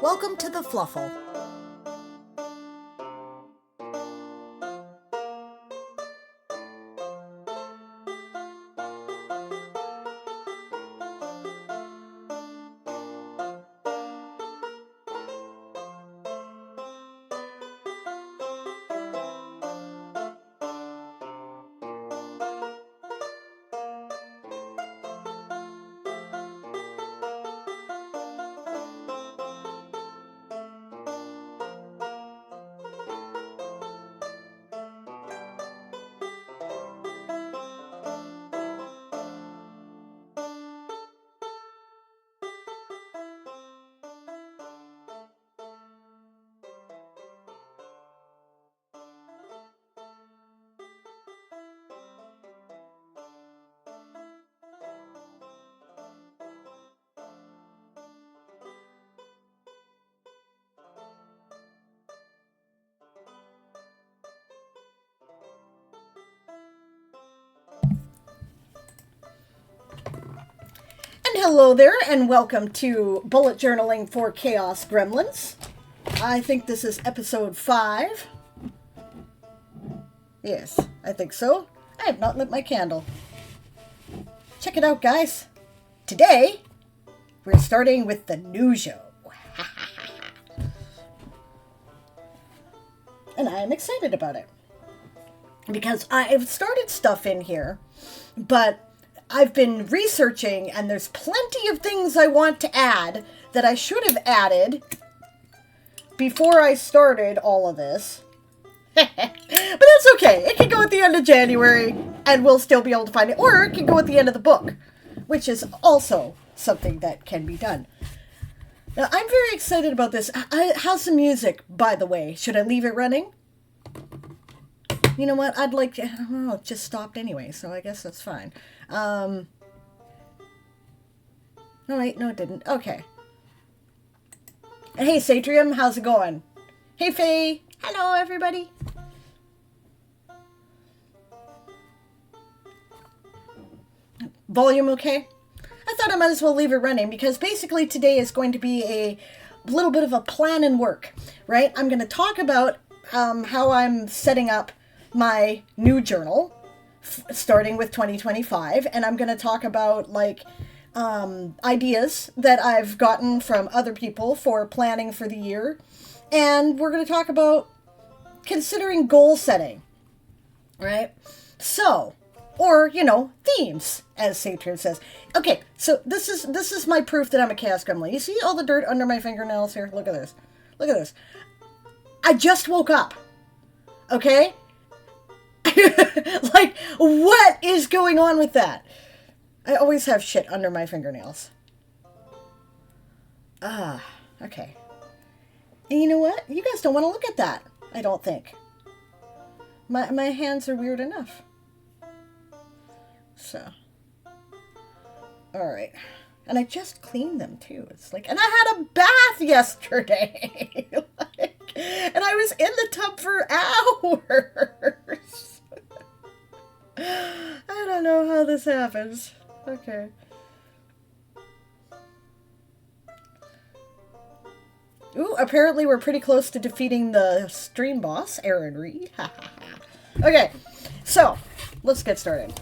Welcome to the Fluffle. Hello there, and welcome to Bullet Journaling for Chaos Gremlins. I think this is episode 5. Yes, I think so. I have not lit my candle. Check it out, guys. Today, we're starting with the Nujo. And I am excited about it. Because I've started stuff in here, but I've been researching, and there's plenty of things I want to add that I should have added before I started all of this. But that's okay. It can go at the end of January, and we'll still be able to find it. Or it can go at the end of the book, which is also something that can be done. Now, I'm very excited about this. How's the music, by the way? Should I leave it running? You know what? I'd like to... Oh, it just stopped anyway, so I guess that's fine. No, wait, no, it didn't. Okay. Hey, Satrium, how's it going? Hey, Faye. Hello, everybody. Volume okay? I thought I might as well leave it running because basically today is going to be a little bit of a plan and work, right? I'm going to talk about how I'm setting up my new journal, starting with 2025, and I'm going to talk about like ideas that I've gotten from other people for planning for the year, and we're going to talk about considering goal setting, right? So, or themes, as Satrian says. Okay, so this is my proof that I'm a Chaos Gremlin. You see all the dirt under my fingernails here? Look at this. Look at this. I just woke up. Okay? Like, what is going on with that? I always have shit under my fingernails. Okay. And you know what? You guys don't want to look at that, I don't think. My hands are weird enough. So. Alright. And I just cleaned them, too. It's like, and I had a bath yesterday. And I was in the tub for hours. I don't know how this happens. Okay. Ooh, apparently we're pretty close to defeating the stream boss, Aaron Reed. Okay, so let's get started.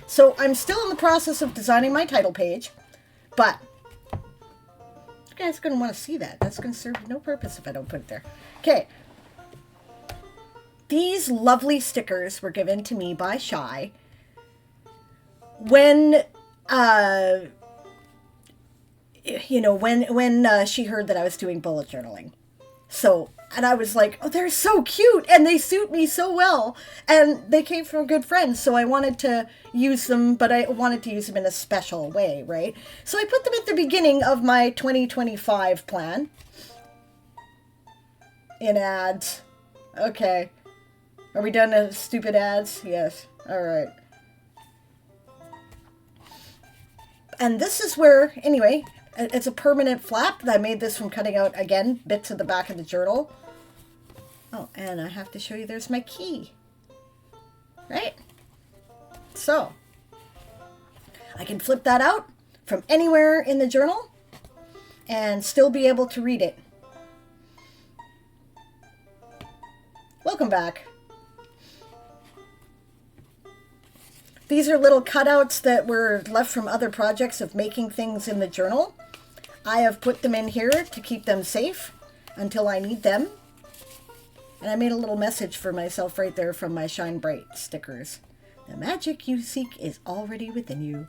So I'm still in the process of designing my title page, but you guys are going to want to see that. That's going to serve no purpose if I don't put it there. Okay. These lovely stickers were given to me by Shy when, when she heard that I was doing bullet journaling. So, and I was like, oh, they're so cute, and they suit me so well, and they came from good friends, so I wanted to use them, but I wanted to use them in a special way, right? So I put them at the beginning of my 2025 plan. In ads. Okay. Are we done with stupid ads? Yes. Alright. And this is where, anyway, it's a permanent flap. I made this from cutting out, again, bits of the back of the journal. Oh, and I have to show you there's my key. Right? So, I can flip that out from anywhere in the journal and still be able to read it. Welcome back. These are little cutouts that were left from other projects of making things in the journal. I have put them in here to keep them safe until I need them. And I made a little message for myself right there from my Shine Bright stickers. The magic you seek is already within you.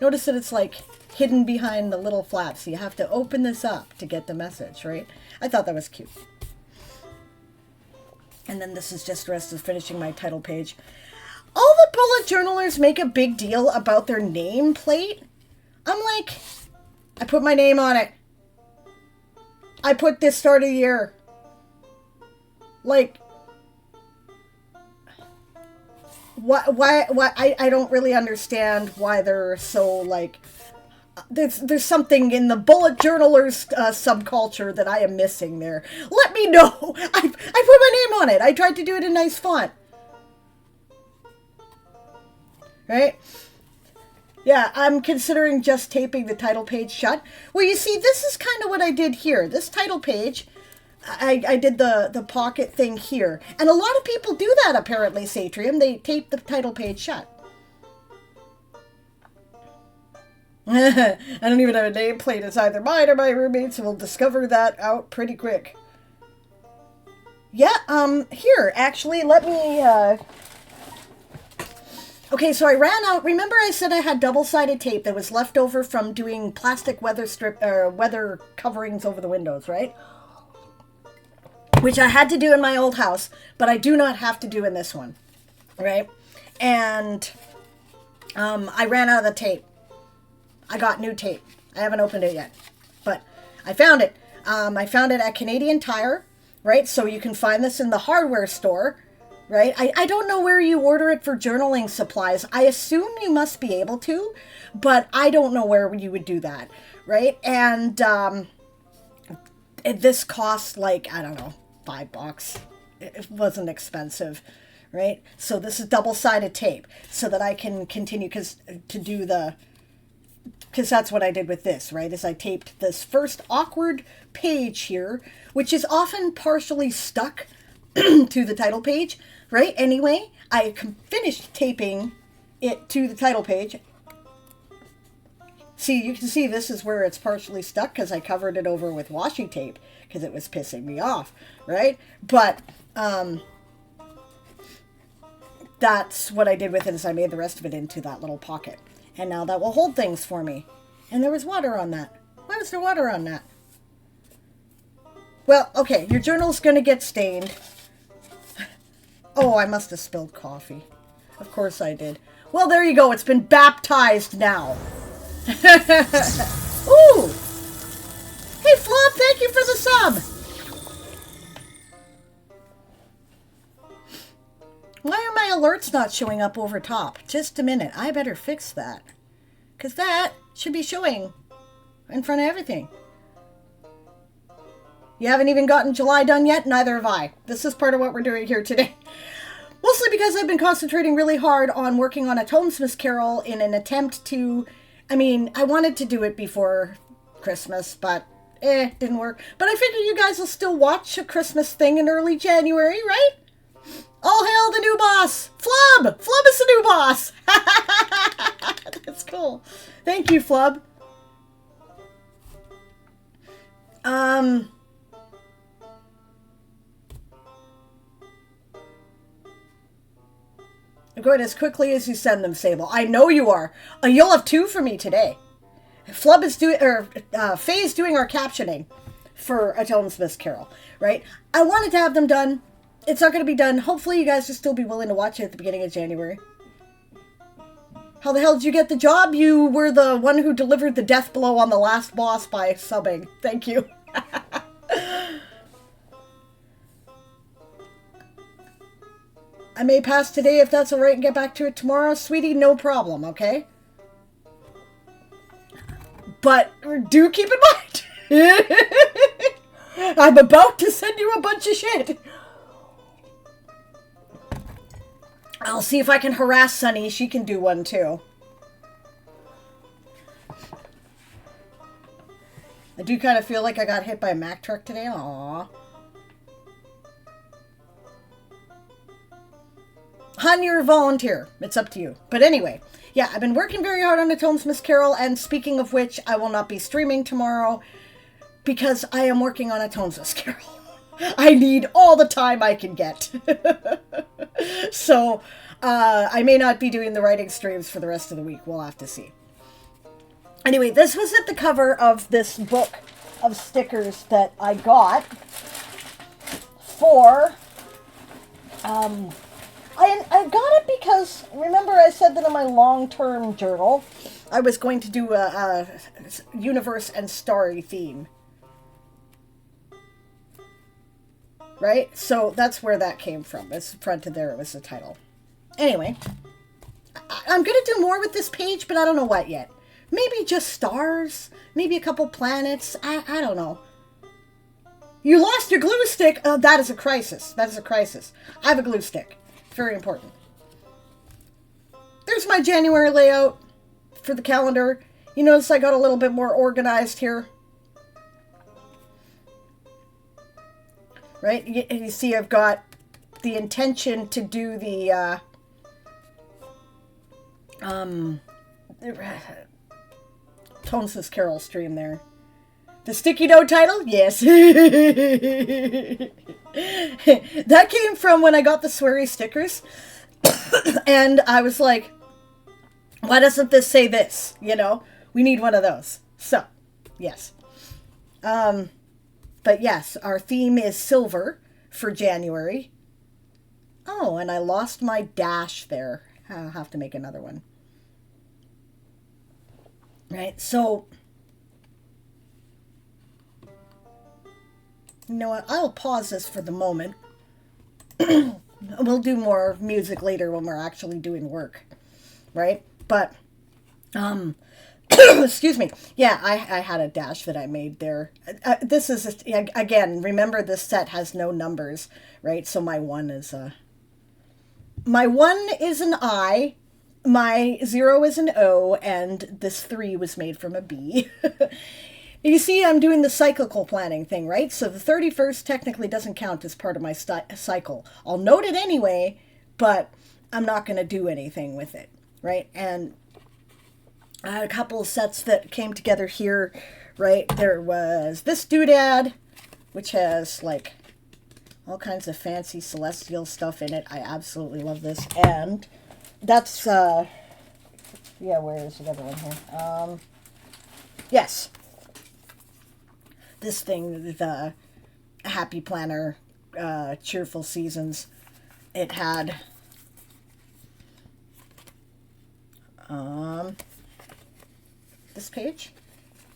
Notice that it's like hidden behind the little flaps. You have to open this up to get the message, right? I thought that was cute. And then this is just the rest of finishing my title page. All the bullet journalers make a big deal about their name plate. I'm like, I put my name on it. I put this start of the year. Like, why I don't really understand why they're so like, there's something in the bullet journalers subculture that I am missing there. Let me know. I put my name on it. I tried to do it in nice font. Right? Yeah, I'm considering just taping the title page shut. Well, you see, this is kind of what I did here. This title page, I did the pocket thing here. And a lot of people do that, apparently, Satrium. They tape the title page shut. I don't even have a nameplate. It's either mine or my roommates, so we'll discover that out pretty quick. Yeah, here, actually, let me, Okay, so I ran out. Remember I said I had double-sided tape that was left over from doing plastic weather coverings over the windows, right? Which I had to do in my old house, but I do not have to do in this one, right? And I ran out of the tape. I got new tape. I haven't opened it yet, but I found it. I found it at Canadian Tire, right? So you can find this in the hardware store. Right? I don't know where you order it for journaling supplies. I assume you must be able to, but I don't know where you would do that. Right? And this costs like, I don't know, $5. It wasn't expensive. Right? So this is double-sided tape so that I can continue because that's what I did with this, right? Is I taped this first awkward page here, which is often partially stuck to the title page. Right? Anyway, I finished taping it to the title page. See, you can see this is where it's partially stuck because I covered it over with washi tape because it was pissing me off, right? But that's what I did with it is I made the rest of it into that little pocket. And now that will hold things for me. And there was water on that. Why was there water on that? Well, okay, your journal's going to get stained. Oh, I must have spilled coffee. Of course I did. Well, there you go. It's been baptized now. Ooh! Hey, Flop, thank you for the sub! Why are my alerts not showing up over top? Just a minute. I better fix that. Because that should be showing in front of everything. You haven't even gotten July done yet? Neither have I. This is part of what we're doing here today. Mostly because I've been concentrating really hard on working on a Tonesmith Carol in an attempt to... I mean, I wanted to do it before Christmas, but didn't work. But I figure you guys will still watch a Christmas thing in early January, right? All hail the new boss! Flub! Flub is the new boss! That's cool. Thank you, Flub. I'm going as quickly as you send them, Sable. I know you are. You'll have 2 for me today. Flub is doing, Faye's doing our captioning for A Tonesmith Carol, right? I wanted to have them done. It's not going to be done. Hopefully you guys will still be willing to watch it at the beginning of January. How the hell did you get the job? You were the one who delivered the death blow on the last boss by subbing. Thank you. I may pass today if that's alright and get back to it tomorrow. Sweetie, no problem, okay? But do keep in mind, I'm about to send you a bunch of shit. I'll see if I can harass Sunny. She can do one too. I do kind of feel like I got hit by a Mack truck today. Aww. Hun, you're a volunteer. It's up to you. But anyway, yeah, I've been working very hard on the tones, Miss Carol. And speaking of which, I will not be streaming tomorrow because I am working on a tones, Miss Carol. I need all the time I can get. So, I may not be doing the writing streams for the rest of the week. We'll have to see. Anyway, this was at the cover of this book of stickers that I got for... I got it because, remember I said that in my long-term journal, I was going to do a universe and story theme. Right? So that's where that came from. It's fronted there, it was the title. Anyway, I'm going to do more with this page, but I don't know what yet. Maybe just stars, maybe a couple planets, I don't know. You lost your glue stick? That is a crisis. That is a crisis. I have a glue stick. Very important. There's my January layout for the calendar. You notice I got a little bit more organized here. Right? You see I've got the intention to do the Tones Carol stream there. The sticky note title? Yes. That came from when I got the sweary stickers. And I was like, why doesn't this say this? You know, we need one of those. So, yes. But yes, our theme is silver for January. Oh, and I lost my dash there. I'll have to make another one. Right, so... You know what? I'll pause this for the moment. We'll do more music later when we're actually doing work. Right? But, excuse me. Yeah, I had a dash that I made there. This is, again, remember this set has no numbers, right? So my 1 is an I, my 0 is an O, and this 3 was made from a B. You see, I'm doing the cyclical planning thing, right? So the 31st technically doesn't count as part of my cycle. I'll note it anyway, but I'm not going to do anything with it, right? And I had a couple of sets that came together here, right? There was this doodad, which has, like, all kinds of fancy celestial stuff in it. I absolutely love this. And that's, yeah, where is the other one here? Yes. This thing, the Happy Planner, Cheerful Seasons, it had this page,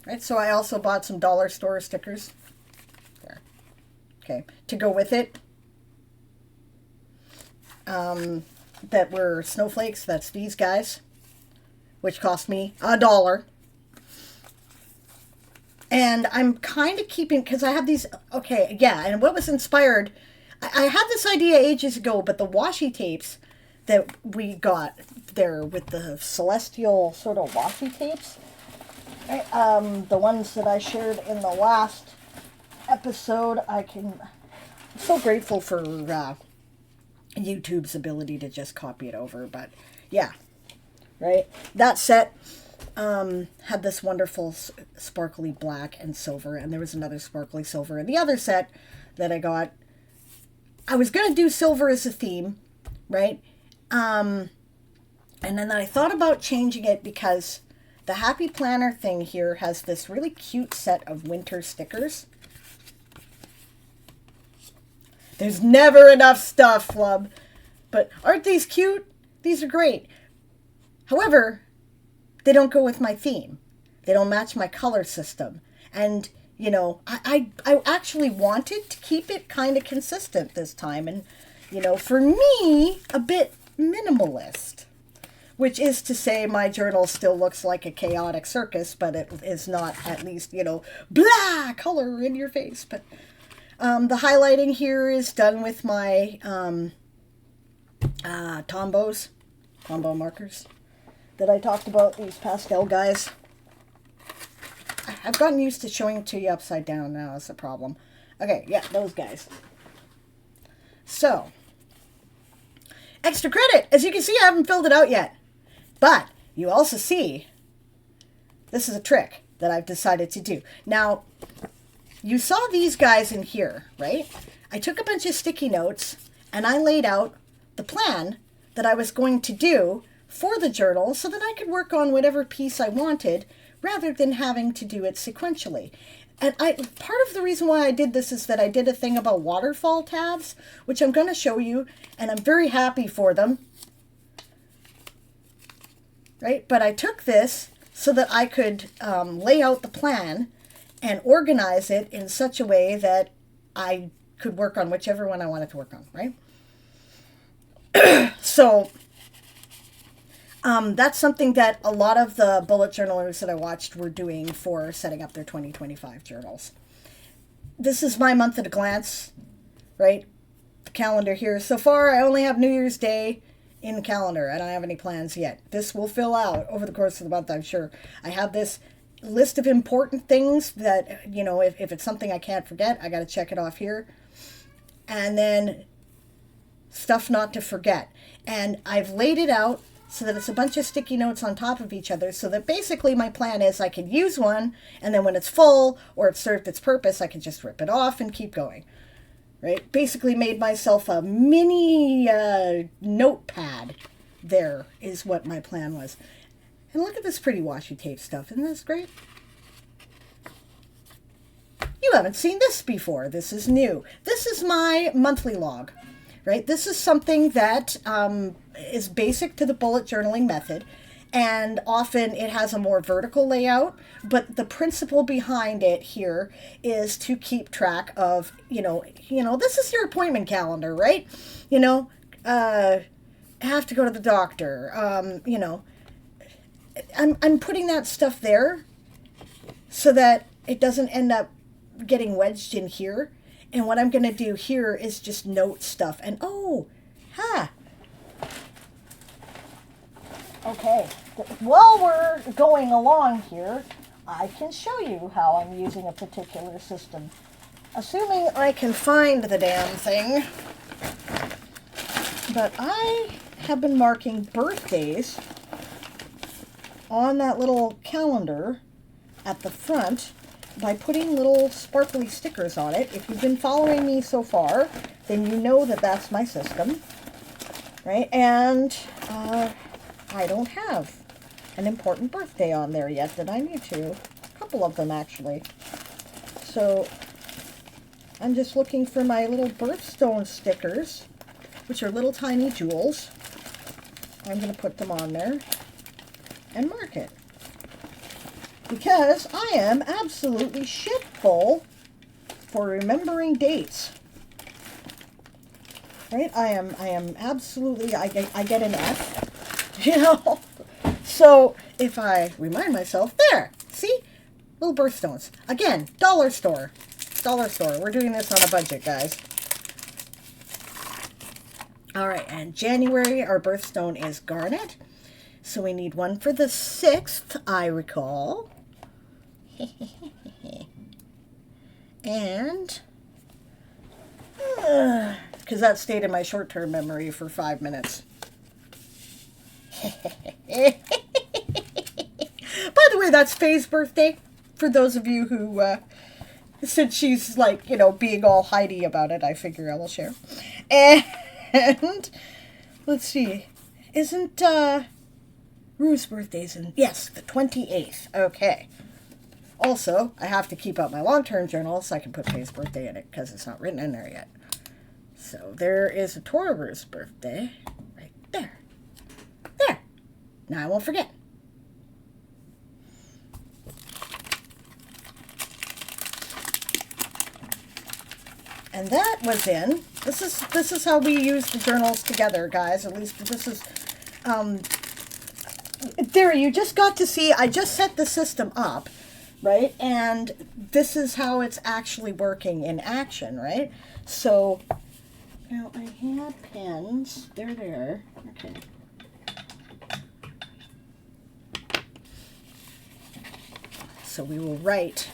right? So I also bought some dollar store stickers there, okay, to go with it, that were snowflakes. That's these guys, which cost me $1. And I'm kind of keeping, because I have these, okay, yeah, and what was inspired, I had this idea ages ago, but the washi tapes that we got there with the celestial sort of washi tapes, right, the ones that I shared in the last episode, I'm so grateful for YouTube's ability to just copy it over, but yeah, right, that set... had this wonderful sparkly black and silver, and there was another sparkly silver in the other set that I got. I was going to do silver as a theme, right? And then I thought about changing it because the Happy Planner thing here has this really cute set of winter stickers. There's never enough stuff, Flub. But aren't these cute? These are great. However, they don't go with my theme. They don't match my color system. And, you know, I actually wanted to keep it kind of consistent this time. And, you know, for me, a bit minimalist. Which is to say my journal still looks like a chaotic circus, but it is not at least, you know, blah, color in your face. But the highlighting here is done with my Tombow markers that I talked about, these pastel guys. I've gotten used to showing it to you upside down now. That's a problem. Okay, yeah, those guys. So, extra credit. As you can see, I haven't filled it out yet. But you also see, this is a trick that I've decided to do. Now, you saw these guys in here, right? I took a bunch of sticky notes and I laid out the plan that I was going to do for the journal so that I could work on whatever piece I wanted rather than having to do it sequentially. And part of the reason why I did this is that I did a thing about waterfall tabs, which I'm going to show you, and I'm very happy for them. Right? But I took this so that I could lay out the plan and organize it in such a way that I could work on whichever one I wanted to work on, right? So that's something that a lot of the bullet journalers that I watched were doing for setting up their 2025 journals. This is my month at a glance, right? The calendar here. So far, I only have New Year's Day in the calendar. I don't have any plans yet. This will fill out over the course of the month, I'm sure. I have this list of important things that, you know, if it's something I can't forget, I got to check it off here. And then stuff not to forget. And I've laid it out so that it's a bunch of sticky notes on top of each other, so that basically my plan is I could use one, and then when it's full or it's served its purpose, I can just rip it off and keep going. Right? Basically made myself a mini notepad. There is what my plan was. And look at this pretty washi tape stuff. Isn't this great? You haven't seen this before. This is new. This is my monthly log. Right? This is something that is basic to the bullet journaling method, and often it has a more vertical layout, but the principle behind it here is to keep track of, you know, this is your appointment calendar, right? You know, have to go to the doctor, you know, I'm putting that stuff there so that it doesn't end up getting wedged in here. And what I'm going to do here is just note stuff. And, okay, while we're going along here, I can show you how I'm using a particular system. Assuming I can find the damn thing. But I have been marking birthdays on that little calendar at the front by putting little sparkly stickers on it. If you've been following me so far, then you know that that's my system, right? And I don't have an important birthday on there yet that I need to. A couple of them, actually. So I'm just looking for my little birthstone stickers, which are little tiny jewels. I'm going to put them on there and mark it. Because I am absolutely shitful for remembering dates. Right? I am absolutely, I get an F, you know? So if I remind myself, there, see? Little birthstones. Again, dollar store. Dollar store. We're doing this on a budget, guys. All right, and January, our birthstone is garnet. So we need one for the 6th, I recall. And, because that stayed in my short-term memory for 5 minutes. By the way, that's Faye's birthday, for those of you who, since she's, like, you know, being all Heidi about it, I figure I will share. And, let's see, isn't, Rue's birthday's in, yes, the 28th, okay. Also, I have to keep up my long-term journal so I can put Faye's birthday in it, because it's not written in there yet. So, there is a Toru's birthday, right there. There. Now I won't forget. And that was in, this is how we use the journals together, guys. At least this is, there, you just got to see, I just set the system up, right? And this is how it's actually working in action, right? So, now I had pens, they're there, okay. So we will write,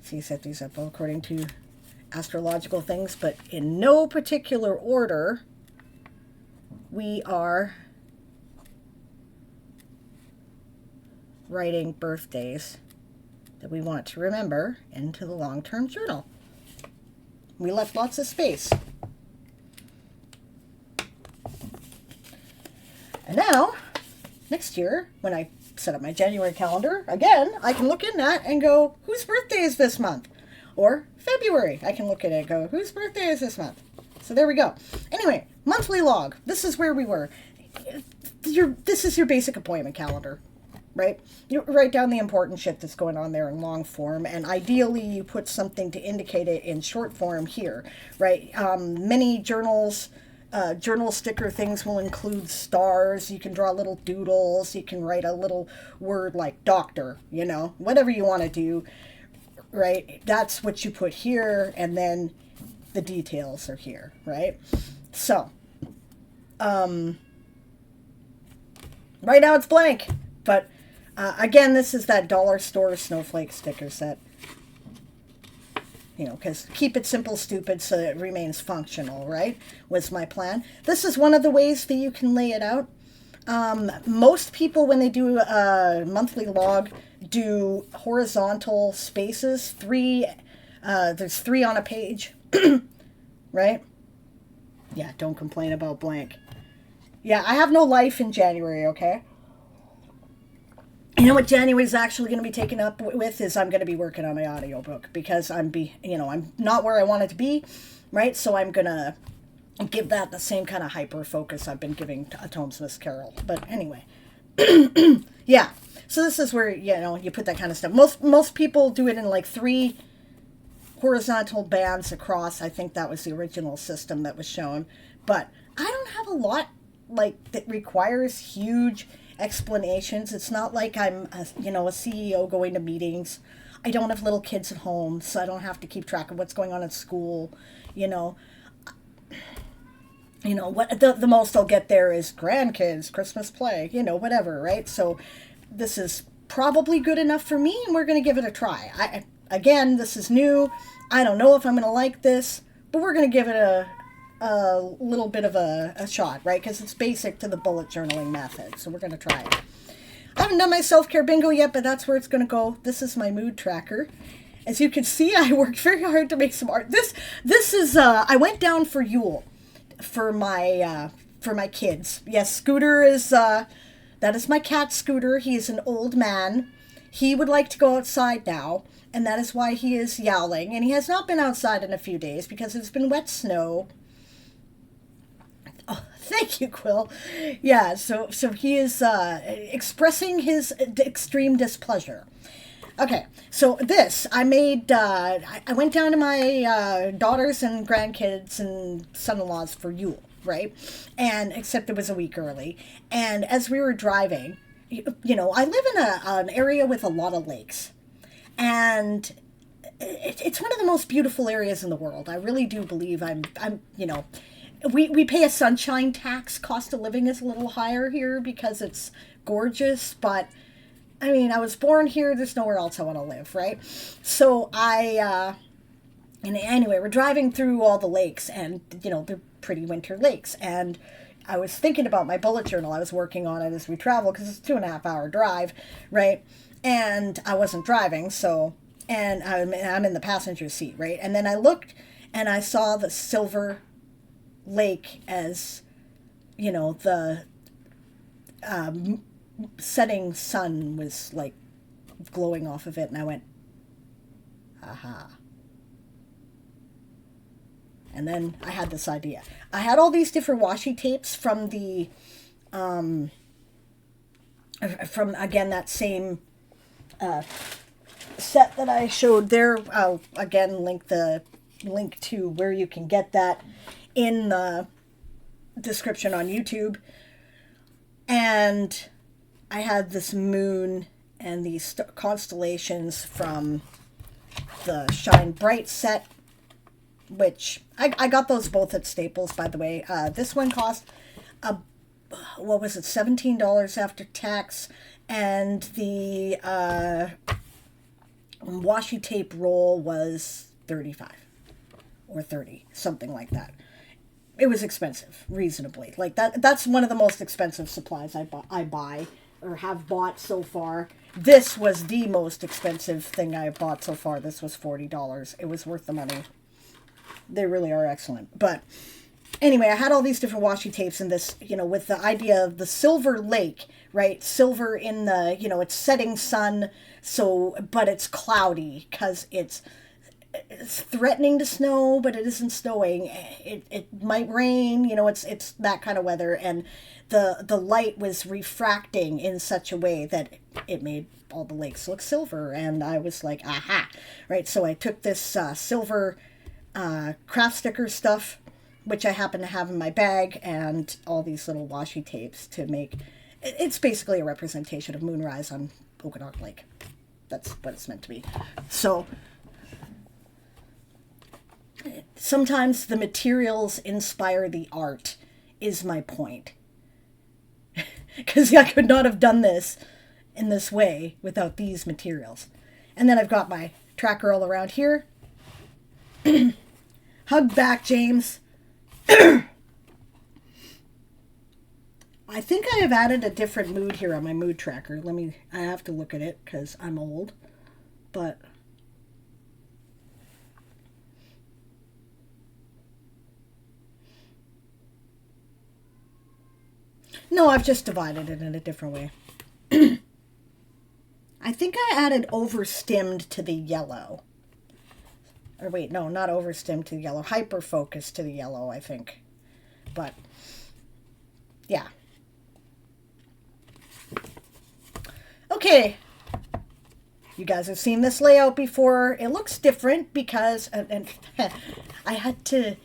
see, set these up according to astrological things, but in no particular order. We are writing birthdays that we want to remember into the long-term journal. We left lots of space. And now, next year, when I set up my January calendar, again, I can look in that and go, whose birthday is this month? Or February, I can look at it and go, whose birthday is this month? So there we go. Anyway, monthly log. This is where we were. This is your basic appointment calendar, right? You write down the important shit that's going on there in long form, and ideally you put something to indicate it in short form here, right? Many journals, journal sticker things will include stars. You can draw little doodles. You can write a little word like doctor, you know, whatever you want to do, right? That's what you put here, and then the details are here, right? So, right now it's blank, but again, this is that dollar store snowflake sticker set. You know, because keep it simple, stupid, so it remains functional, right? Was my plan. This is one of the ways that you can lay it out. Most people, when they do a monthly log, do horizontal spaces. There's 3 on a page, right? Yeah, don't complain about blank. Yeah, I have no life in January, okay? You know what January is actually going to be taken up with is I'm going to be working on my audiobook because I'm not where I wanted to be, right? So I'm going to give that the same kind of hyper focus I've been giving to A Tom Smith's Carol. But anyway, yeah. So this is where, you know, you put that kind of stuff. Most people do it in like 3 horizontal bands across. I think that was the original system that was shown. But I don't have a lot like that requires huge explanations. It's not like I'm a CEO going to meetings. I don't have little kids at home, so I don't have to keep track of what's going on at school. What the most I'll get there is grandkids, Christmas play, whatever, right? So this is probably good enough for me, and we're going to give it a try. Again, this is new. I don't know if I'm going to like this, but we're going to give it a little bit of a shot, right? Because it's basic to the bullet journaling method. So we're going to try it. I haven't done my self-care bingo yet, but that's where it's going to go. This is my mood tracker. As you can see, I worked very hard to make some art. This is, I went down for Yule for my kids. Yes, Scooter is, that is my cat Scooter. He is an old man. He would like to go outside now, and that is why he is yowling. And he has not been outside in a few days because it's been wet snow. Oh, thank you, Quill. Yeah, so he is expressing his extreme displeasure. Okay, so this, I made, I went down to my daughters and grandkids and son-in-laws for Yule, right? And except it was a week early. And as we were driving, I live in an area with a lot of lakes. And it's one of the most beautiful areas in the world. I really do believe we pay a sunshine tax. Cost of living is a little higher here because it's gorgeous, but I mean, I was born here. There's nowhere else I want to live, right? So and anyway, we're driving through all the lakes, and they're pretty winter lakes. And I was thinking about my bullet journal. I was working on it as we travel because it's a 2.5 hour drive, right? And I wasn't driving, and I'm in the passenger seat, right? And then I looked and I saw the Silver Lake as, the setting sun was like glowing off of it, and I went, aha. And then I had this idea. I had all these different washi tapes from the from again that same set that I showed there. I'll again link to where you can get that in the description on YouTube. And I had this moon and these constellations from the Shine Bright set, which I got those both at Staples, by the way. This one cost, $17 after tax, and the washi tape roll was 35 or 30, something like that. It was expensive, reasonably. Like that's one of the most expensive supplies I buy or have bought so far. This was the most expensive thing I have bought so far. This was $40. It was worth the money. They really are excellent. But anyway, I had all these different washi tapes in this, with the idea of the silver lake, right? Silver in the, it's setting sun, but it's cloudy because it's threatening to snow, but it isn't snowing. It might rain, it's that kind of weather. And the light was refracting in such a way that it made all the lakes look silver. And I was like, aha, right? So I took this silver craft sticker stuff, which I happen to have in my bag, and all these little washi tapes to make, it's basically a representation of moonrise on Okanagan Lake. That's what it's meant to be. So sometimes the materials inspire the art is my point. Because I could not have done this in this way without these materials. And then I've got my tracker all around here. Hug back, James. I think I have added a different mood here on my mood tracker. I have to look at it because I'm old. But no, I've just divided it in a different way. I think I added overstimmed to the yellow. Or wait, no, not overstimmed to the yellow. Hyper-focused to the yellow, I think. But, yeah. Okay. You guys have seen this layout before. It looks different because, and I had to,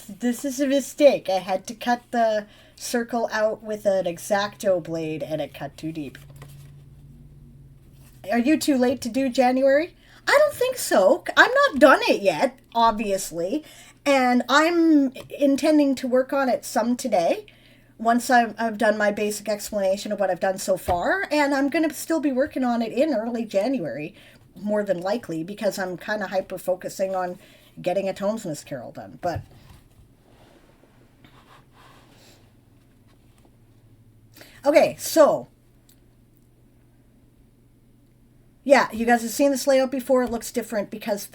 this is a mistake. I had to cut the circle out with an X-Acto blade and it cut too deep. Are you too late to do January? I don't think so. I'm not done it yet, obviously, and I'm intending to work on it some today once I've done my basic explanation of what I've done so far, and I'm going to still be working on it in early January, more than likely, because I'm kind of hyper-focusing on getting a Tomesmith Carol done, but okay, so yeah, you guys have seen this layout before. It looks different because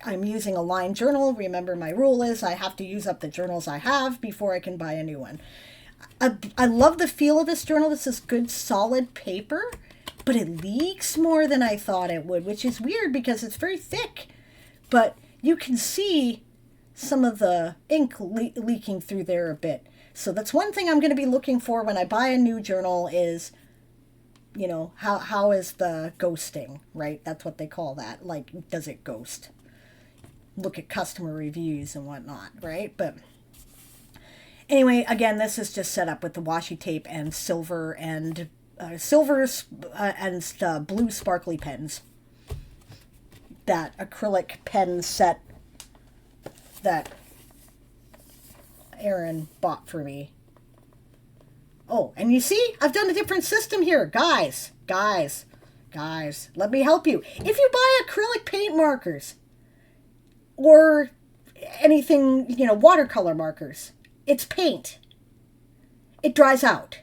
I'm using a line journal. Remember, my rule is I have to use up the journals I have before I can buy a new one. I love the feel of this journal. This is good, solid paper, but it leaks more than I thought it would, which is weird because it's very thick. But you can see some of the ink leaking through there a bit. So that's one thing I'm going to be looking for when I buy a new journal is, how is the ghosting, right? That's what they call that. Like, does it ghost? Look at customer reviews and whatnot, right? But anyway, again, this is just set up with the washi tape and silver and blue sparkly pens. That acrylic pen set that Aaron bought for me. Oh, and you see, I've done a different system here. Guys, let me help you. If you buy acrylic paint markers or anything, watercolor markers, it's paint. It dries out.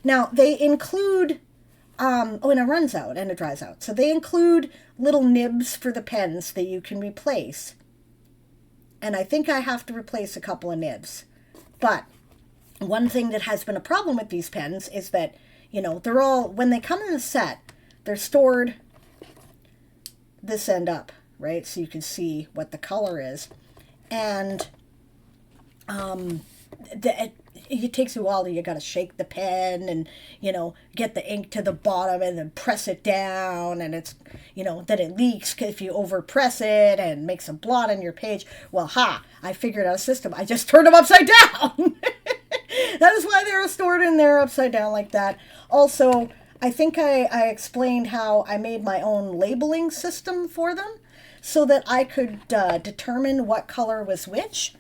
Now, they include, and it runs out and it dries out. So they include little nibs for the pens that you can replace. And I think I have to replace a couple of nibs. But one thing that has been a problem with these pens is that, they're all, when they come in the set, they're stored this end up, right? So you can see what the color is. And it takes a while. You got to shake the pen and, get the ink to the bottom and then press it down. And it's, then it leaks if you overpress it and makes a blot on your page. Well, I figured out a system. I just turned them upside down. That is why they're stored in there upside down like that. Also, I think I explained how I made my own labeling system for them so that I could determine what color was which.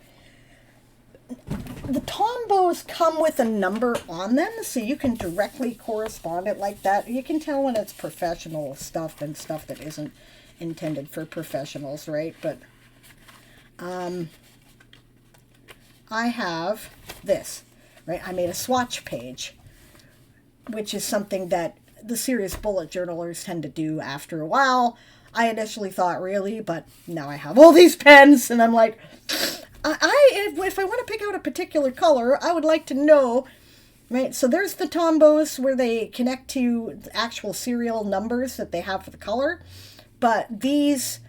the tombos come with a number on them, so you can directly correspond it like that. You can tell when it's professional stuff and stuff that isn't intended for professionals, right? But I have this, right? I made a swatch page, which is something that the serious bullet journalers tend to do after a while. I initially thought, really, but now I have all these pens, and I'm like, if I want to pick out a particular color, I would like to know, right? So there's the tombos where they connect to the actual serial numbers that they have for the color, but these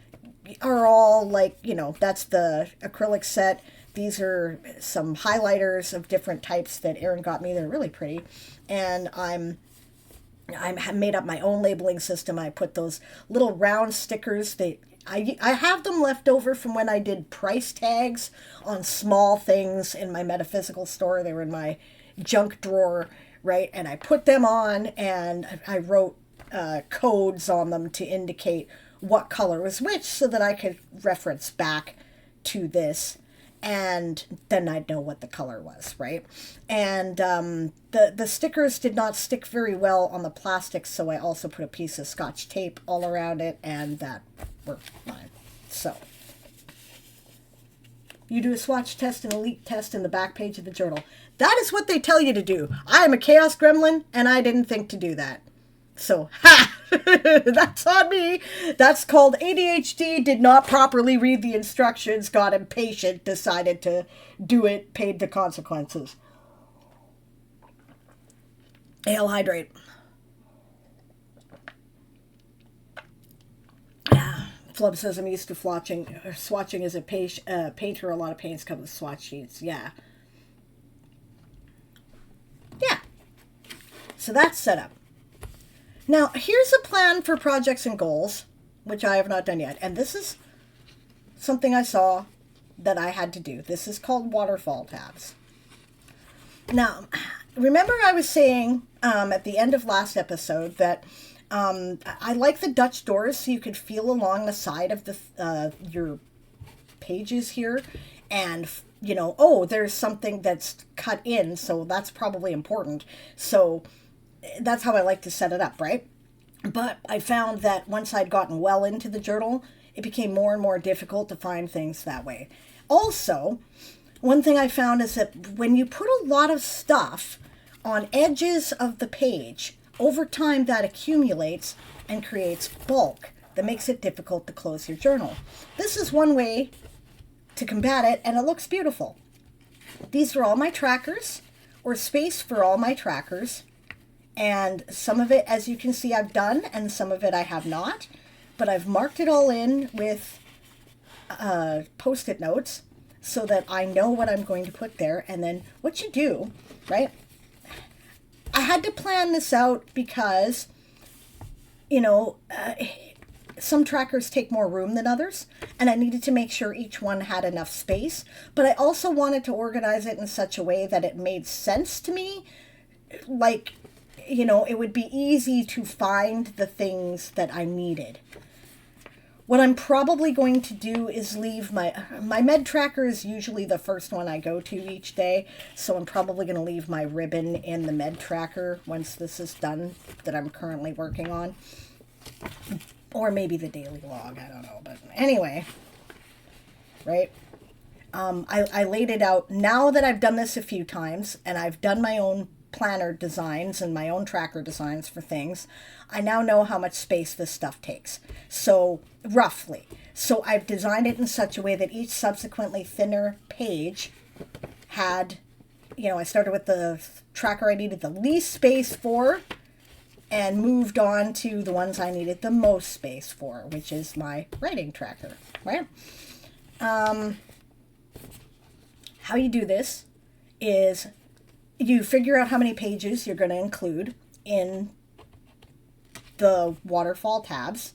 are all like, that's the acrylic set. These are some highlighters of different types that Erin got me. They're really pretty, and I made up my own labeling system. I put those little round stickers. I have them left over from when I did price tags on small things in my metaphysical store. They were in my junk drawer, right? And I put them on, and I wrote codes on them to indicate what color was which, so that I could reference back to this, and then I'd know what the color was, right? And the stickers did not stick very well on the plastic, so I also put a piece of Scotch tape all around it, and that worked fine. So you do a swatch test and a leak test in the back page of the journal. That is what they tell you to do. I am a Chaos Gremlin, and I didn't think to do that. So, that's on me. That's called ADHD, did not properly read the instructions, got impatient, decided to do it, paid the consequences. Ale hydrate. Flub says I'm used to swatching as a painter. A lot of paints come with swatch sheets. Yeah. So that's set up. Now, here's a plan for projects and goals, which I have not done yet. And this is something I saw that I had to do. This is called waterfall tabs. Now, remember I was saying at the end of last episode that I like the Dutch doors, so you could feel along the side of the your pages here, and there's something that's cut in, so that's probably important. So that's how I like to set it up, right? But I found that once I'd gotten well into the journal, it became more and more difficult to find things that way. Also, one thing I found is that when you put a lot of stuff on edges of the page, over time that accumulates and creates bulk that makes it difficult to close your journal. This is one way to combat it, and it looks beautiful. These are all my trackers, or space for all my trackers. And some of it, as you can see, I've done, and some of it I have not. But I've marked it all in with Post-it notes so that I know what I'm going to put there. And then what you do, right? I had to plan this out because, some trackers take more room than others. And I needed to make sure each one had enough space. But I also wanted to organize it in such a way that it made sense to me. Like, it would be easy to find the things that I needed. What I'm probably going to do is leave my med tracker is usually the first one I go to each day. So I'm probably going to leave my ribbon in the med tracker once this is done that I'm currently working on. Or maybe the daily log, I don't know. But anyway, right? I laid it out. Now that I've done this a few times and I've done my own planner designs and my own tracker designs for things, I now know how much space this stuff takes. So roughly. So I've designed it in such a way that each subsequently thinner page had, I started with the tracker I needed the least space for and moved on to the ones I needed the most space for, which is my writing tracker, right? How you do this is you figure out how many pages you're going to include in the waterfall tabs.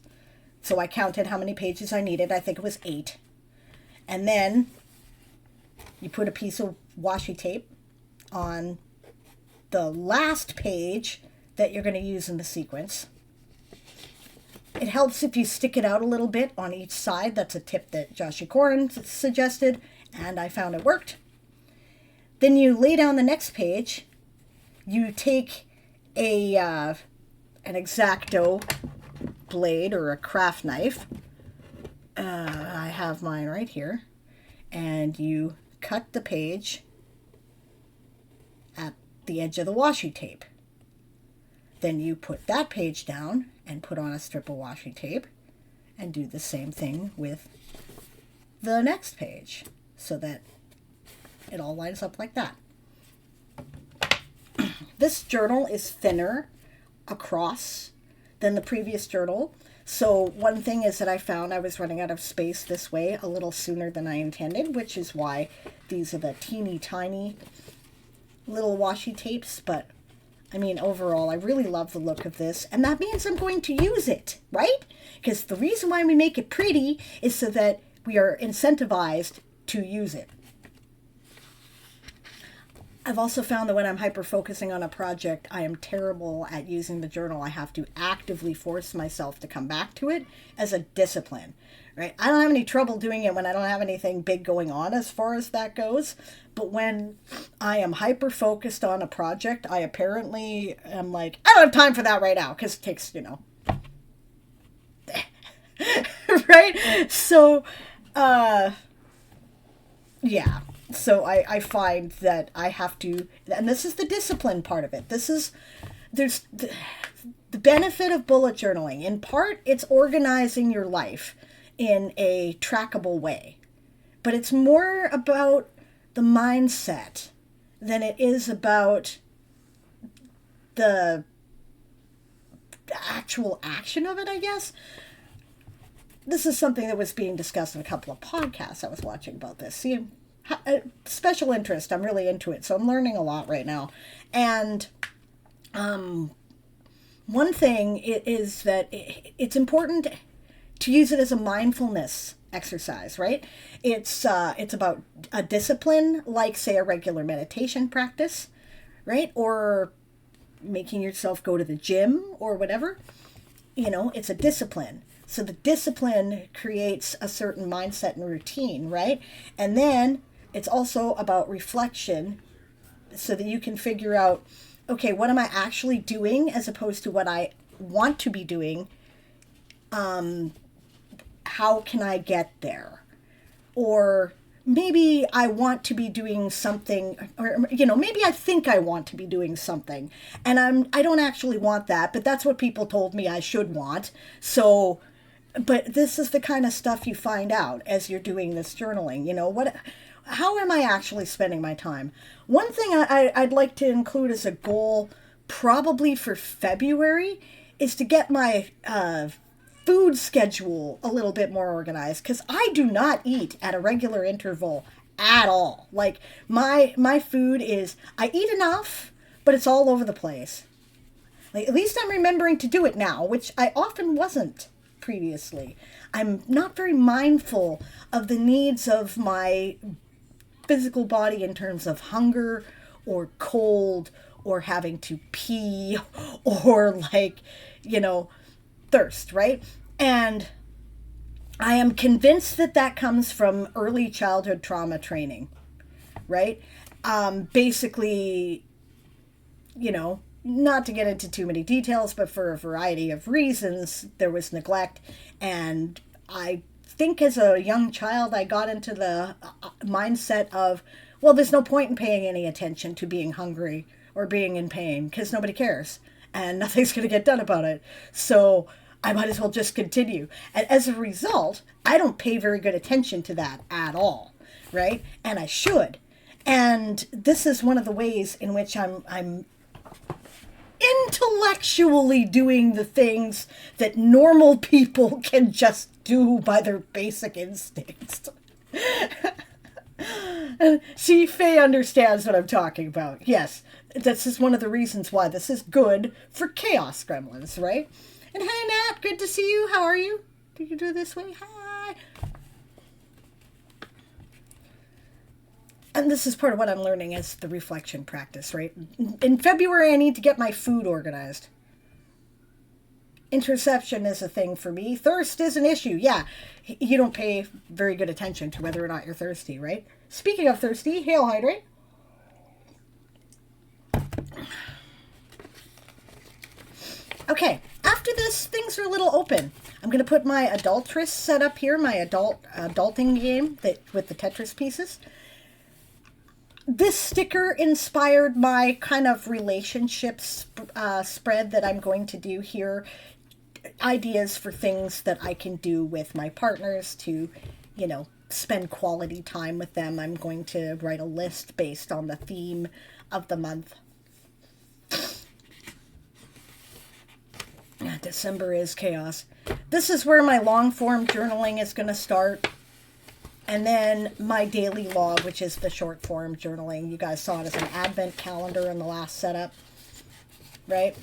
So I counted how many pages I needed. I think it was 8. And then you put a piece of washi tape on the last page that you're going to use in the sequence. It helps if you stick it out a little bit on each side. That's a tip that Joshua Corin suggested, and I found it worked. Then you lay down the next page. You take an X-Acto blade or a craft knife. I have mine right here. And you cut the page at the edge of the washi tape. Then you put that page down and put on a strip of washi tape and do the same thing with the next page so that it all lines up like that. This journal is thinner across than the previous journal. So one thing is that I found I was running out of space this way a little sooner than I intended, which is why these are the teeny tiny little washi tapes. But I mean, overall, I really love the look of this, and that means I'm going to use it, right? Because the reason why we make it pretty is so that we are incentivized to use it. I've also found that when I'm hyper-focusing on a project, I am terrible at using the journal. I have to actively force myself to come back to it as a discipline, right? I don't have any trouble doing it when I don't have anything big going on as far as that goes. But when I am hyper-focused on a project, I apparently am like, I don't have time for that right now, because it takes, right? So, yeah. So I find that I have to, and this is the discipline part of it. There's the benefit of bullet journaling. In part, it's organizing your life in a trackable way. But it's more about the mindset than it is about the actual action of it, I guess. This is something that was being discussed in a couple of podcasts I was watching about this. See, special interest. I'm really into it. So I'm learning a lot right now. And one thing is that it's important to use it as a mindfulness exercise, right? It's about a discipline, like, say, a regular meditation practice, right? Or making yourself go to the gym or whatever. It's a discipline. So the discipline creates a certain mindset and routine, right? And then it's also about reflection so that you can figure out, okay, what am I actually doing as opposed to what I want to be doing? How can I get there? Or maybe I want to be doing something, or, maybe I think I want to be doing something and I don't actually want that, but that's what people told me I should want. So, but this is the kind of stuff you find out as you're doing this journaling. How am I actually spending my time? One thing I'd like to include as a goal, probably for February, is to get my food schedule a little bit more organized, because I do not eat at a regular interval at all. Like, my food is, I eat enough, but it's all over the place. Like, at least I'm remembering to do it now, which I often wasn't previously. I'm not very mindful of the needs of my physical body in terms of hunger or cold or having to pee or thirst, right? And I am convinced that comes from early childhood trauma training, right? Basically, not to get into too many details, but for a variety of reasons, there was neglect. And I think as a young child, I got into the mindset of, well, there's no point in paying any attention to being hungry or being in pain because nobody cares and nothing's going to get done about it. So I might as well just continue. And as a result, I don't pay very good attention to that at all, right? And I should. And this is one of the ways in which I'm intellectually doing the things that normal people can just do by their basic instincts. See, Faye understands what I'm talking about. Yes, this is one of the reasons why this is good for Chaos Gremlins, right? And hey, Nat, good to see you. How are you? Do you do it this way? Hi. And this is part of what I'm learning as the reflection practice, right? In February, I need to get my food organized. Interception is a thing for me. Thirst is an issue. Yeah, you don't pay very good attention to whether or not you're thirsty, right? Speaking of thirsty, hail hydrate. Okay, after this, things are a little open. I'm going to put my adultress set up here, my adulting game with the Tetris pieces. This sticker inspired my kind of relationships spread that I'm going to do here. Ideas for things that I can do with my partners to, spend quality time with them. I'm going to write a list based on the theme of the month. December is chaos. This is where my long form journaling is going to start. And then my daily log, which is the short form journaling. You guys saw it as an advent calendar in the last setup, right?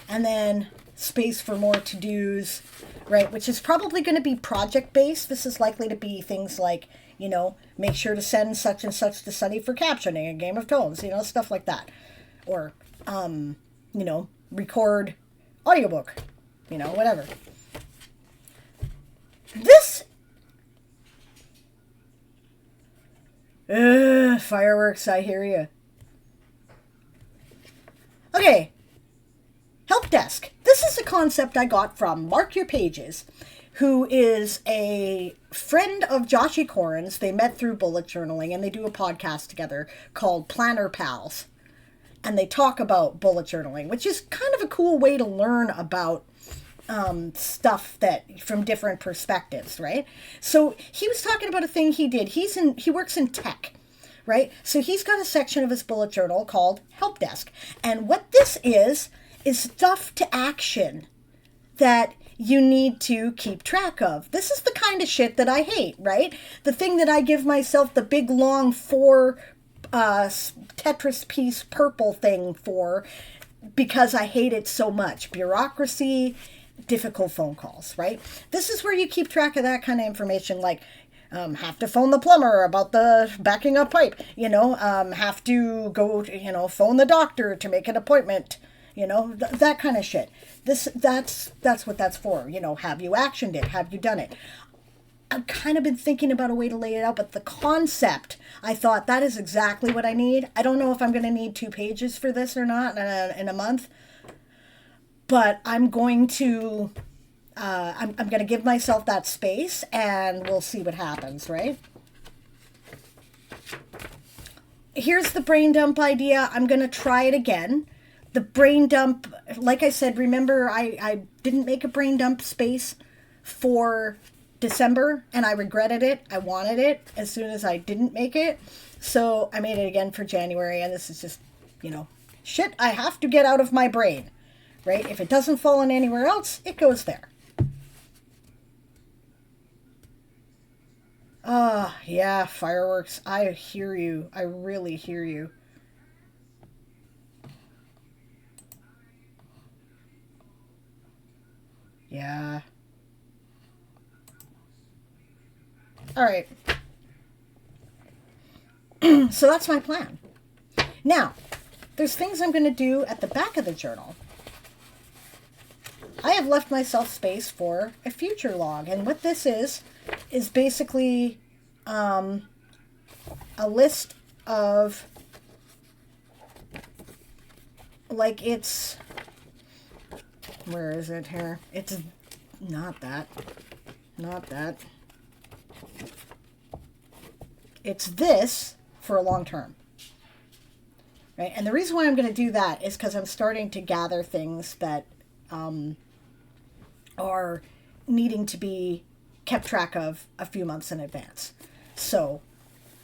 And then space for more to-dos, right? Which is probably going to be project-based. This is likely to be things like, make sure to send such and such to Sunny for captioning a Game of Tones, stuff like that. Or, record audiobook, whatever. This fireworks, I hear you. Okay. Help desk. This is a concept I got from Mark Your Pages, who is a friend of Joshy Corin's. They met through bullet journaling, and they do a podcast together called Planner Pals. And they talk about bullet journaling, which is kind of a cool way to learn about stuff that from different perspectives, right? So he was talking about a thing he did. He works in tech, right? So he's got a section of his bullet journal called Help Desk. And what this is stuff to action that you need to keep track of. This is the kind of shit that I hate, right? The thing that I give myself the big long 4 Tetris piece purple thing for, because I hate it so much. Bureaucracy, difficult phone calls, right? This is where you keep track of that kind of information, like have to phone the plumber about the backing up pipe, have to go, phone the doctor to make an appointment, that kind of shit. That's what that's for. Have you actioned it? Have you done it? I've kind of been thinking about a way to lay it out, but the concept, I thought that is exactly what I need. I don't know if I'm going to need 2 pages for this or not in a month, but I'm going to, I'm going to give myself that space, and we'll see what happens, right? Here's the brain dump idea. I'm going to try it again. The brain dump, like I said, remember I didn't make a brain dump space for December, and I regretted it. I wanted it as soon as I didn't make it. So I made it again for January, and this is just, shit I have to get out of my brain, right? If it doesn't fall in anywhere else, it goes there. Yeah, fireworks. I hear you. I really hear you. Yeah. All right. So that's my plan. Now, there's things I'm going to do at the back of the journal. I have left myself space for a future log. And what this is basically a list of, like, it's, where is it here? It's not that. Not that. It's this for a long term. Right? And the reason why I'm going to do that is because I'm starting to gather things that are needing to be kept track of a few months in advance. So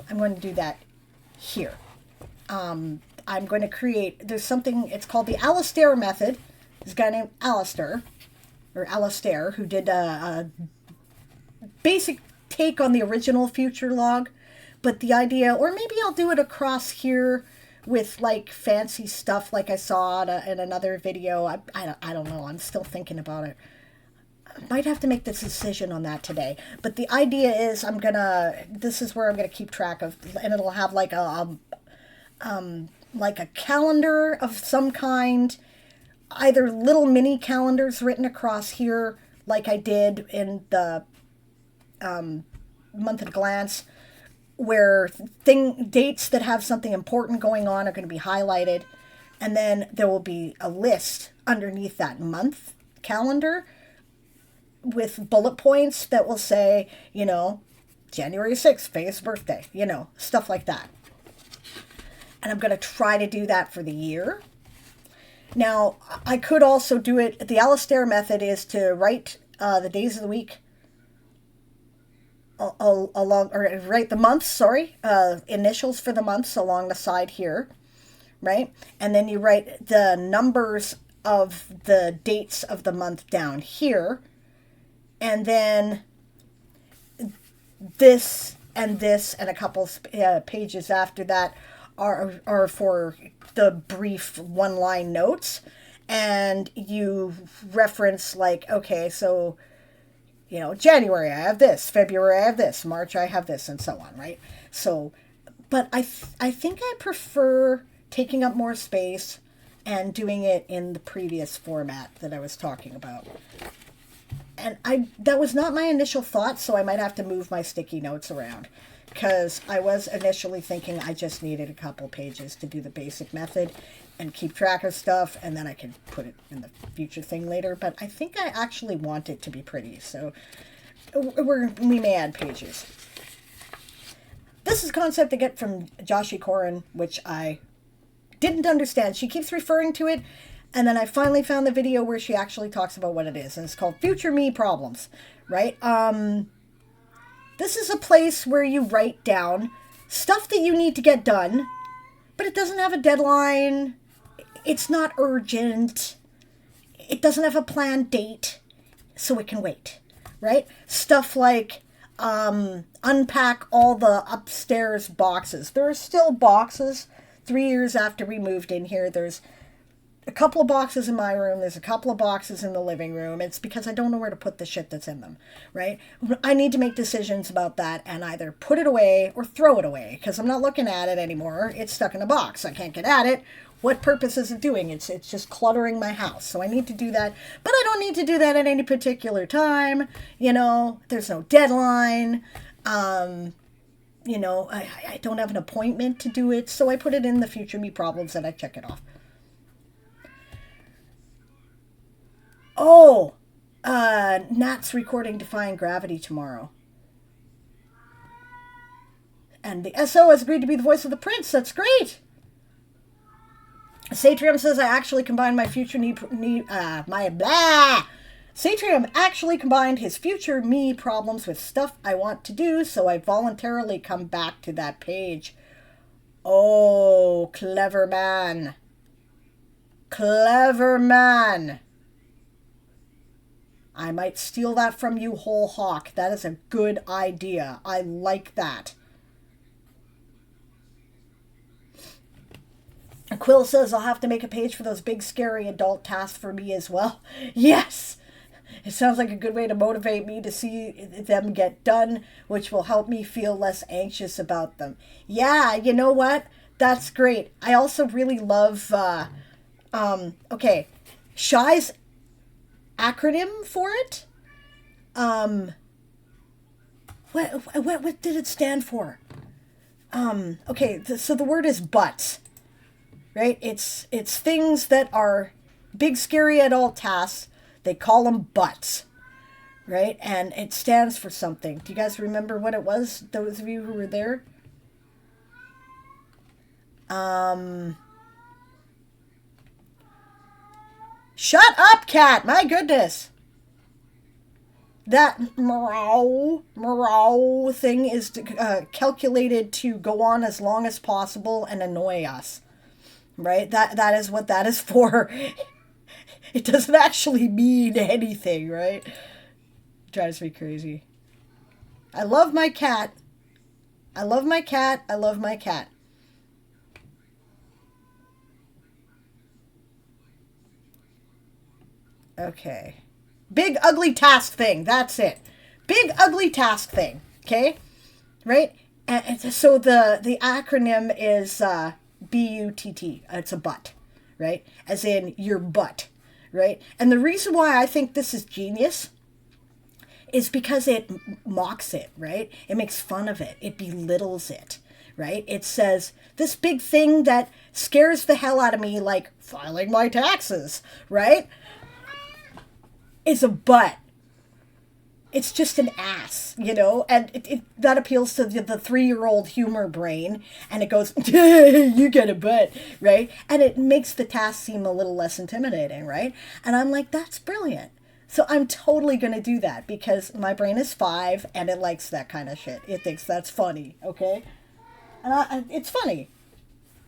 I'm going to do that here. I'm going to create, there's something, it's called the Alastair method. This guy named Alastair, who did a basic take on the original future log. But the idea, or maybe I'll do it across here with like fancy stuff like I saw in another video. I don't know. I'm still thinking about it. I might have to make this decision on that today. But the idea is this is where I'm going to keep track of, and it'll have like a calendar of some kind, either little mini calendars written across here like I did in the month at a glance, where dates that have something important going on are going to be highlighted. And then there will be a list underneath that month calendar with bullet points that will say, January 6th, Faye's birthday, stuff like that. And I'm going to try to do that for the year. Now, I could also do it, the Alistair method is to write the days of the week along, or write the months, initials for the months along the side here, right? And then you write the numbers of the dates of the month down here. And then this and a couple pages after that are for the brief one-line notes. And you reference like, okay, so, January I have this, February I have this, March I have this, and so on, right? So, but I think I prefer taking up more space and doing it in the previous format that I was talking about. And that was not my initial thought, so I might have to move my sticky notes around, because I was initially thinking I just needed a couple pages to do the basic method and keep track of stuff, and then I could put it in the future thing later. But I think I actually want it to be pretty, so we may add pages. This is a concept I get from Joshi Corin, which I didn't understand. She keeps referring to it, and then I finally found the video where she actually talks about what it is, and it's called Future Me Problems, right? This is a place where you write down stuff that you need to get done, but it doesn't have a deadline. It's not urgent. It doesn't have a planned date, so it can wait, right? Stuff like unpack all the upstairs boxes. There are still boxes 3 years after we moved in here. There's a couple of boxes in my room. There's a couple of boxes in the living room. It's because I don't know where to put the shit that's in them, right? I need to make decisions about that and either put it away or throw it away, because I'm not looking at it anymore. It's stuck in a box. I can't get at it. What purpose is it doing? It's just cluttering my house. So I need to do that. But I don't need to do that at any particular time. There's no deadline. I don't have an appointment to do it. So I put it in the Future Me Problems and I check it off. Oh, Nat's recording Defying Gravity tomorrow. And the SO has agreed to be the voice of the prince. That's great. Satrium says I actually combined my future Satrium actually combined his future me problems with stuff I want to do, so I voluntarily come back to that page. Oh, clever man. Clever man. I might steal that from you, Whole Hawk. That is a good idea. I like that. Quill says I'll have to make a page for those big, scary adult tasks for me as well. Yes! It sounds like a good way to motivate me to see them get done, which will help me feel less anxious about them. Yeah, you know what? That's great. I also really love, Shy's acronym for it. What did it stand for? So the word is butts. Right? It's things that are big, scary adult tasks. They call them butts. Right? And it stands for something. Do you guys remember what it was? Those of you who were there? Shut up, cat! My goodness! That meow thing is calculated to go on as long as possible and annoy us. Right? That is what that is for. It doesn't actually mean anything, right? It drives me crazy. I love my cat. I love my cat. I love my cat. Okay. Big ugly task thing. That's it. Big ugly task thing. Okay? Right? And so the acronym is BUTT. It's a butt, right? As in your butt, right? And the reason why I think this is genius is because it mocks it, right? It makes fun of it. It belittles it, right? It says, this big thing that scares the hell out of me, like filing my taxes, right? Is a butt. It's just an ass, you know, and that appeals to the 3-year-old humor brain, and it goes, you get a butt, right? And it makes the task seem a little less intimidating, right? And I'm like, that's brilliant. So I'm totally going to do that because my brain is 5 and it likes that kind of shit. It thinks that's funny, okay? And it's funny.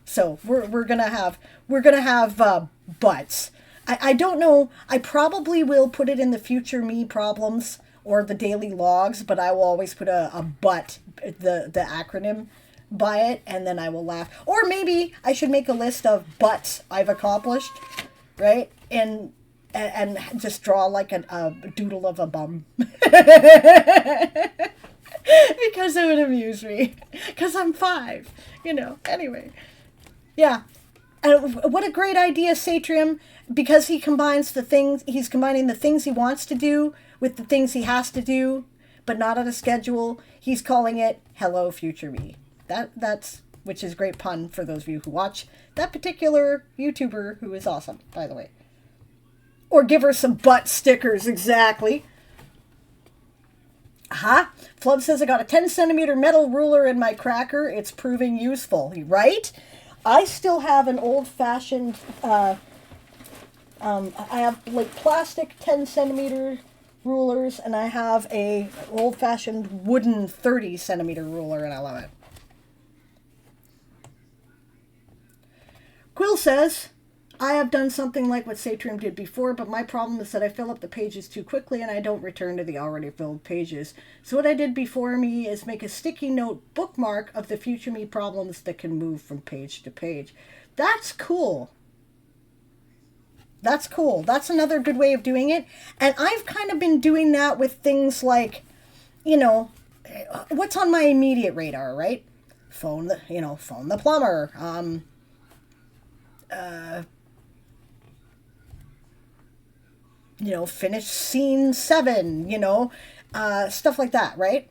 So we're gonna have butts. I don't know. I probably will put it in the future me problems or the daily logs, but I will always put a butt, the acronym, by it, and then I will laugh. Or maybe I should make a list of butts I've accomplished, right? And just draw like a doodle of a bum. Because it would amuse me. Because I'm 5, you know. Anyway. Yeah. And what a great idea, Satrium, because he's combining the things he wants to do with the things he has to do, but not on a schedule. He's calling it Hello Future Me. That's which is a great pun for those of you who watch that particular YouTuber who is awesome, by the way. Or give her some butt stickers, exactly. Flub says, I got a 10-centimeter metal ruler in my cracker. It's proving useful, right? I still have an old-fashioned, I have like plastic 10-centimeter rulers, and I have a old-fashioned wooden 30-centimeter ruler, and I love it. Quill says, I have done something like what Satrium did before, but my problem is that I fill up the pages too quickly and I don't return to the already filled pages. So what I did before me is make a sticky note bookmark of the future me problems that can move from page to page. That's cool. That's cool. That's another good way of doing it. And I've kind of been doing that with things like, you know, what's on my immediate radar, right? Phone the plumber. Finish scene 7, stuff like that, right?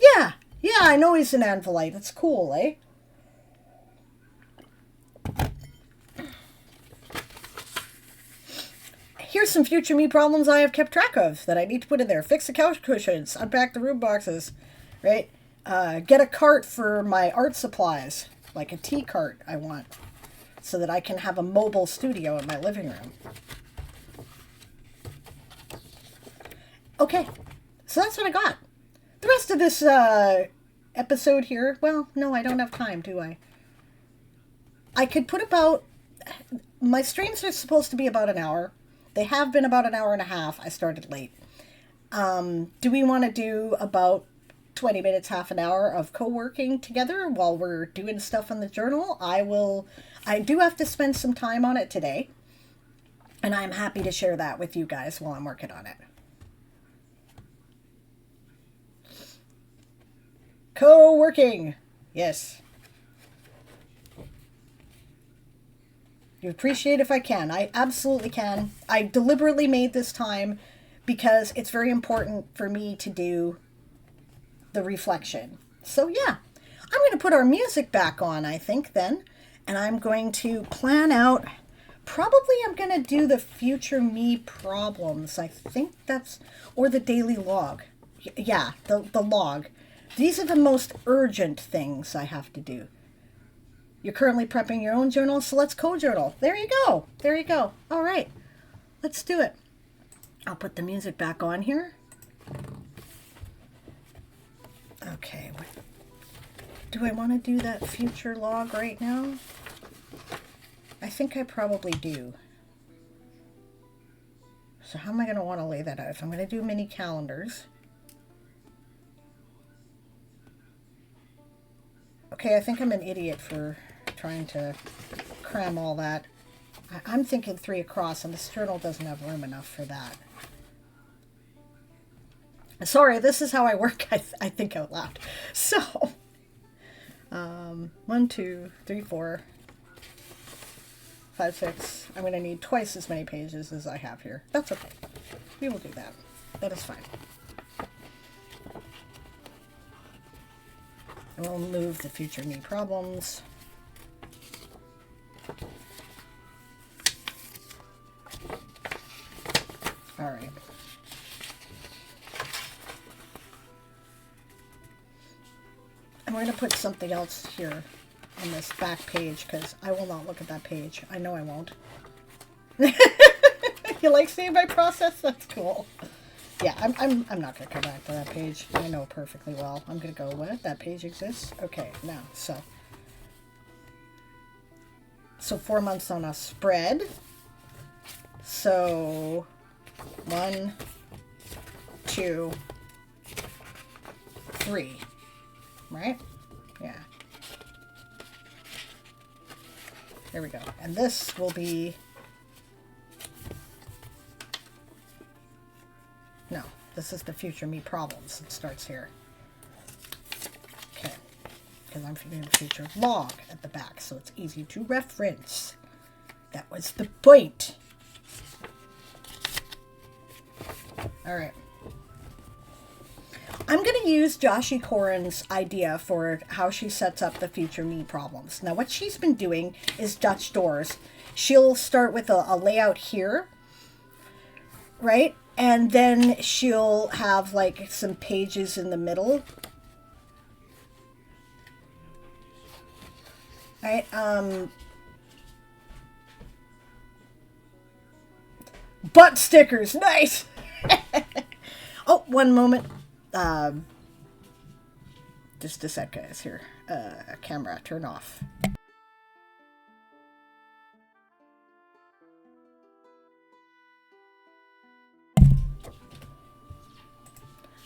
Yeah, I know he's an Anvilite. That's cool, eh? Here's some future me problems I have kept track of that I need to put in there. Fix the couch cushions, unpack the room boxes, right? Get a cart for my art supplies. Like a tea cart I want, so that I can have a mobile studio in my living room. Okay, so that's what I got. The rest of this episode here, well, no, I don't have time, do I? I could put my streams are supposed to be about an hour. They have been about an hour and a half. I started late. Do we want to do about 20 minutes, half an hour of co-working together while we're doing stuff in the journal? I do have to spend some time on it today, and I'm happy to share that with you guys while I'm working on it. Co-working. Yes. You appreciate if I can. I absolutely can. I deliberately made this time because it's very important for me to do the reflection. So yeah, I'm going to put our music back on, I think, then. And I'm going to plan out, probably I'm going to do the future me problems. I think or the daily log. Yeah, the log. These are the most urgent things I have to do. You're currently prepping your own journal, so let's co-journal. There you go. There you go. All right, let's do it. I'll put the music back on here. Okay, do I want to do that future log right now? I think I probably do. So how am I going to want to lay that out? If I'm going to do mini calendars. Okay, I think I'm an idiot for trying to cram all that. I'm thinking 3 across, and this journal doesn't have room enough for that. Sorry, this is how I work. I think out loud. So, 1, 2, 3, 4, 5, 6. I'm going to need twice as many pages as I have here. That's okay. We will do that. That is fine. I will move the future me problems. All right. And we're going to put something else here on this back page because I will not look at that page. I know I won't. You like seeing my process? That's cool. Yeah, I'm not going to come back to that page. I know perfectly well. I'm going to go, what? That page exists? Okay, now, so 4 months on a spread. So 1, 2, 3, right? Yeah. There we go. And this will be, no, this is the future me problems. It starts here. Okay. Because I'm doing the future log at the back, so it's easy to reference. That was the point. All right. I'm going to use Joshi Corin's idea for how she sets up the future me problems. Now, what she's been doing is Dutch doors. She'll start with a layout here, right? And then she'll have like some pages in the middle. Right? Butt stickers, nice! Oh, one moment. Just a sec, guys, here. Camera, turn off.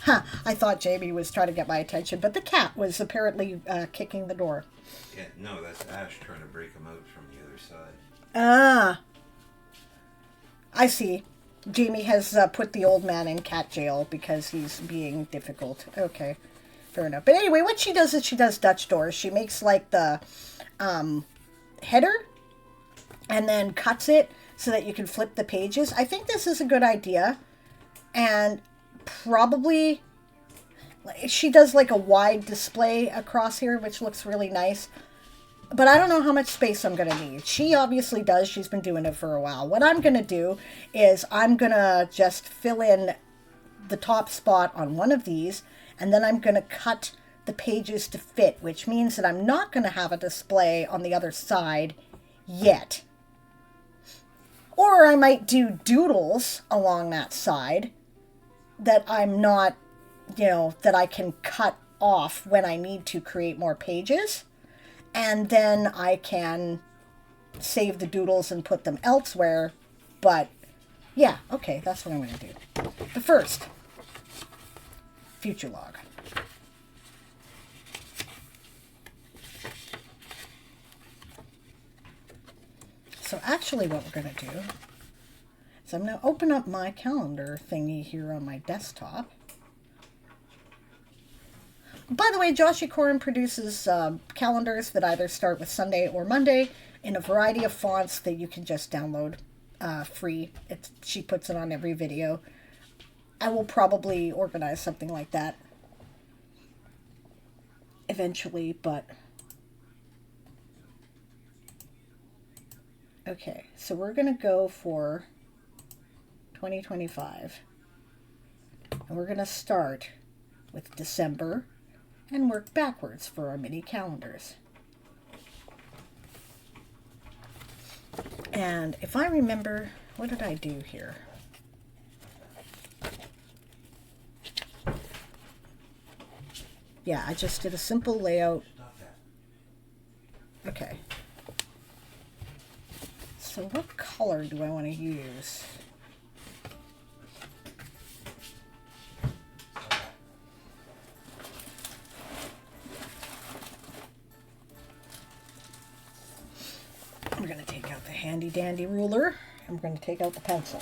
Huh, I thought Jamie was trying to get my attention, but the cat was apparently kicking the door. Yeah, no, that's Ash trying to break him out from the other side. Ah. I see. Jamie has put the old man in cat jail because he's being difficult. Okay, fair enough. But anyway, what she does is she does Dutch doors. She makes like the header and then cuts it so that you can flip the pages. I think this is a good idea. And probably she does like a wide display across here, which looks really nice. But I don't know how much space I'm going to need. She obviously does. She's been doing it for a while. What I'm going to do is I'm going to just fill in the top spot on one of these, and then I'm going to cut the pages to fit, which means that I'm not going to have a display on the other side yet. Or I might do doodles along that side that I'm not, you know, that I can cut off when I need to create more pages. And then I can save the doodles and put them elsewhere. But, yeah, okay, that's what I'm going to do. But first, future log. So actually what we're going to do is I'm going to open up my calendar thingy here on my desktop. By the way, Joshi Corin produces calendars that either start with Sunday or Monday in a variety of fonts that you can just download free. She puts it on every video. I will probably organize something like that eventually, but... Okay, so we're going to go for 2025. And we're going to start with December and work backwards for our mini calendars. And if I remember, what did I do here? Yeah, I just did a simple layout. Okay. So what color do I want to use? We're going to take out the handy dandy ruler and we're going to take out the pencil.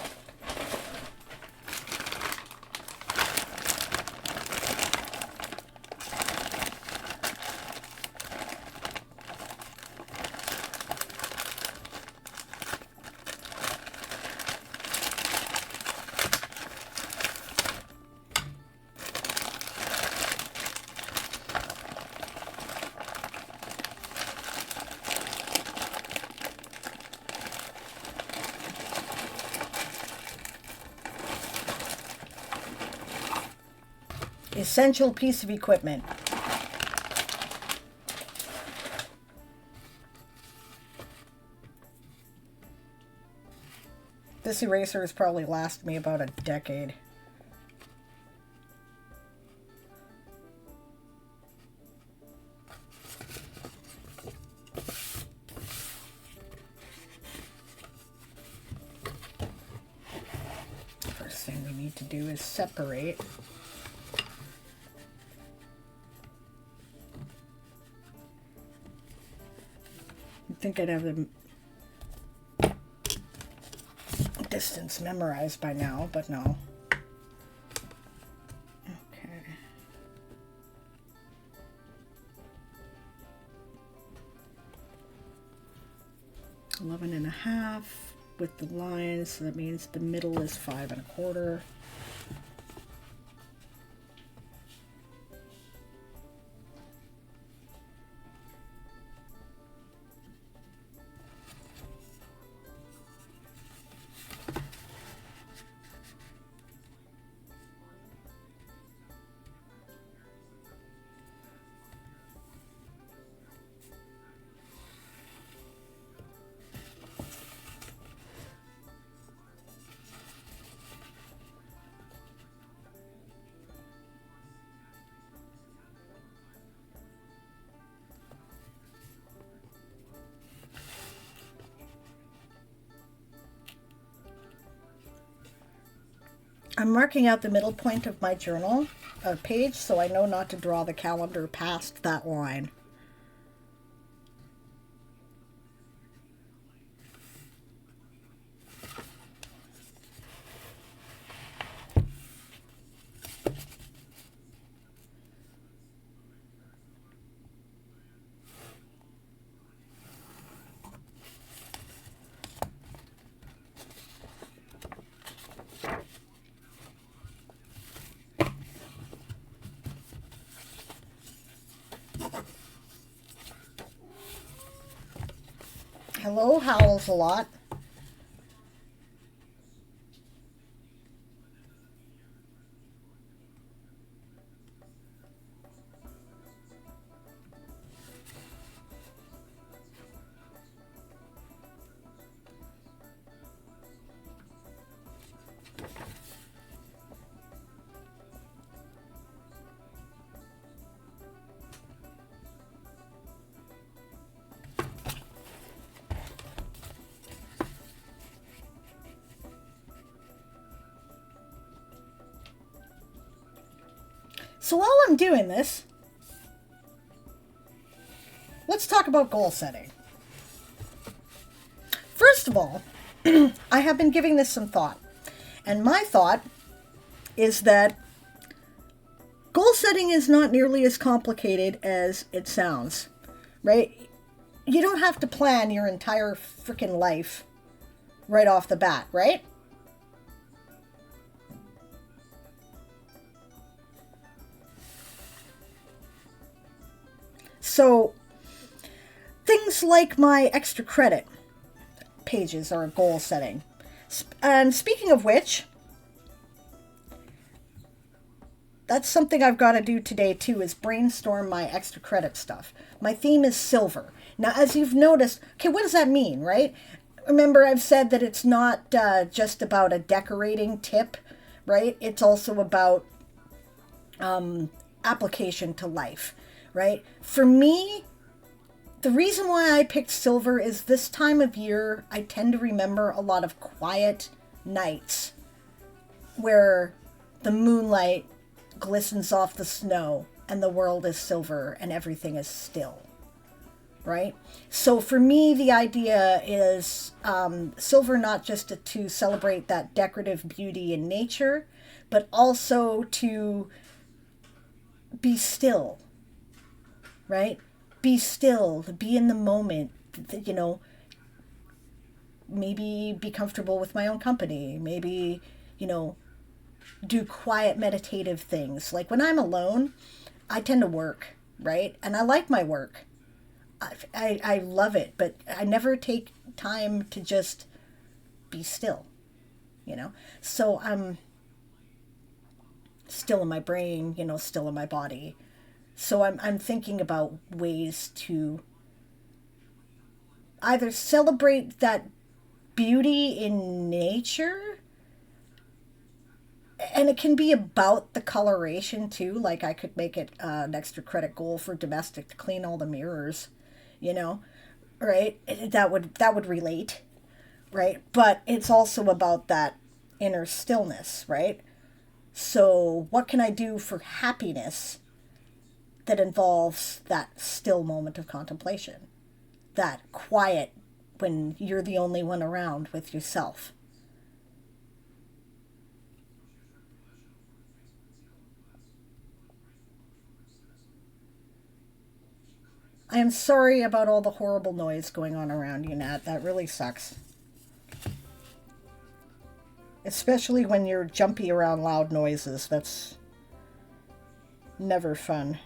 essential piece of equipment. This eraser has probably lasted me about a decade. First thing we need to do is separate. You'd think I'd have the distance memorized by now, but no. Okay. 11.5 with the lines, so that means the middle is 5.25. I'm marking out the middle point of my journal page so I know not to draw the calendar past that line. Hello, howls a lot. So while I'm doing this, let's talk about goal setting. First of all, I have been giving this some thought. And my thought is that goal setting is not nearly as complicated as it sounds, right? You don't have to plan your entire freaking life right off the bat, right? So things like my extra credit pages are goal setting. And speaking of which, that's something I've got to do today too, is brainstorm my extra credit stuff. My theme is silver. Now, as you've noticed, okay, what does that mean, right? Remember, I've said that it's not just about a decorating tip, right? It's also about application to life. Right? For me, the reason why I picked silver is this time of year, I tend to remember a lot of quiet nights where the moonlight glistens off the snow and the world is silver and everything is still. Right? So for me, the idea is silver not just to celebrate that decorative beauty in nature, but also to be still. Right? Be still, be in the moment, you know, maybe be comfortable with my own company, maybe, you know, do quiet meditative things. Like when I'm alone, I tend to work, right? And I like my work. I love it, but I never take time to just be still, you know? So still in my brain, still in my body. So I'm thinking about ways to either celebrate that beauty in nature, and it can be about the coloration too. Like I could make it an extra credit goal for domestic to clean all the mirrors, you know, right? That would relate, right? But it's also about that inner stillness, right? So what can I do for happiness that involves that still moment of contemplation, that quiet when you're the only one around with yourself? I am sorry about all the horrible noise going on around you, Nat. That really sucks. Especially when you're jumpy around loud noises. That's never fun.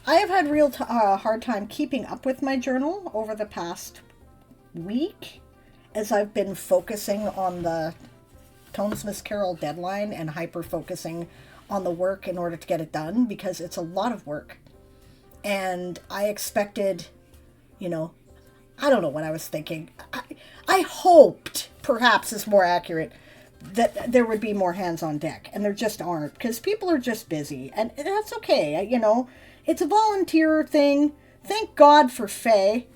I have had real hard time keeping up with my journal over the past week as I've been focusing on the Tones Miss Carol deadline and hyper focusing on the work in order to get it done, because it's a lot of work. And I expected, you know, I don't know what I was thinking. I hoped, perhaps is more accurate, that there would be more hands on deck, and there just aren't, because people are just busy, and that's okay. It's a volunteer thing. Thank God for Faye,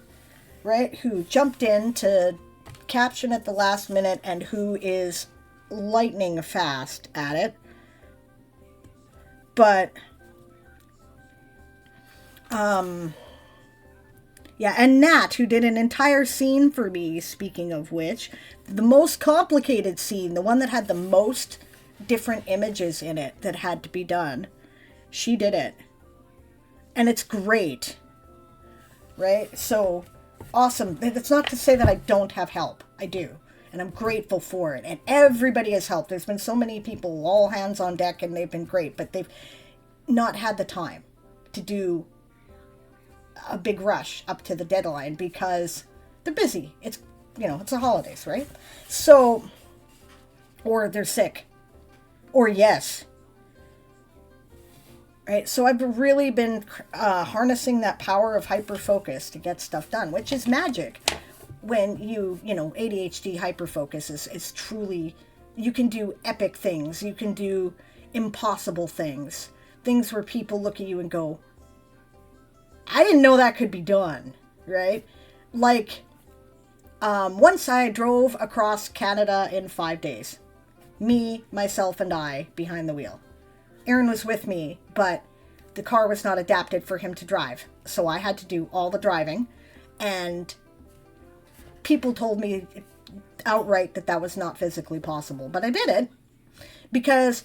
right, who jumped in to caption at the last minute and who is lightning fast at it. But yeah, and Nat, who did an entire scene for me, speaking of which, the most complicated scene, the one that had the most different images in it that had to be done, she did it. And it's great, right? So, awesome. It's not to say that I don't have help. I do. And I'm grateful for it. And everybody has helped. There's been so many people, all hands on deck, and they've been great. But they've not had the time to do a big rush up to the deadline because they're busy. It's the holidays, right? So, or they're sick, or yes, right? So I've really been harnessing that power of hyper focus to get stuff done, which is magic. When ADHD hyper focus is truly, you can do epic things. You can do impossible things where people look at you and go, I didn't know that could be done, right? Like, once I drove across Canada in 5 days. Me, myself, and I behind the wheel. Aaron was with me, but the car was not adapted for him to drive. So I had to do all the driving, and people told me outright that was not physically possible. But I did it because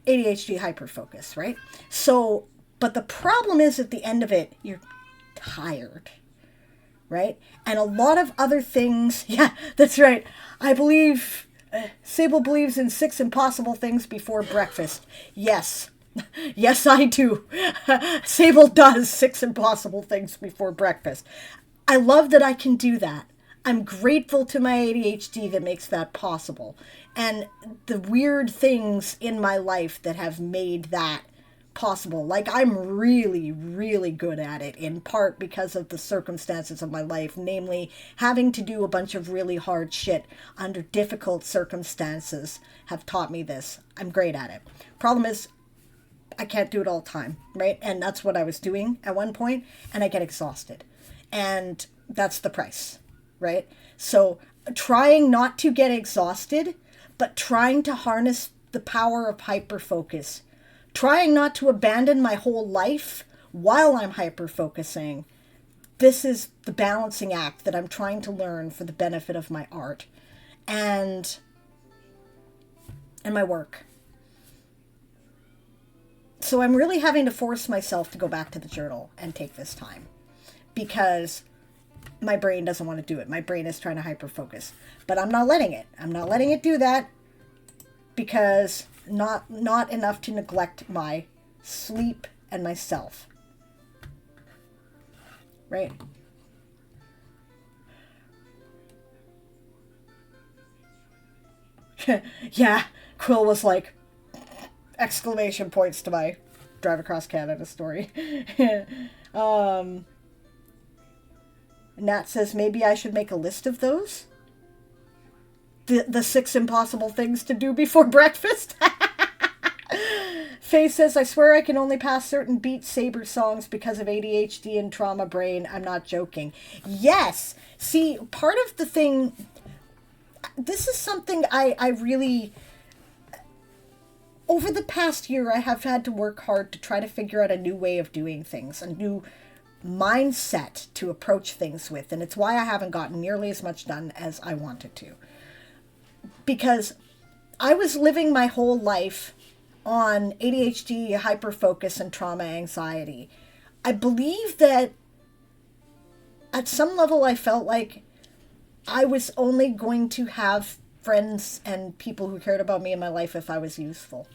ADHD hyperfocus, right? So, but the problem is at the end of it, you're tired, right? And a lot of other things. Yeah, that's right. I believe Sable believes in 6 impossible things before breakfast. Yes. Yes, I do. Sable does 6 impossible things before breakfast. I love that I can do that. I'm grateful to my ADHD that makes that possible. And the weird things in my life that have made that possible. Like, I'm really, really good at it, in part because of the circumstances of my life, namely having to do a bunch of really hard shit under difficult circumstances have taught me this. I'm great at it. Problem is, I can't do it all the time, right? And that's what I was doing at one point, and I get exhausted. And that's the price, right? So trying not to get exhausted, but trying to harness the power of hyperfocus. Trying not to abandon my whole life while I'm hyper-focusing. This is the balancing act that I'm trying to learn for the benefit of my art. And and my work. So I'm really having to force myself to go back to the journal and take this time because my brain doesn't want to do it. My brain is trying to hyper-focus, but I'm not letting it. I'm not letting it do that because not enough to neglect my sleep and myself. Right? Yeah, Quill was like, exclamation points to my Drive Across Canada story. Nat says, maybe I should make a list of those? The 6 impossible things to do before breakfast? Faye says, I swear I can only pass certain Beat Saber songs because of ADHD and trauma brain. I'm not joking. Yes! See, part of the thing... This is something I really... Over the past year, I have had to work hard to try to figure out a new way of doing things, a new mindset to approach things with. And it's why I haven't gotten nearly as much done as I wanted to. Because I was living my whole life on ADHD, hyperfocus, and trauma anxiety. I believe that at some level I felt like I was only going to have friends and people who cared about me in my life if I was useful.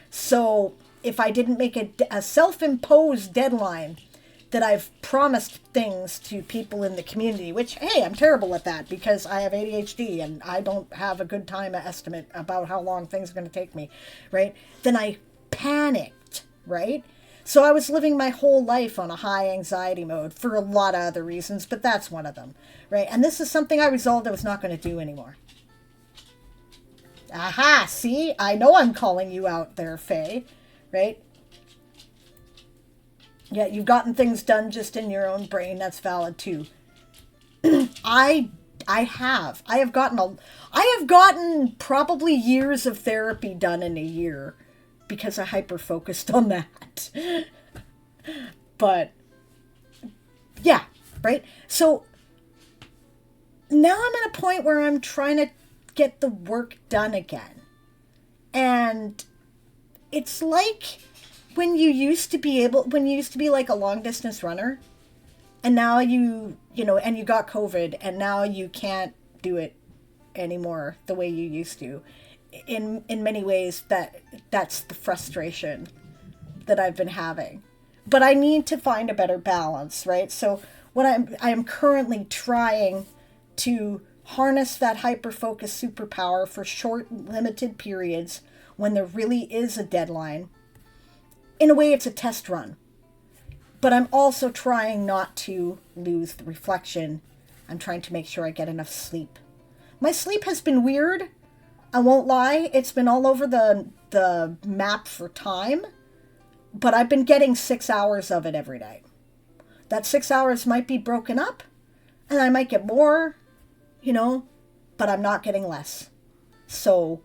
So if I didn't make a self-imposed deadline that I've promised things to people in the community, which, hey, I'm terrible at that because I have ADHD and I don't have a good time estimate about how long things are going to take me, right? Then I panicked, right? So I was living my whole life on a high anxiety mode for a lot of other reasons, but that's one of them, right? And this is something I resolved I was not going to do anymore. Aha, see? I know I'm calling you out there, Faye, right? Yeah, you've gotten things done just in your own brain. That's valid too. I have gotten probably years of therapy done in a year because I hyper focused on that. But yeah, right? So now I'm at a point where I'm trying to get the work done again. And it's like when you used to be like a long distance runner and now and you got COVID and now you can't do it anymore the way you used to. In many ways that's the frustration that I've been having. But I need to find a better balance, right? So what I am currently trying to harness that hyper-focus superpower for short, limited periods when there really is a deadline. In a way, it's a test run. But I'm also trying not to lose the reflection. I'm trying to make sure I get enough sleep. My sleep has been weird. I won't lie. It's been all over the map for time. But I've been getting 6 hours of it every night. That 6 hours might be broken up. And I might get more, but I'm not getting less. So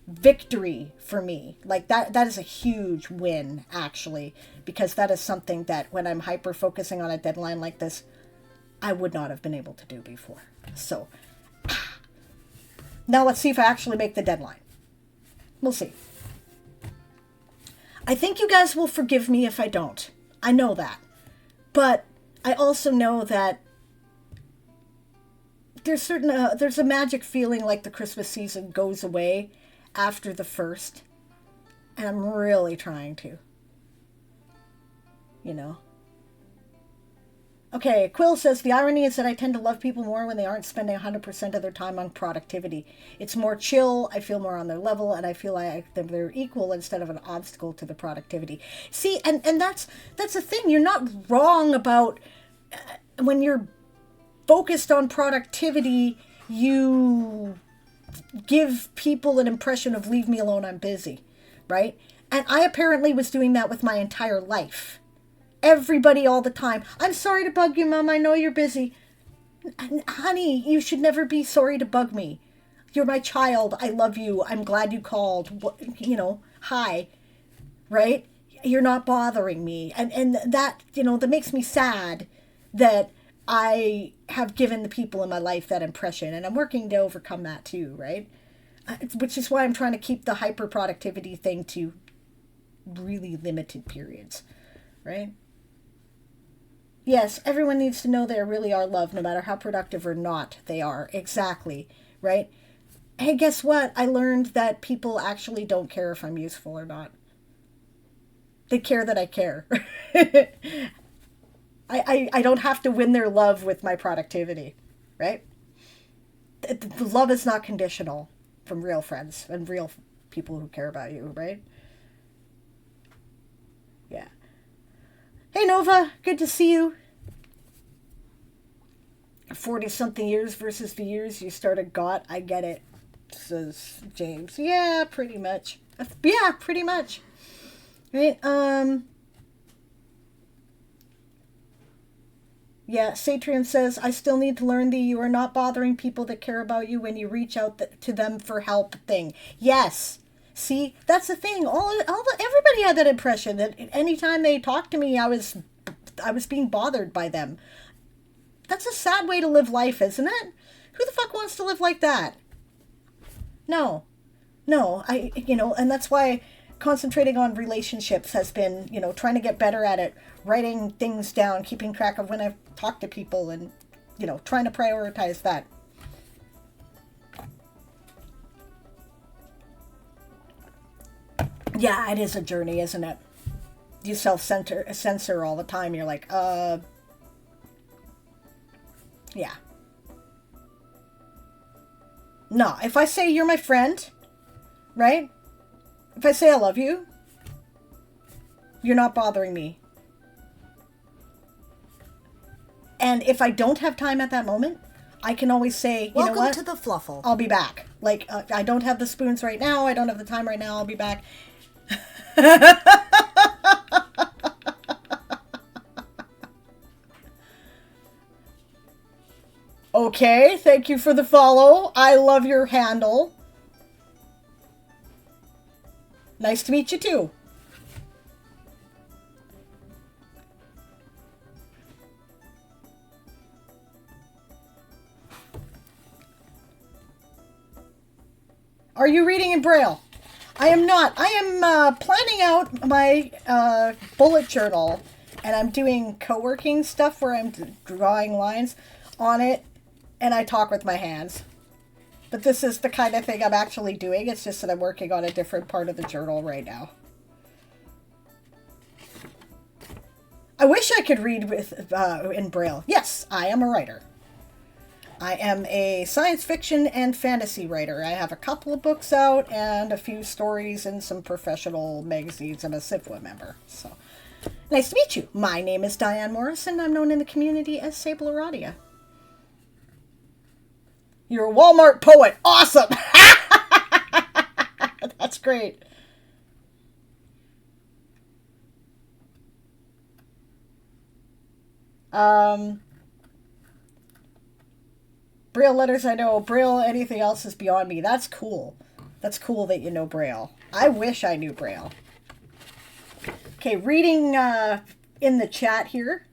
victory for me. Like that is a huge win, actually, because that is something that when I'm hyper focusing on a deadline like this, I would not have been able to do before. So now let's see if I actually make the deadline. We'll see. I think you guys will forgive me if I don't. I know that. But I also know that there's a magic feeling like the Christmas season goes away after the 1st. And I'm really trying to. Okay, Quill says, the irony is that I tend to love people more when they aren't spending 100% of their time on productivity. It's more chill, I feel more on their level, and I feel like they're equal instead of an obstacle to the productivity. See, and that's the thing. You're not wrong about when you're focused on productivity, you give people an impression of leave me alone, I'm busy, right? And I apparently was doing that with my entire life. Everybody all the time. I'm sorry to bug you, Mom. I know you're busy. Honey, you should never be sorry to bug me. You're my child. I love you. I'm glad you called. Hi. Right? You're not bothering me. And that, that makes me sad that I have given the people in my life that impression. And I'm working to overcome that too, right? which is why I'm trying to keep the hyper productivity thing to really limited periods, right? Yes, everyone needs to know they really are loved, no matter how productive or not they are. Exactly, right? Hey, guess what? I learned that people actually don't care if I'm useful or not. They care that I care. I don't have to win their love with my productivity, right? The love is not conditional from real friends and real people who care about you, right? Yeah. Hey, Nova, good to see you. 40-something years versus the years you started GOT. I get it, says James. Yeah, pretty much. Yeah, pretty much. Right, yeah, Satrian says, I still need to learn the you are not bothering people that care about you when you reach out to them for help thing. Yes. See, that's the thing. Everybody had that impression that anytime they talked to me, I was being bothered by them. That's a sad way to live life, isn't it? Who the fuck wants to live like that? No. And that's why concentrating on relationships has been, trying to get better at it, writing things down, keeping track of when I've talked to people and, trying to prioritize that. Yeah, it is a journey, isn't it? You censor all the time. You're like, yeah. No, if I say you're my friend, right? If I say I love you, you're not bothering me. And if I don't have time at that moment, I can always say, Welcome know what? to the Fluffle. I'll be back. Like, I don't have the spoons right now. I don't have the time right now. I'll be back. Okay, thank you for the follow. I love your handle. Nice to meet you too. Are you reading in Braille? I am not. I am planning out my bullet journal, and I'm doing co-working stuff where I'm drawing lines on it, and I talk with my hands. But this is the kind of thing I'm actually doing. It's just that I'm working on a different part of the journal right now. I wish I could read with in Braille. Yes, I am a writer. I am a science fiction and fantasy writer. I have a couple of books out and a few stories in some professional magazines. I'm a SIFWA member. So, nice to meet you. My name is Diane Morris, and I'm known in the community as Sable Aradia. You're a Walmart poet. Awesome! That's great. Braille letters I know. Braille, anything else is beyond me. That's cool. That's cool that you know Braille. I wish I knew Braille. Okay, reading in the chat here.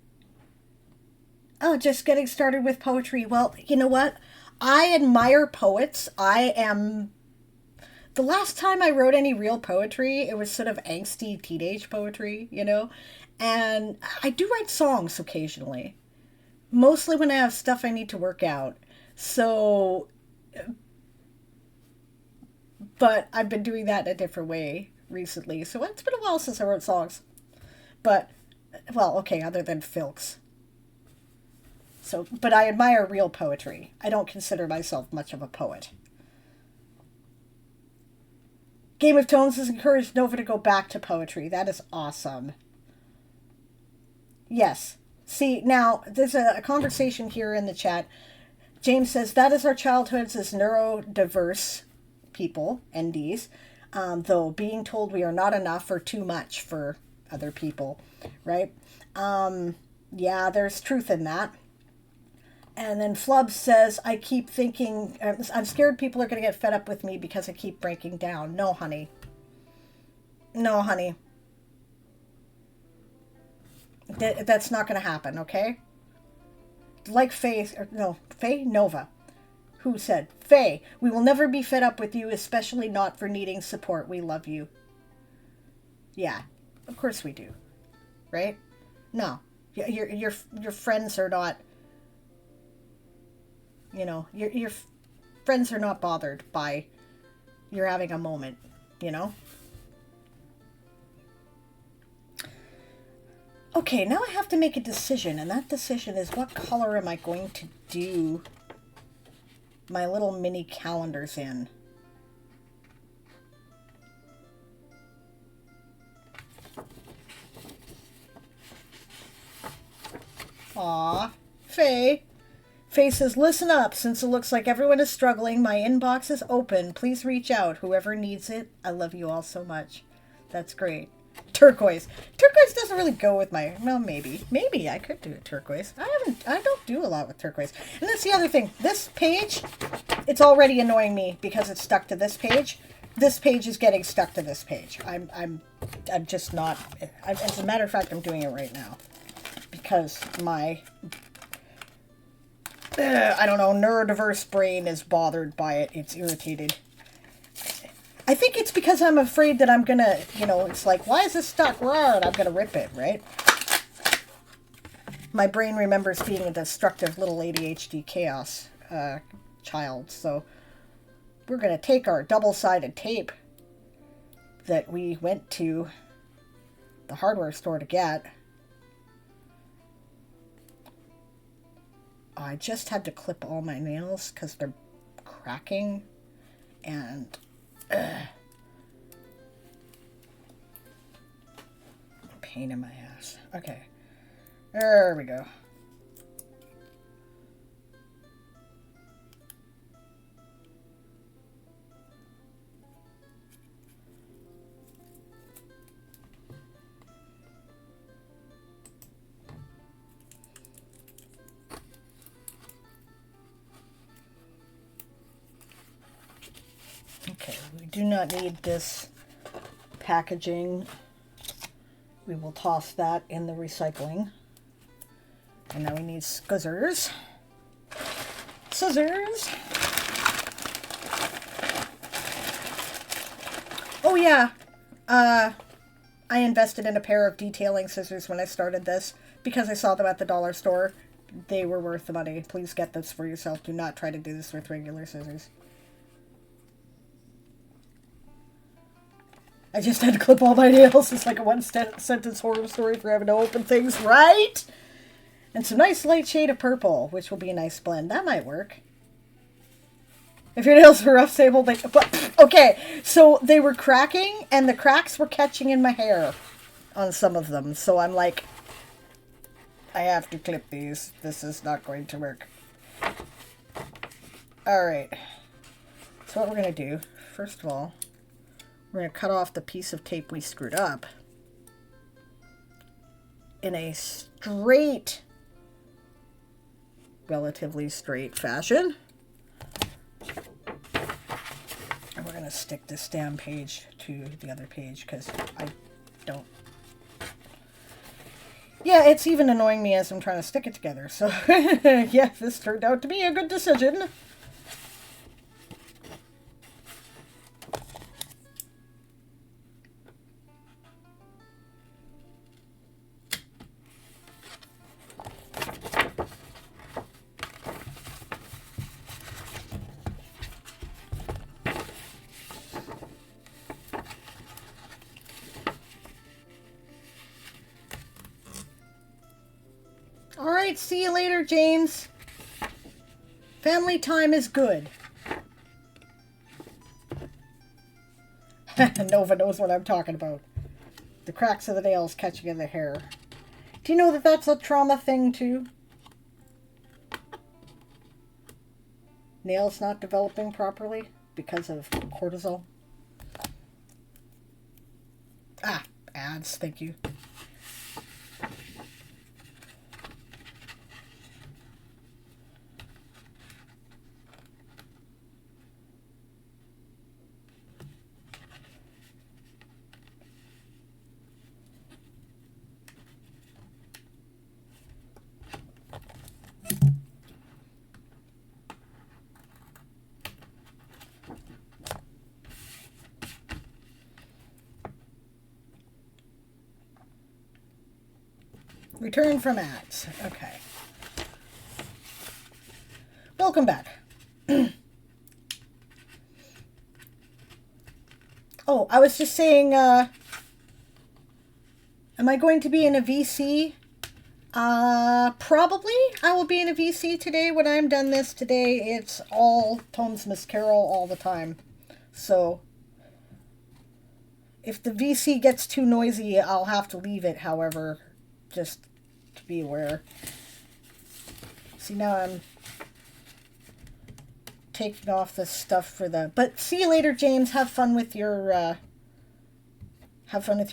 Oh, just getting started with poetry. Well, you know what? I admire poets. The last time I wrote any real poetry, it was sort of angsty teenage poetry, And I do write songs occasionally. Mostly when I have stuff I need to work out. So, but I've been doing that in a different way recently. So it's been a while since I wrote songs. But, well, okay, other than filks. So, but I admire real poetry. I don't consider myself much of a poet. Game of Tones has encouraged Nova to go back to poetry. That is awesome. Yes. See, now, there's a conversation here in the chat. James says, that is our childhoods as neurodiverse people, NDs, though being told we are not enough or too much for other people, right? Yeah, there's truth in that. And then Flub says, I keep thinking, I'm scared people are going to get fed up with me because I keep breaking down. No, honey. No, honey. That's not going to happen, okay? Like Faye Nova. Who said? Faye, we will never be fed up with you, especially not for needing support. We love you. Yeah, of course we do. Right? No. Your friends are not, you know, your friends are not bothered by you're having a moment, you know? Okay, now I have to make a decision, and that decision is what color am I going to do my little mini calendars in? Aw, Faye. Faye says, listen up, since it looks like everyone is struggling. My inbox is open. Please reach out, whoever needs it. I love you all so much. That's great. Turquoise. Turquoise doesn't really go with my, well, maybe. Maybe I could do a turquoise. I don't do a lot with turquoise. And that's the other thing. This page, it's already annoying me because it's stuck to this page. This page is getting stuck to this page. I'm just not, as a matter of fact, I'm doing it right now. Because my, I don't know, neurodiverse brain is bothered by it. It's irritated. I think it's because I'm afraid that I'm gonna, you know, it's like, why is this stuck? Rawr, and I'm gonna rip it, right? My brain remembers being a destructive little ADHD chaos child, so we're gonna take our double-sided tape that we went to the hardware store to get. I just had to clip all my nails because they're cracking, and pain in my ass. Okay, there we go. Okay, we do not need this packaging. We will toss that in the recycling. And now we need scissors. Scissors. Oh yeah, I invested in a pair of detailing scissors when I started this because I saw them at the dollar store. They were worth the money. Please get this for yourself. Do not try to do this with regular scissors. I just had to clip all my nails. It's like a one-sentence horror story for having to open things, right? And some nice light shade of purple, which will be a nice blend. That might work. If your nails are rough, stable, okay, so they were cracking, and the cracks were catching in my hair on some of them. So I'm like, I have to clip these. This is not going to work. Alright. So what we're going to do, first of all, we're going to cut off the piece of tape we screwed up in a straight, relatively straight fashion. And we're going to stick this damn page to the other page because I don't... Yeah, it's even annoying me as I'm trying to stick it together. So, yeah, this turned out to be a good decision. Alright, see you later, James. Family time is good. Nova knows what I'm talking about. The cracks of the nails catching in the hair. Do you know that that's a trauma thing, too? Nails not developing properly because of cortisol. Ah, ads, thank you. Return from ads. Okay. Welcome back. Oh, I was just saying, am I going to be in a VC? Probably. I will be in a VC today. When I'm done this today, it's all Tomes Miss Carol all the time. So, if the VC gets too noisy, I'll have to leave it, however, just to be aware. See, now I'm taking off this stuff for the... But see you later, James. Have fun with your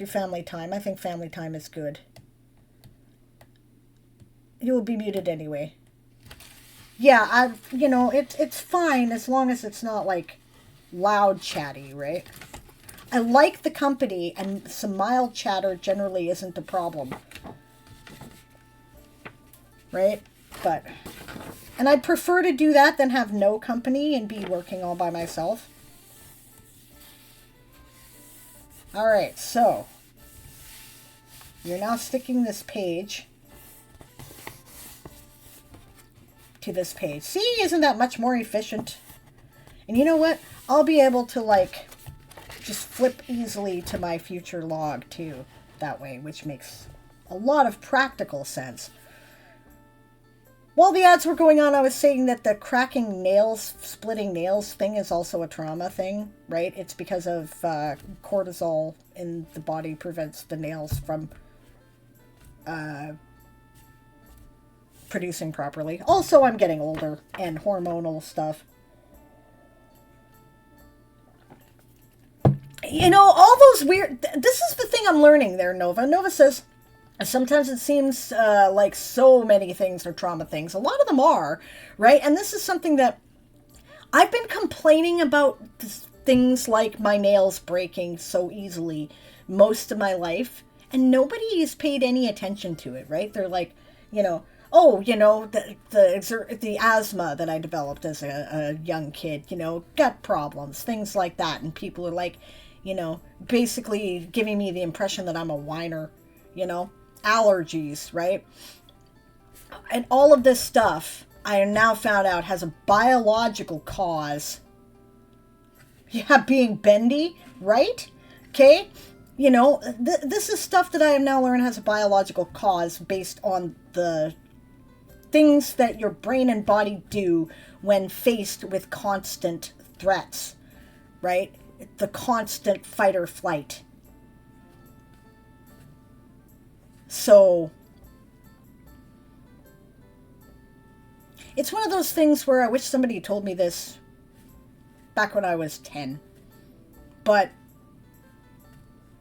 family time. I think family time is good. You will be muted anyway. Yeah, it's fine as long as it's not, like, loud chatty, right? I like the company, and some mild chatter generally isn't a problem. Right? But... And I'd prefer to do that than have no company and be working all by myself. Alright, so... You're now sticking this page to this page. See, isn't that much more efficient? And you know what? I'll be able to, like, just flip easily to my future log, too, that way, which makes a lot of practical sense. While the ads were going on, I was saying that the cracking nails, splitting nails thing is also a trauma thing, right? It's because of cortisol in the body prevents the nails from producing properly. Also, I'm getting older and hormonal stuff. You know, all those weird... This is the thing I'm learning there, Nova. Nova says, sometimes it seems like so many things are trauma things. A lot of them are, right? And this is something that I've been complaining about, things like my nails breaking so easily most of my life. And nobody has paid any attention to it, right? They're like, oh, the asthma that I developed as a young kid, gut problems, things like that. And people are like, basically giving me the impression that I'm a whiner, allergies, right? And all of this stuff, I have now found out, has a biological cause. Yeah, being bendy, right? Okay? This is stuff that I have now learned has a biological cause based on the things that your brain and body do when faced with constant threats, right? The constant fight or flight. So, it's one of those things where I wish somebody told me this back when I was 10. But,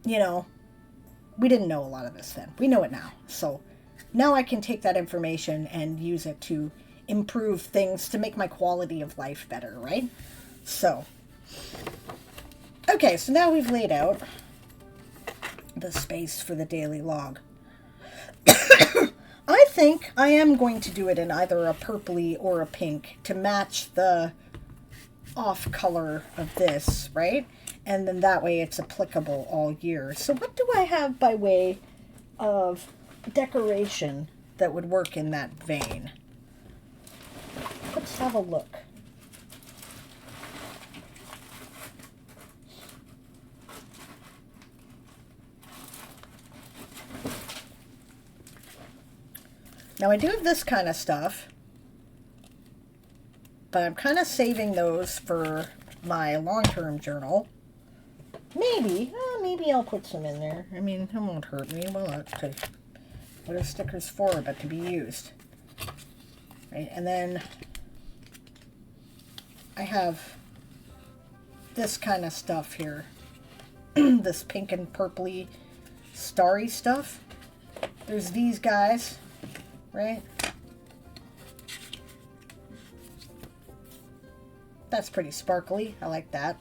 we didn't know a lot of this then. We know it now. So, now I can take that information and use it to improve things, to make my quality of life better, right? So, okay, so now we've laid out the space for the daily log. I think I am going to do it in either a purpley or a pink to match the off color of this, right? And then that way it's applicable all year. So what do I have by way of decoration that would work in that vein? Let's have a look. Now, I do have this kind of stuff, but I'm kind of saving those for my long-term journal. Maybe I'll put some in there. I mean, it won't hurt me. Well, what are stickers for but to be used? Right, and then I have this kind of stuff here. This pink and purpley starry stuff. There's these guys. Right? That's pretty sparkly. I like that.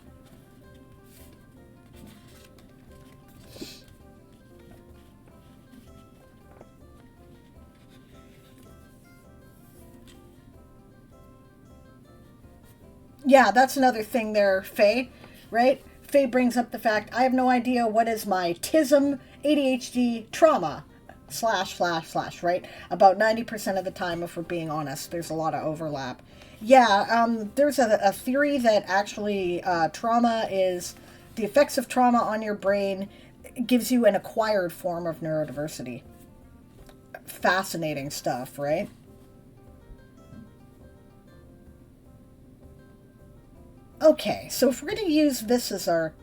Yeah, that's another thing there, Faye, right? Faye brings up the fact, I have no idea what is my TISM, ADHD, trauma. / right? About 90% of the time, if we're being honest, there's a lot of overlap. Yeah, there's a theory that actually trauma is the effects of trauma on your brain gives you an acquired form of neurodiversity. Fascinating stuff, right? Okay, so if we're going to use this as our...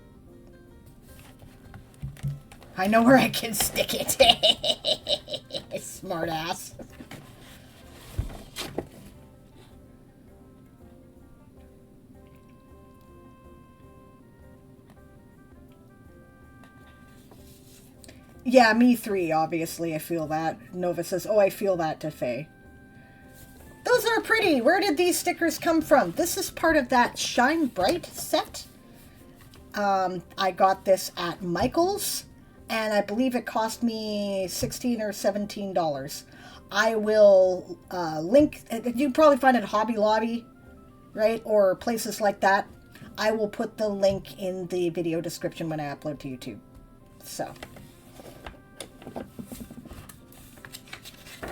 I know where I can stick it. Smart ass. Yeah, me 3, obviously. I feel that. Nova says, oh, I feel that to Faye. Those are pretty. Where did these stickers come from? This is part of that Shine Bright set. I got this at Michael's, and I believe it cost me $16 or $17. I will link. You can probably find it at Hobby Lobby, right? Or places like that. I will put the link in the video description when I upload to YouTube. So...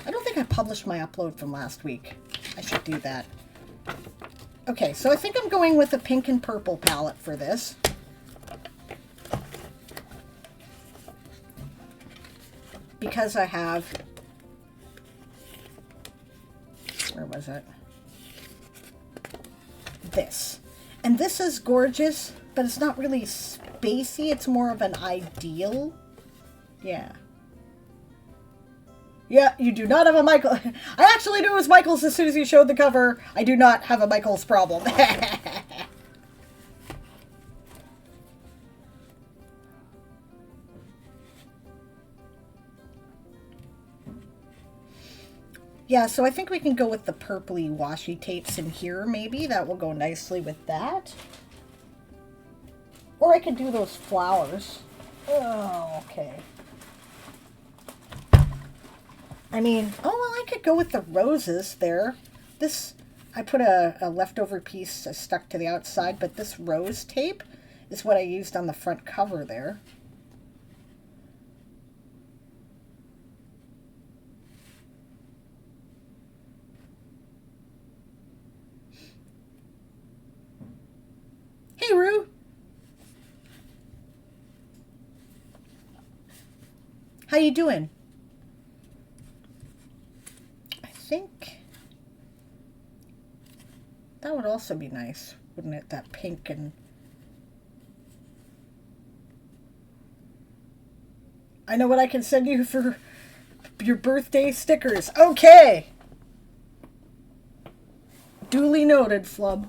I don't think I published my upload from last week. I should do that. Okay, so I think I'm going with a pink and purple palette for this. Because I have... Where was it? This. And this is gorgeous, but it's not really spacey. It's more of an ideal. Yeah. Yeah, you do not have a Michael. I actually knew it was Michael's as soon as you showed the cover. I do not have a Michael's problem. Yeah, so I think we can go with the purpley washi tapes in here, maybe. That will go nicely with that. Or I could do those flowers. Oh, okay. I mean, oh, well, I could go with the roses there. This, I put a leftover piece stuck to the outside, but this rose tape is what I used on the front cover there. Hey, Rue. How you doing? Think that would also be nice, wouldn't it? That pink and... I know what I can send you for your birthday stickers. Okay! Duly noted, Flub.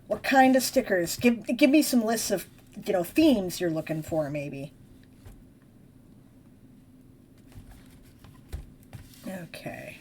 What kind of stickers? Give me some lists of, you know, themes you're looking for, maybe. Okay.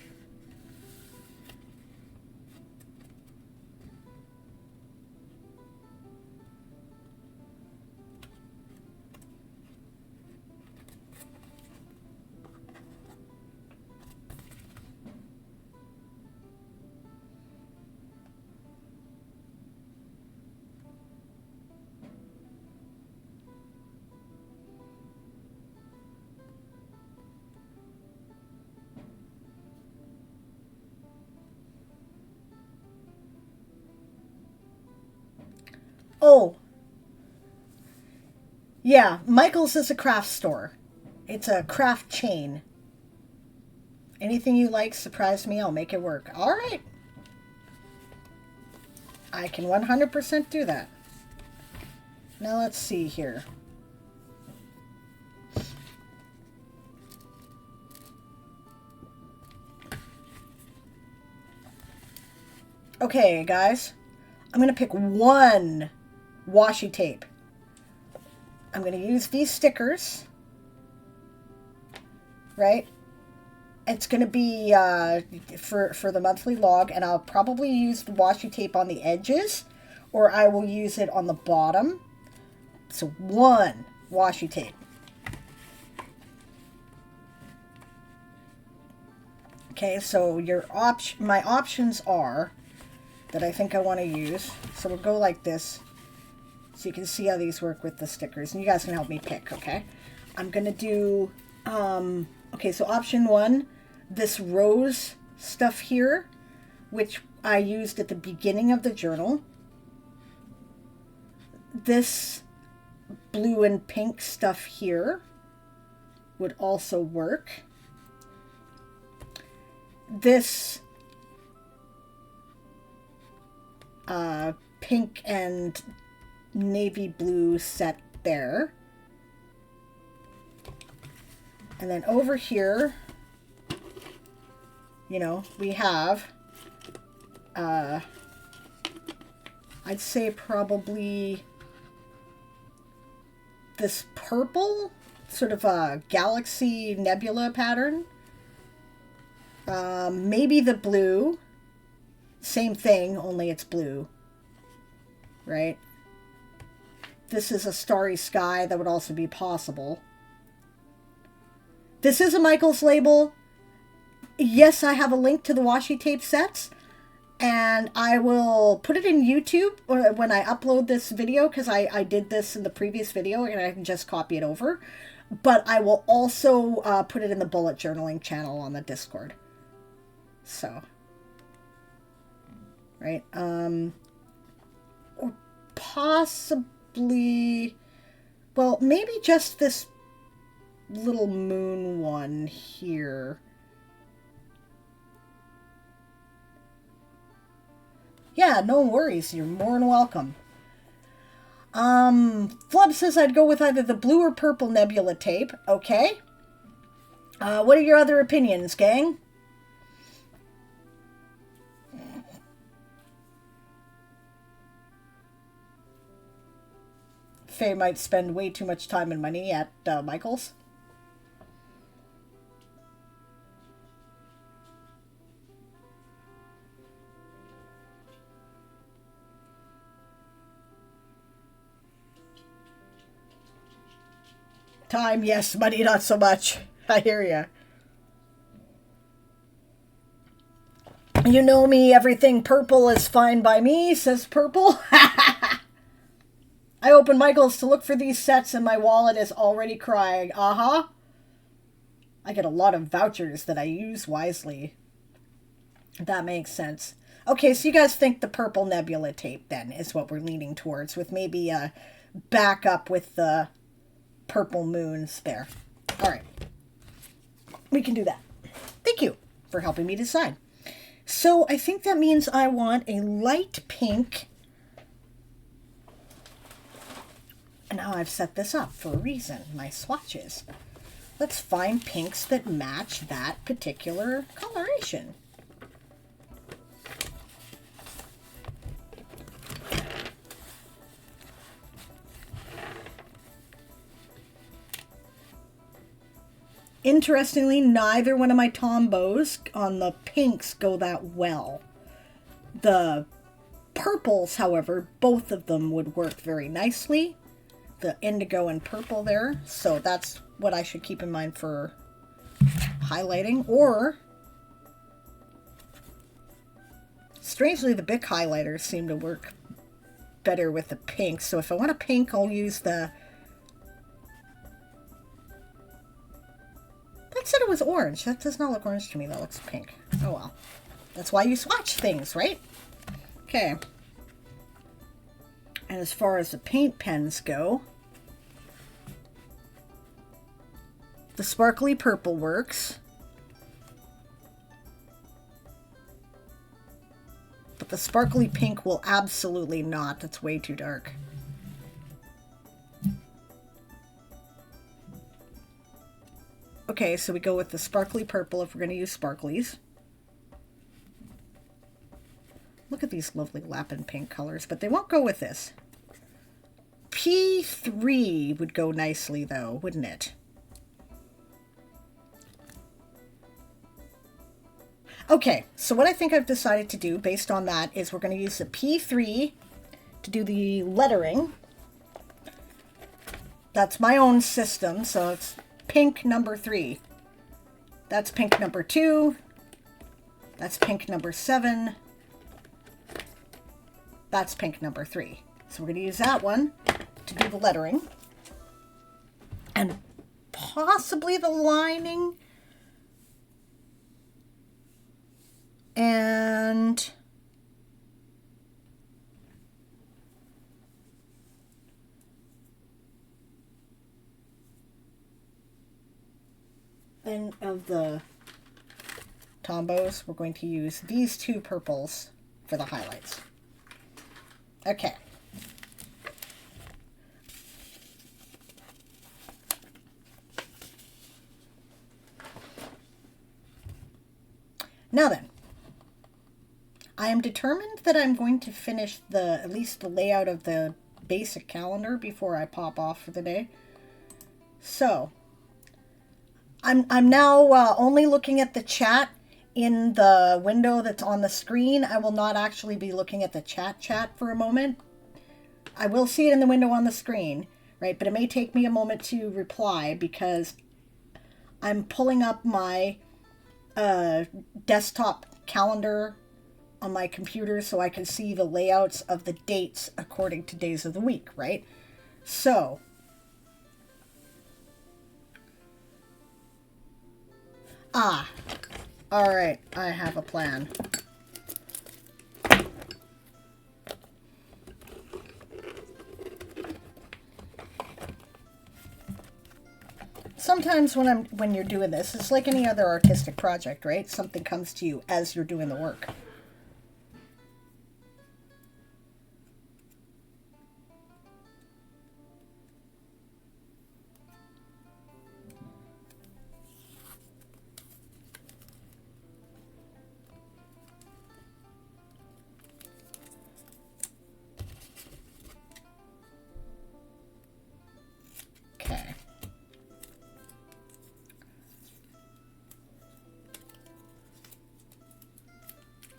Oh, yeah, Michael's is a craft store. It's a craft chain. Anything you like, surprise me, I'll make it work. All right. I can 100% do that. Now let's see here. Okay, guys. I'm going to pick one washi tape. I'm going to use these stickers, right? It's going to be for the monthly log, and I'll probably use the washi tape on the edges, or I will use it on the bottom. So one washi tape. Okay, so my options are that I think I want to use. So we'll go like this, so you can see how these work with the stickers, and you guys can help me pick, okay? I'm going to do, okay, so option 1, this rose stuff here, which I used at the beginning of the journal. This blue and pink stuff here would also work. This pink and navy blue set there. And then over here, you know, we have, I'd say probably this purple, sort of a galaxy nebula pattern. Maybe the blue. Same thing, only it's blue. Right? This is a starry sky. That would also be possible. This is a Michaels label. Yes, I have a link to the washi tape sets. And I will put it in YouTube when I upload this video, because I did this in the previous video and I can just copy it over. But I will also put it in the bullet journaling channel on the Discord. So, right, or possibly, well, maybe just this little moon one here. Yeah, no worries. You're more than welcome. Flub says I'd go with either the blue or purple nebula tape. Okay. What are your other opinions, gang? Faye might spend way too much time and money at Michael's. Time, yes. Money, not so much. I hear ya. You know me, everything purple is fine by me, says Purple. I opened Michael's to look for these sets and my wallet is already crying. Uh-huh. I get a lot of vouchers that I use wisely. That makes sense. Okay, so you guys think the purple nebula tape then is what we're leaning towards, with maybe a backup with the purple moons there. All right. We can do that. Thank you for helping me decide. So I think that means I want a light pink. And now I've set this up for a reason, my swatches. Let's find pinks that match that particular coloration. Interestingly, neither one of my Tombos on the pinks go that well. The purples, however, both of them would work very nicely. The indigo and purple there. So that's what I should keep in mind for highlighting. Or, strangely, the Bic highlighters seem to work better with the pink. So if I want a pink, I'll use the... That said it was orange. That does not look orange to me. That looks pink. Oh well. That's why you swatch things, right? Okay. And as far as the paint pens go, the sparkly purple works. But the sparkly pink will absolutely not. That's way too dark. Okay, so we go with the sparkly purple if we're going to use sparklies. Look at these lovely lapin pink colors, but they won't go with this. P3 would go nicely, though, wouldn't it? Okay, so what I think I've decided to do based on that is we're going to use the P3 to do the lettering. That's my own system, so it's pink number 3. That's pink number 2. That's pink number 7. That's pink number 3. So we're going to use that one to do the lettering. And possibly the lining. And then of the Tombos, we're going to use these two purples for the highlights. Okay. Now then, I am determined that I'm going to finish at least the layout of the basic calendar before I pop off for the day. So, I'm now only looking at the chat in the window that's on the screen. I will not actually be looking at the chat for a moment. I will see it in the window on the screen, right? But it may take me a moment to reply because I'm pulling up my desktop calendar on my computer so I can see the layouts of the dates according to days of the week, right? So, all right, I have a plan. Sometimes when you're doing this, it's like any other artistic project, right? Something comes to you as you're doing the work. Okay.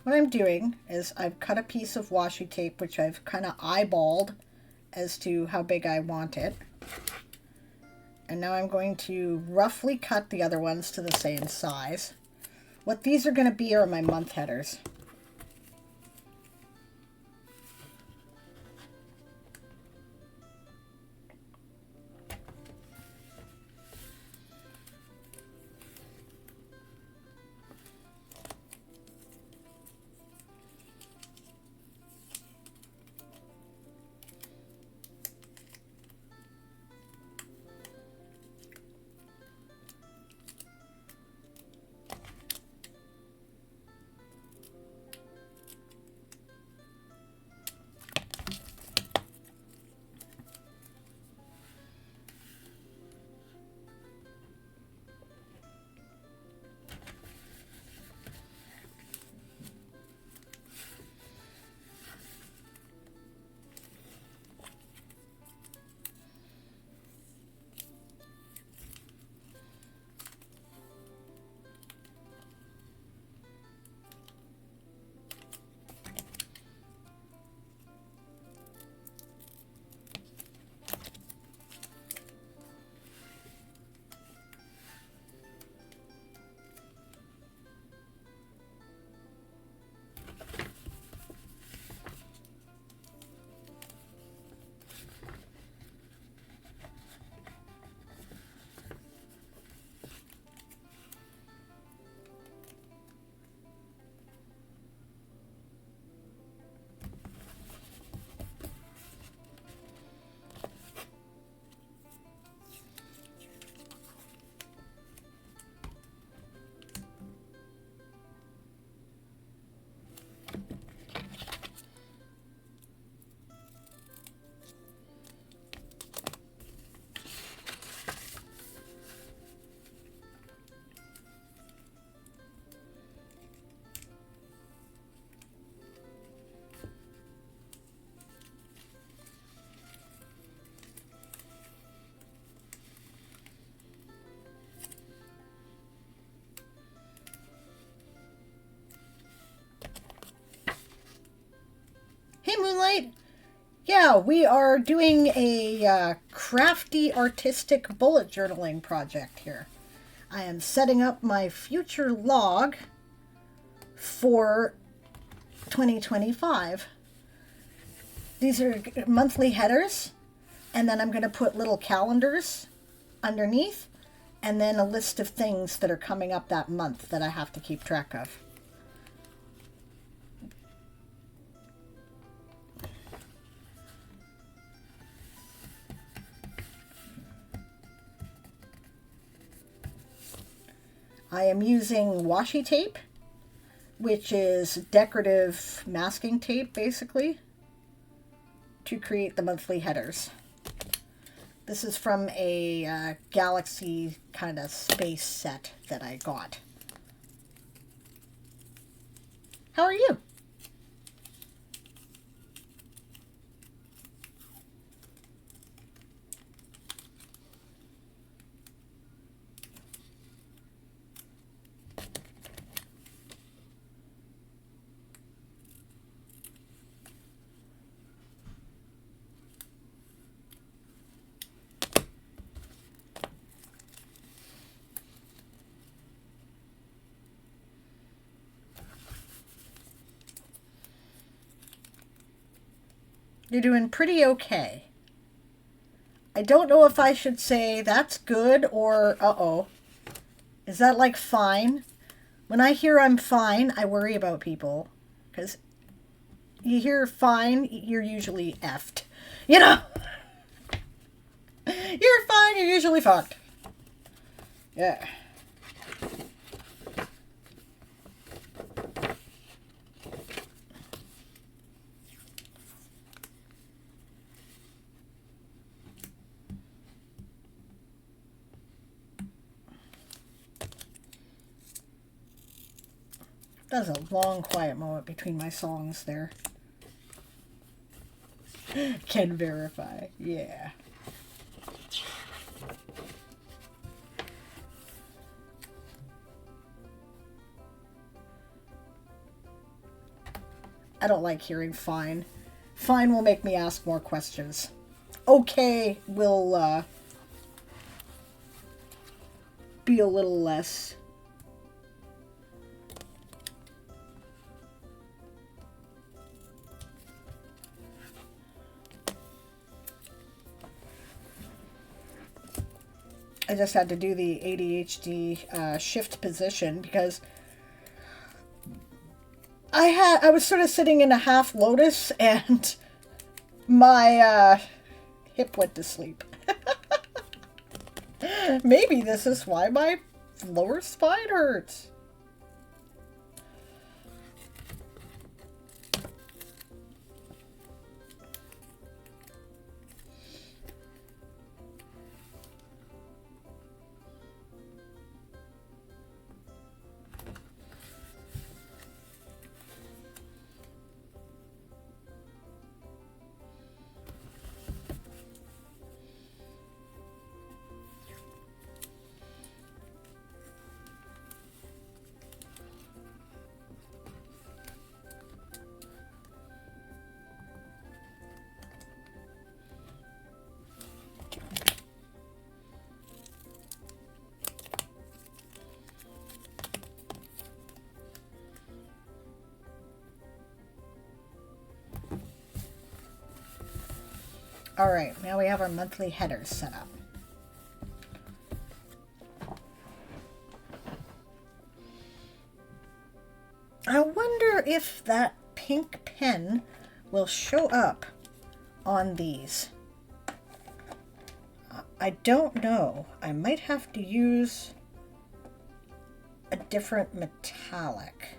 What I'm doing is I've cut a piece of washi tape, which I've kind of eyeballed as to how big I want it. And now I'm going to roughly cut the other ones to the same size. What these are going to be are my month headers. Hey, Moonlight! Yeah, we are doing a crafty artistic bullet journaling project here. I am setting up my future log for 2025. These are monthly headers, and then I'm going to put little calendars underneath and then a list of things that are coming up that month that I have to keep track of. I am using washi tape, which is decorative masking tape, basically, to create the monthly headers. This is from a Galaxy kind of space set that I got. How are you? You're doing pretty okay. I don't know if I should say that's good or uh-oh. Is that like fine? When I hear I'm fine, I worry about people. Because you hear fine, you're usually effed. You know? You're fine, you're usually fucked. Yeah. That was a long, quiet moment between my songs there. Can verify. Yeah. I don't like hearing fine. Fine will make me ask more questions. Okay will be a little less. I just had to do the ADHD shift position because I was sort of sitting in a half lotus and my hip went to sleep. Maybe this is why my lower spine hurts. All right, now we have our monthly headers set up. I wonder if that pink pen will show up on these. I don't know. I might have to use a different metallic.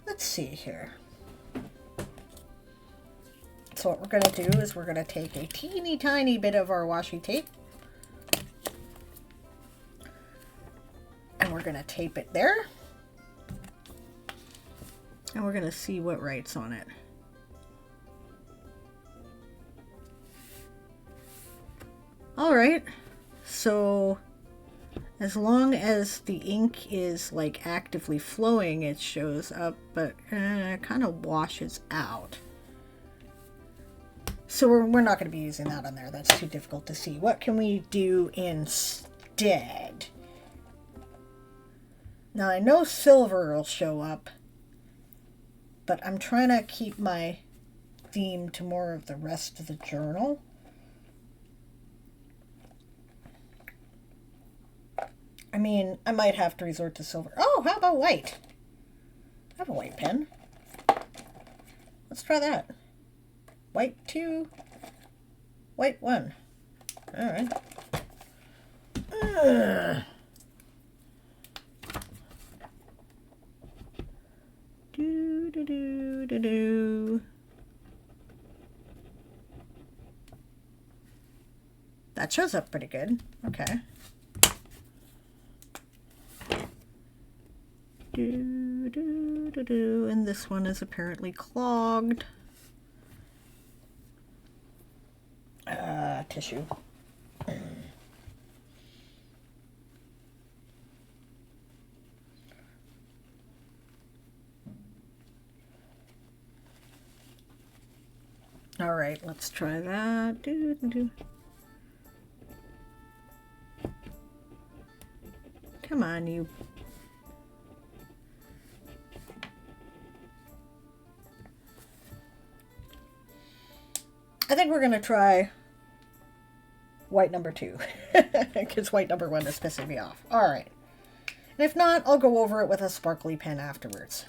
Let's see here. So what we're going to do is we're going to take a teeny tiny bit of our washi tape and we're going to tape it there and we're going to see what writes on it. All right, so as long as the ink is like actively flowing, it shows up, but it kind of washes out. So we're not going to be using that on there. That's too difficult to see. What can we do instead? Now I know silver will show up, but I'm trying to keep my theme to more of the rest of the journal. mean, I might have to resort to silver. Oh, how about white? I have a white pen. Let's try that. White 2, white 1. All right. Do, do, do, do, do. That shows up pretty good. Okay. Do, do, do, do. And this one is apparently clogged. Tissue. All right, let's try that. Do, do, do. Come on, you. I think we're going to try white number 2 because white number 1 is pissing me off. All right. And if not, I'll go over it with a sparkly pen afterwards.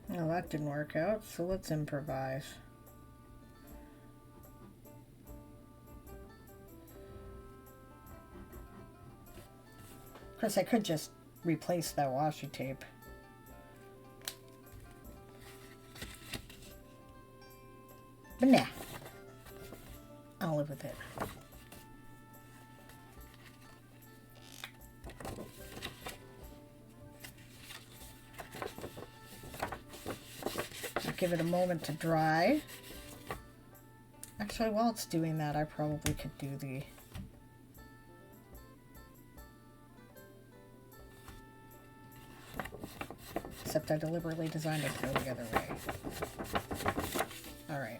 Well, that didn't work out, so let's improvise. Of course, I could just replace that washi tape. But nah. I'll live with it. Give it a moment to dry. Actually, while it's doing that, I probably could do the... Except I deliberately designed it to go the other way. All right.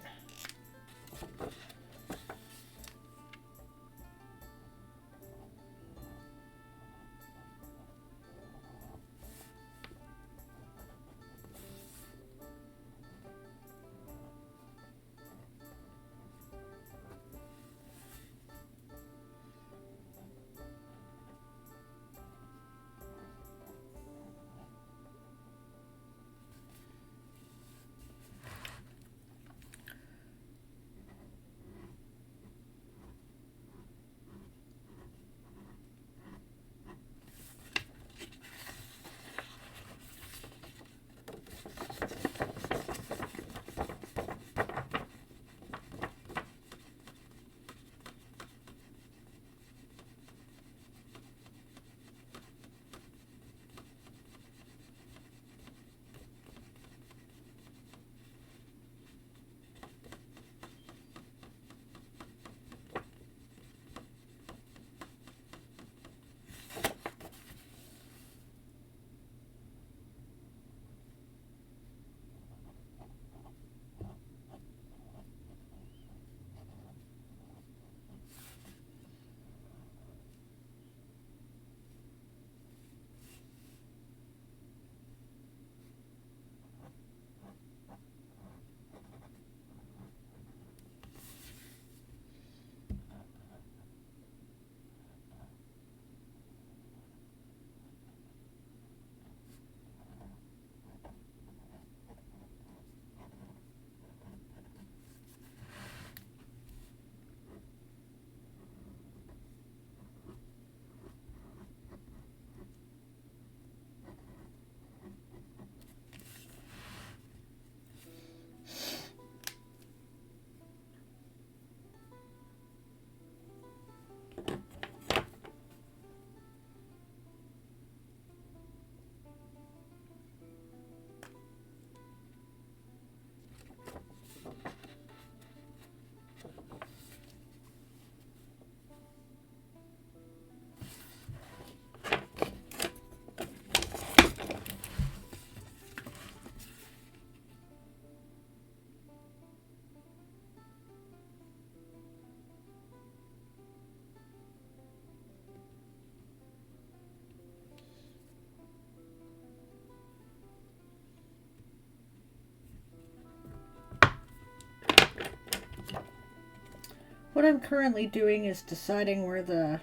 What I'm currently doing is deciding where the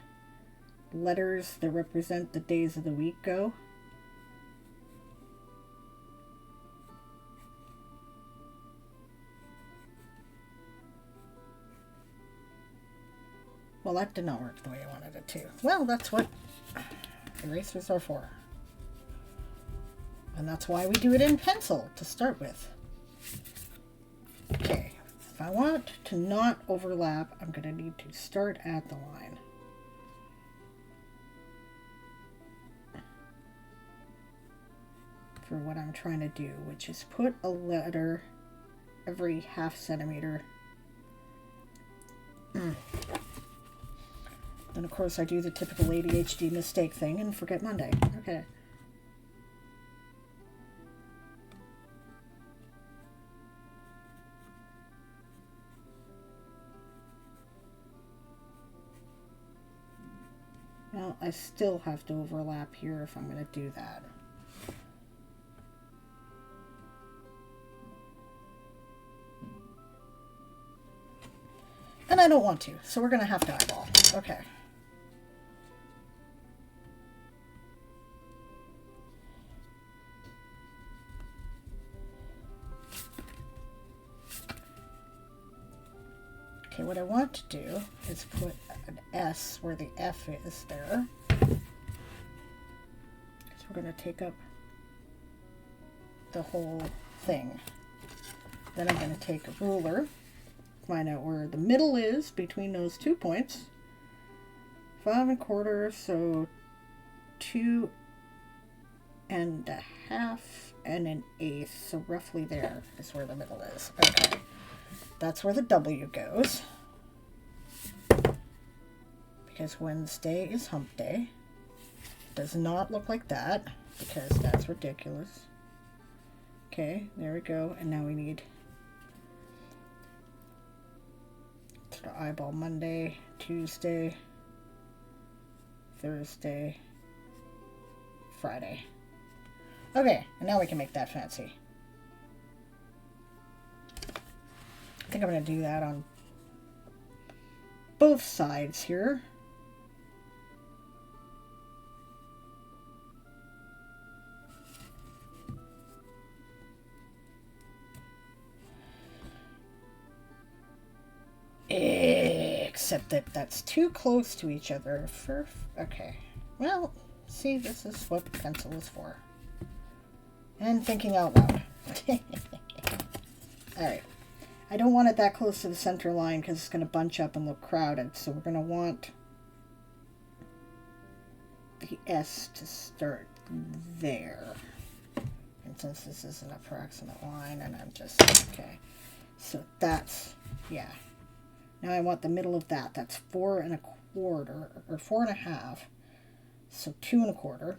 letters that represent the days of the week go. Well, that did not work the way I wanted it to. Well, that's what erasers are for. And that's why we do it in pencil to start with. Okay, if I want to not overlap, I'm going to need to start at the line. For what I'm trying to do, which is put a letter every ½ centimeter. Then of course I do the typical ADHD mistake thing and forget Monday. Okay. Well, I still have to overlap here if I'm going to do that. And I don't want to, so we're going to have to eyeball. Okay. Okay, what I want to do is put an S where the F is there. So we're going to take up the whole thing. Then I'm going to take a ruler, find out where the middle is between those 2 points. 5 1/4, so 2 1/2 and 1/8. So roughly there is where the middle is. Okay. That's where the W goes. Because Wednesday is hump day. Does not look like that because that's ridiculous. Okay, there we go. And now we need to eyeball Monday, Tuesday, Thursday, Friday. Okay, and now we can make that fancy. I think I'm going to do that on both sides here. Except that that's too close to each other for... Okay. Well, see, this is what pencil is for. And thinking out loud. Alright. I don't want it that close to the center line because it's going to bunch up and look crowded. So we're going to want the S to start there. And since this is an approximate line, and I'm just... Okay. So that's... Yeah. Now I want the middle of that. That's 4 1/4 or 4 1/2. So 2 1/4.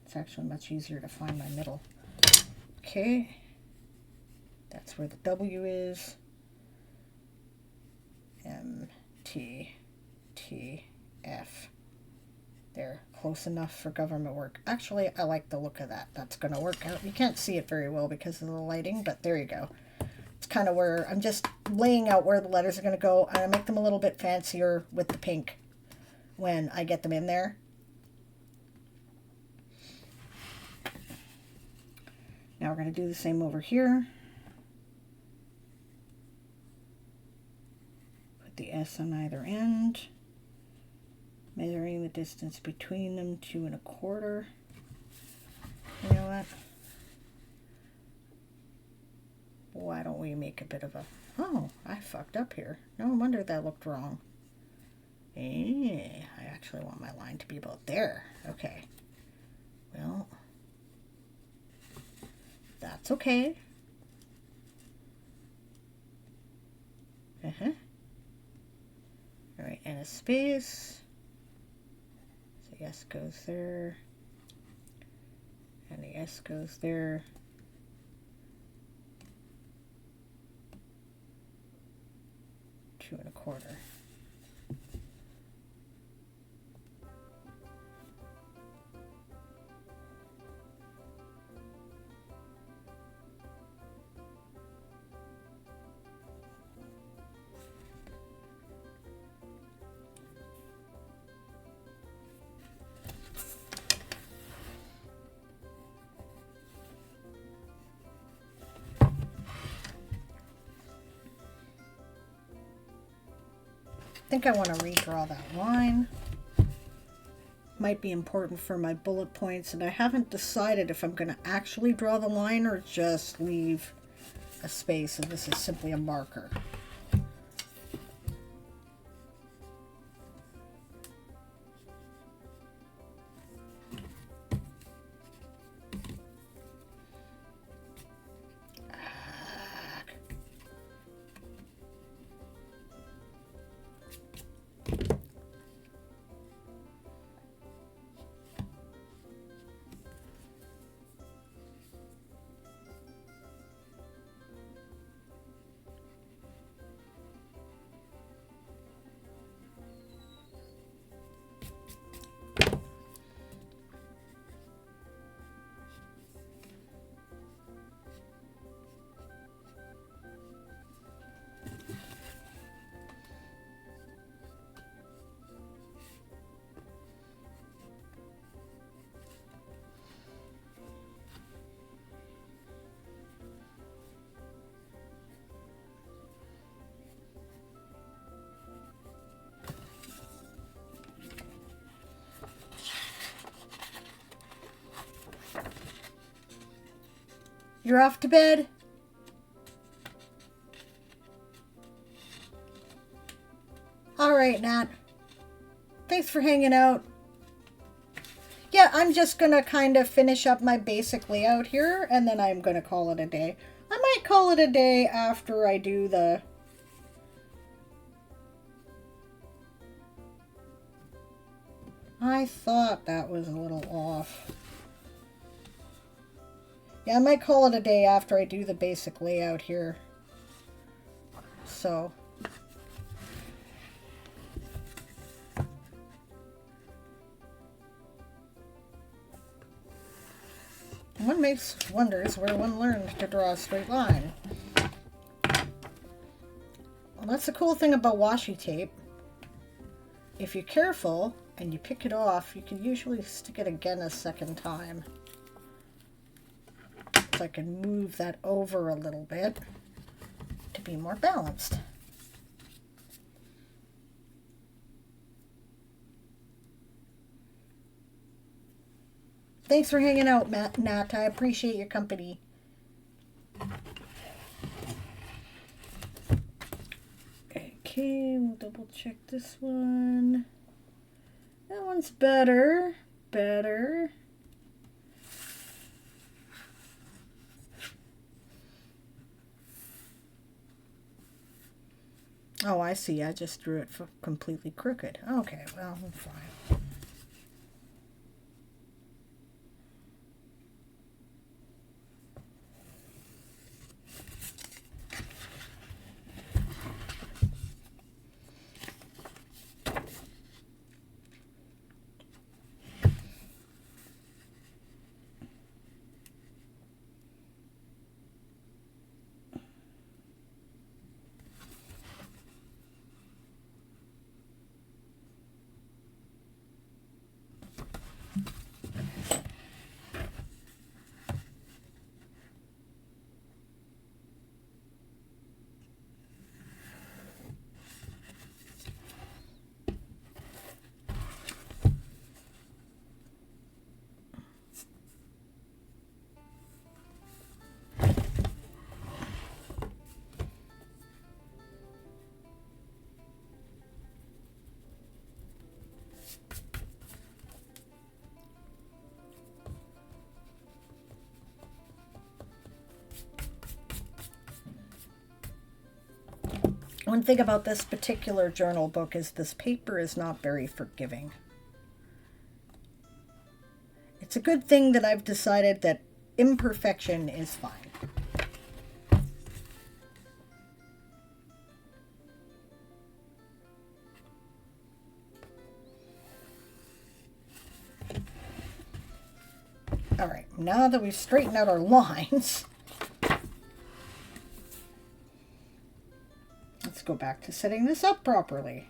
It's actually much easier to find my middle. Okay. That's where the W is. M, T, T, F. There. Close enough for government work. Actually, I like the look of that. That's going to work out. You can't see it very well because of the lighting, but there you go. It's kind of where I'm just laying out where the letters are going to go. And I make them a little bit fancier with the pink when I get them in there. Now we're going to do the same over here. Put the S on either end. Measuring the distance between them, 2 1/4. You know what? Why don't we make a bit of a... Oh, I fucked up here. No wonder that looked wrong. I actually want my line to be about there. Okay. Well, that's okay. Alright, and a space. So the S goes there. And the S goes there. Two 1/4. think I want to redraw that line. Might be important for my bullet points, and I haven't decided if I'm going to actually draw the line or just leave a space, and this is simply a marker. You're off to bed? All right, Nat. Thanks for hanging out. Yeah, I'm just going to kind of finish up my basic layout here, and then I'm going to call it a day. I might call it a day after I do the... I thought that was a little off. Yeah, I might call it a day after I do the basic layout here. So... one wonders where one learned to draw a straight line. Well, that's the cool thing about washi tape. If you're careful and you pick it off, you can usually stick it again a second time. So I can move that over a little bit to be more balanced. Thanks for hanging out, Nat. I appreciate your company. Okay, we'll double check this one. That one's better. Better. Oh, I see. I just drew it completely crooked. Okay, well, I'm fine. One thing about this particular journal book is this paper is not very forgiving. It's a good thing that I've decided that imperfection is fine. All right, now that we've straightened out our lines, let's go back to setting this up properly.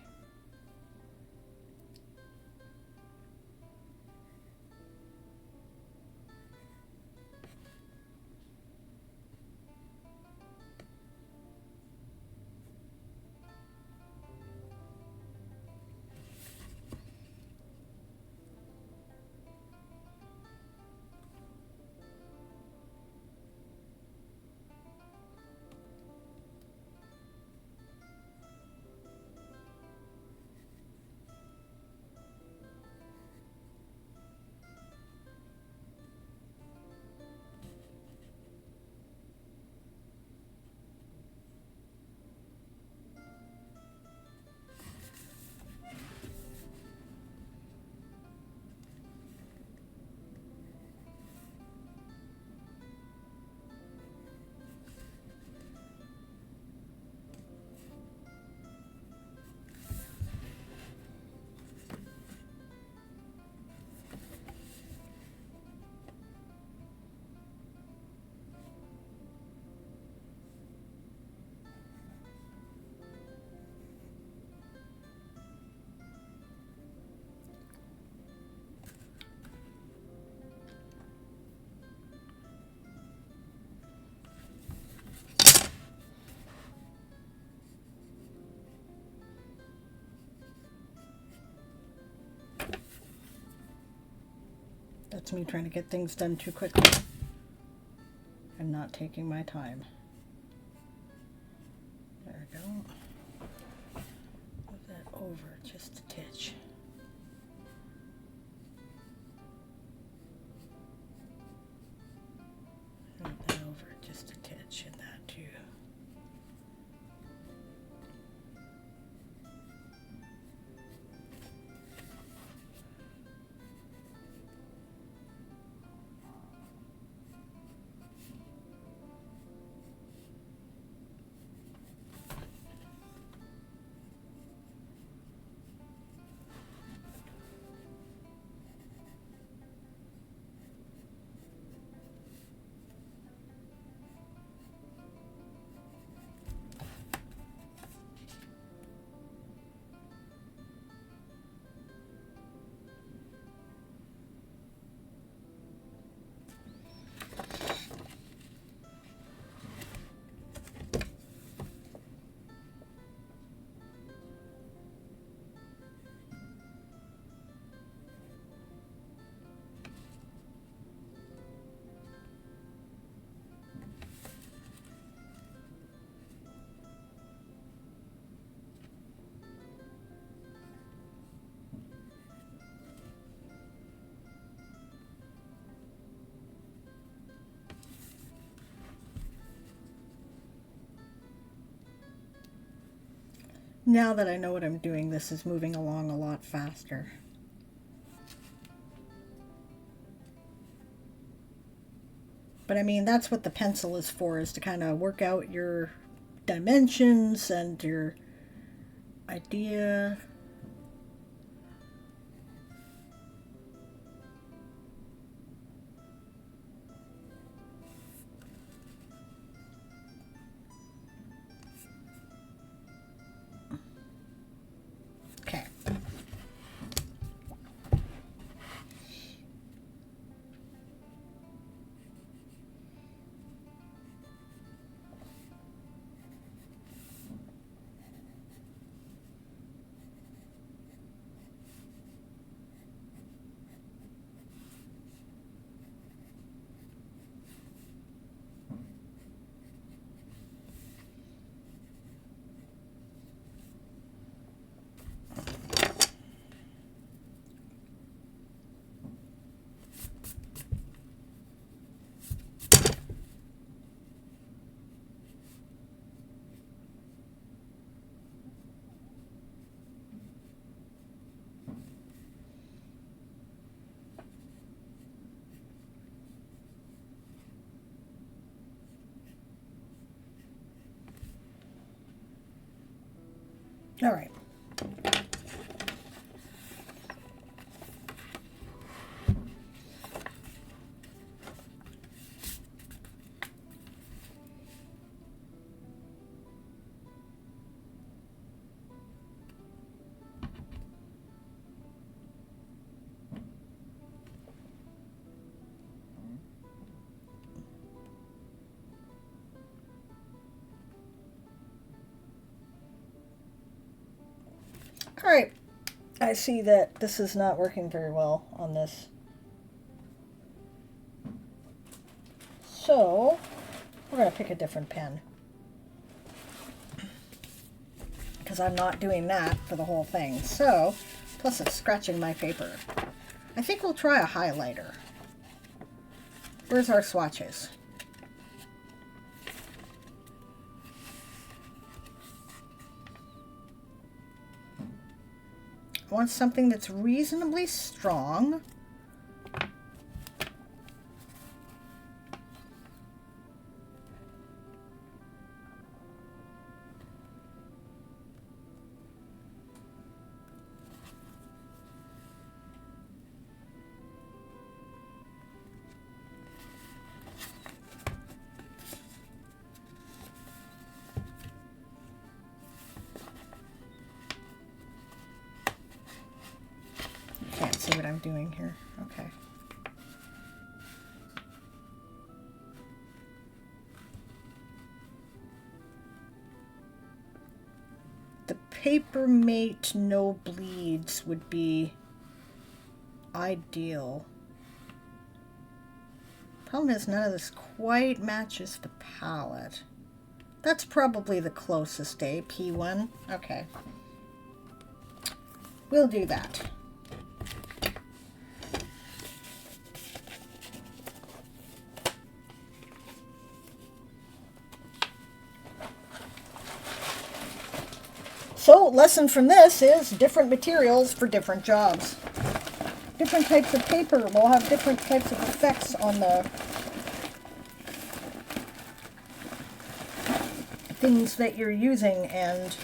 It's me trying to get things done too quickly and not taking my time. There we go. Move that over just a titch. Move that over just a titch and that too. Now that I know what I'm doing, this is moving along a lot faster. But I mean, that's what the pencil is for, is to kind of work out your dimensions and your idea. Okay. All right. All right. I see that this is not working very well on this. So we're going to pick a different pen, because I'm not doing that for the whole thing. So, plus it's scratching my paper. I think we'll try a highlighter. Where's our swatches? I want something that's reasonably strong. Can't see what I'm doing here. Okay. The Papermate No Bleeds would be ideal. Problem is, none of this quite matches the palette. That's probably the closest, eh? P1? Okay. We'll do that. So, lesson from this is different materials for different jobs. Different types of paper will have different types of effects on the things that you're using, and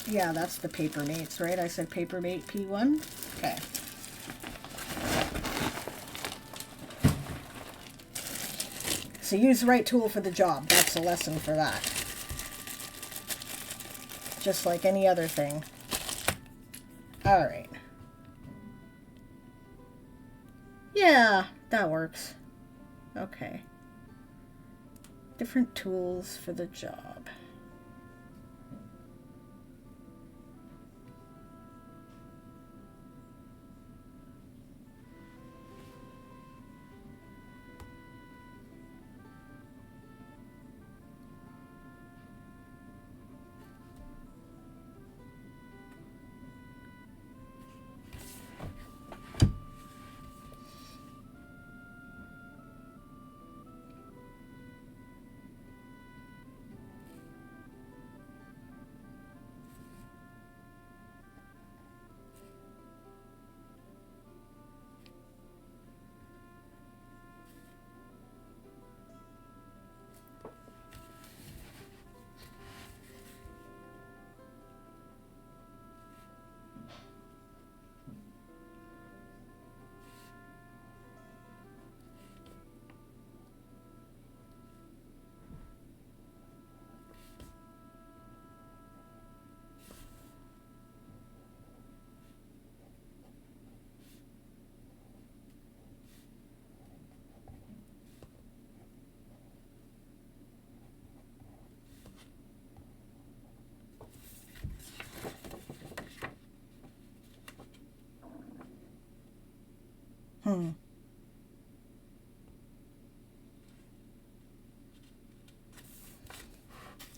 yeah, that's the paper mates, right? I said paper mate P1. Okay. So use the right tool for the job. That's a lesson for that. Just like any other thing. All right. Yeah, that works. Okay. Different tools for the job.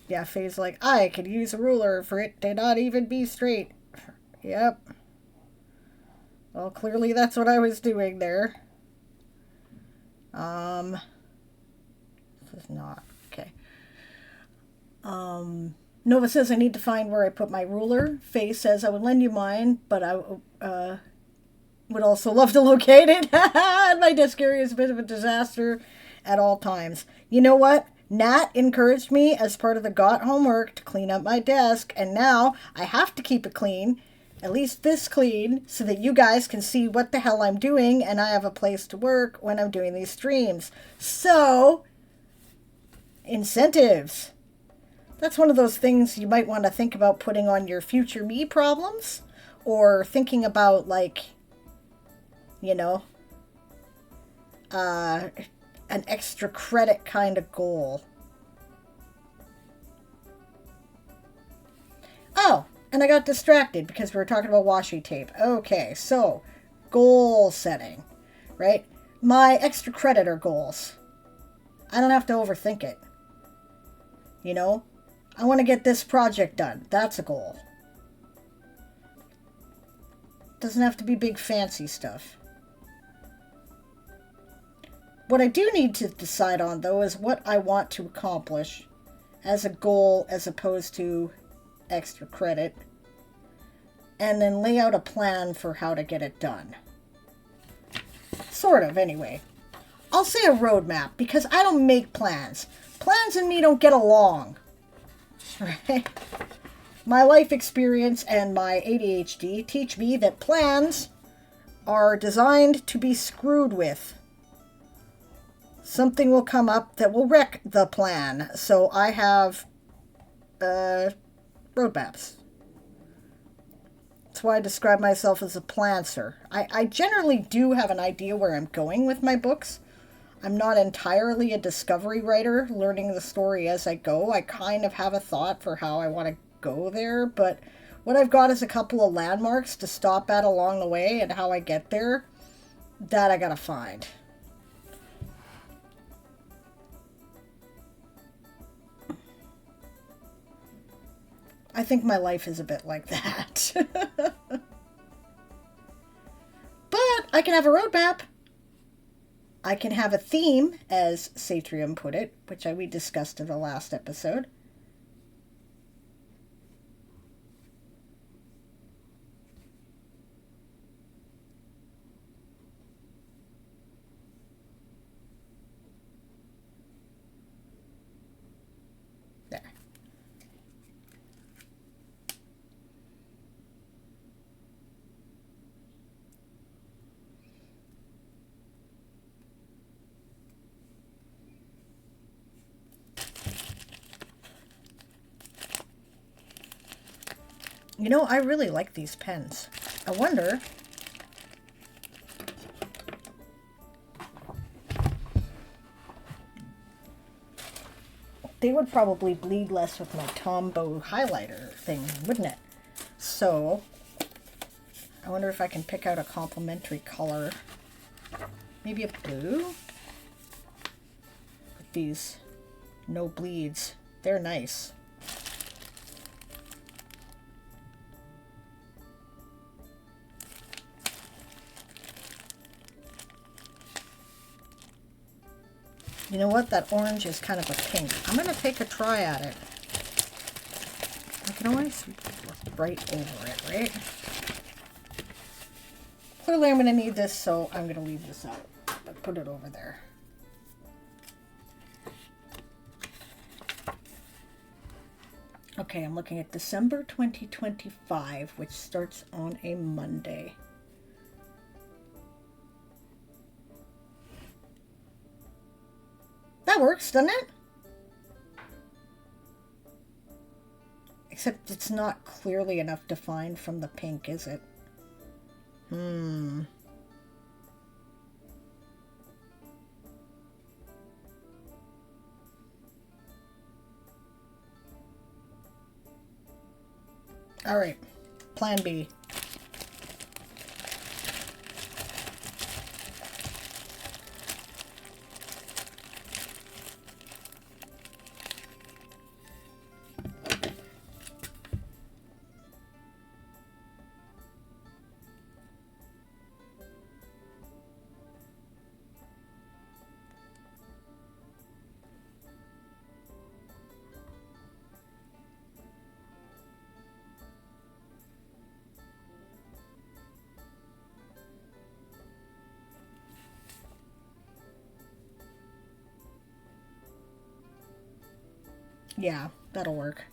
Yeah, Faye's like, I could use a ruler for it to not even be straight. Yep. Well, clearly that's what I was doing there. This is not. Okay. Nova says I need to find where I put my ruler. Faye says I would lend you mine, but I would also love to locate it. My desk area is a bit of a disaster at all times. You know what? Nat encouraged me as part of the got homework to clean up my desk, and now I have to keep it clean, at least this clean, so that you guys can see what the hell I'm doing and I have a place to work when I'm doing these streams. So, incentives. That's one of those things you might want to think about putting on your future me problems, or thinking about, like, you know, an extra credit kind of goal. Oh, and I got distracted because we were talking about washi tape. Okay, so goal setting, right? My extra credit are goals. I don't have to overthink it. You know, I want to get this project done. That's a goal. Doesn't have to be big fancy stuff. What I do need to decide on, though, is what I want to accomplish as a goal as opposed to extra credit, and then lay out a plan for how to get it done. Sort of, anyway. I'll say a roadmap, because I don't make plans. Plans and me don't get along. Right? My life experience and my ADHD teach me that plans are designed to be screwed with. Something will come up that will wreck the plan. So I have roadmaps. That's why I describe myself as a plancer. I generally do have an idea where I'm going with my books. I'm not entirely a discovery writer, learning the story as I go. I kind of have a thought for how I want to go there, but what I've got is a couple of landmarks to stop at along the way and how I get there. That I gotta find. I think my life is a bit like that. But I can have a roadmap. I can have a theme, as Satrium put it, which we discussed in the last episode. There. You know, I really like these pens. I wonder... They would probably bleed less with my Tombow highlighter thing, wouldn't it? So, I wonder if I can pick out a complementary color. Maybe a blue? With these no bleeds. They're nice. You know what? That orange is kind of a pink. I'm going to take a try at it. I can always look right over it, right? Clearly I'm going to need this, so I'm going to leave this out. But put it over there. Okay, I'm looking at December 2025, which starts on a Monday. That works, doesn't it? Except it's not clearly enough defined from the pink, is it? All right, plan B. Yeah, that'll work.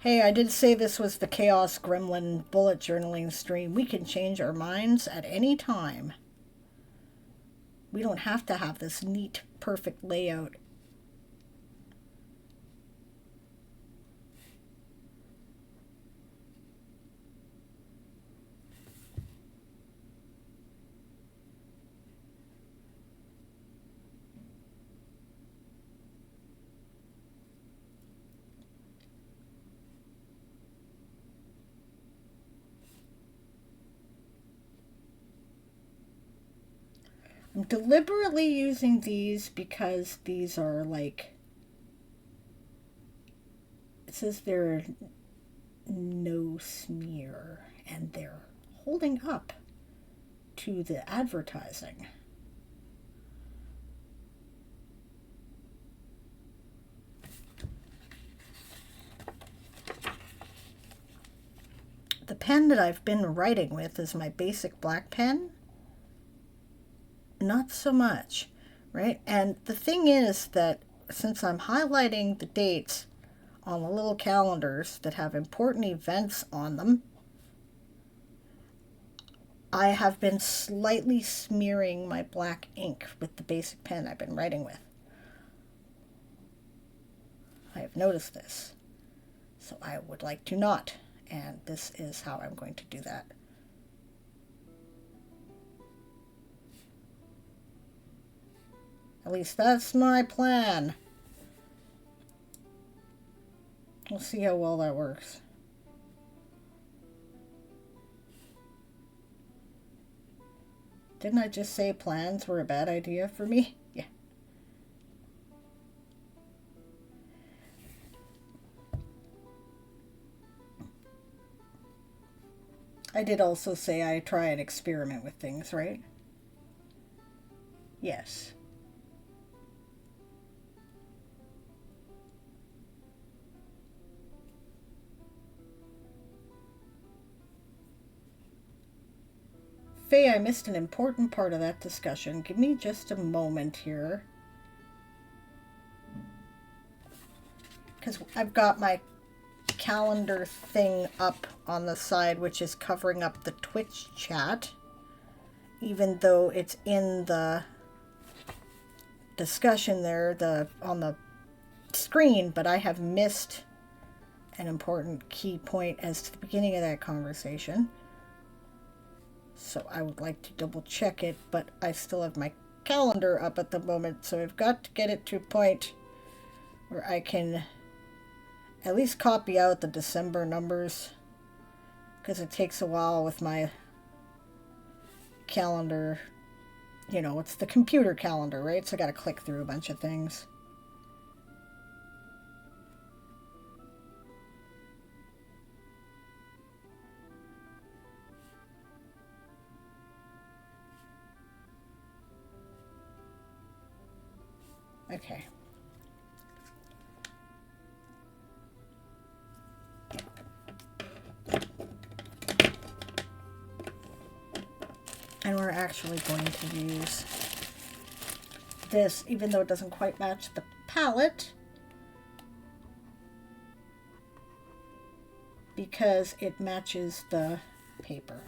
Hey, I did say this was the Chaos Gremlin bullet journaling stream. We can change our minds at any time. We don't have to have this neat, perfect layout. I'm deliberately using these because these are like, it says they're no smear and they're holding up to the advertising. The pen that I've been writing with is my basic black pen. Not so much, right? And the thing is that since I'm highlighting the dates on the little calendars that have important events on them, I have been slightly smearing my black ink with the basic pen I've been writing with. I have noticed this. So I would like to not. And this is how I'm going to do that. At least that's my plan. We'll see how well that works. Didn't I just say plans were a bad idea for me? Yeah. I did also say I try and experiment with things, right? Yes. Faye, I missed an important part of that discussion. Give me just a moment here. Because I've got my calendar thing up on the side, which is covering up the Twitch chat. Even though it's in the discussion there, on the screen, but I have missed an important key point as to the beginning of that conversation. So I would like to double check it, but I still have my calendar up at the moment, so I've got to get it to a point where I can at least copy out the December numbers, because it takes a while with my calendar. You know, it's the computer calendar, right? So I got to click through a bunch of things. Okay. And we're actually going to use this, even though it doesn't quite match the palette, because it matches the paper.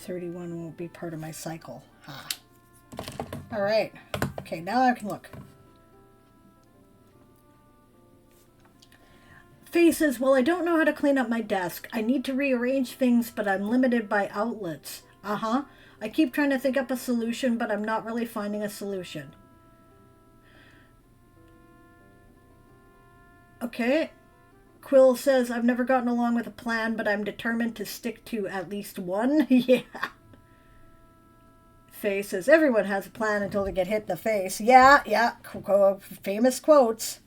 $31 won't be part of my cycle. Ha. All right. Okay, now I can look. Faye says, well, I don't know how to clean up my desk. I need to rearrange things, but I'm limited by outlets. Uh-huh. I keep trying to think up a solution, but I'm not really finding a solution. Okay. Quill says, I've never gotten along with a plan, but I'm determined to stick to at least one. Yeah. Faye says, everyone has a plan until they get hit in the face. Yeah. Famous quotes.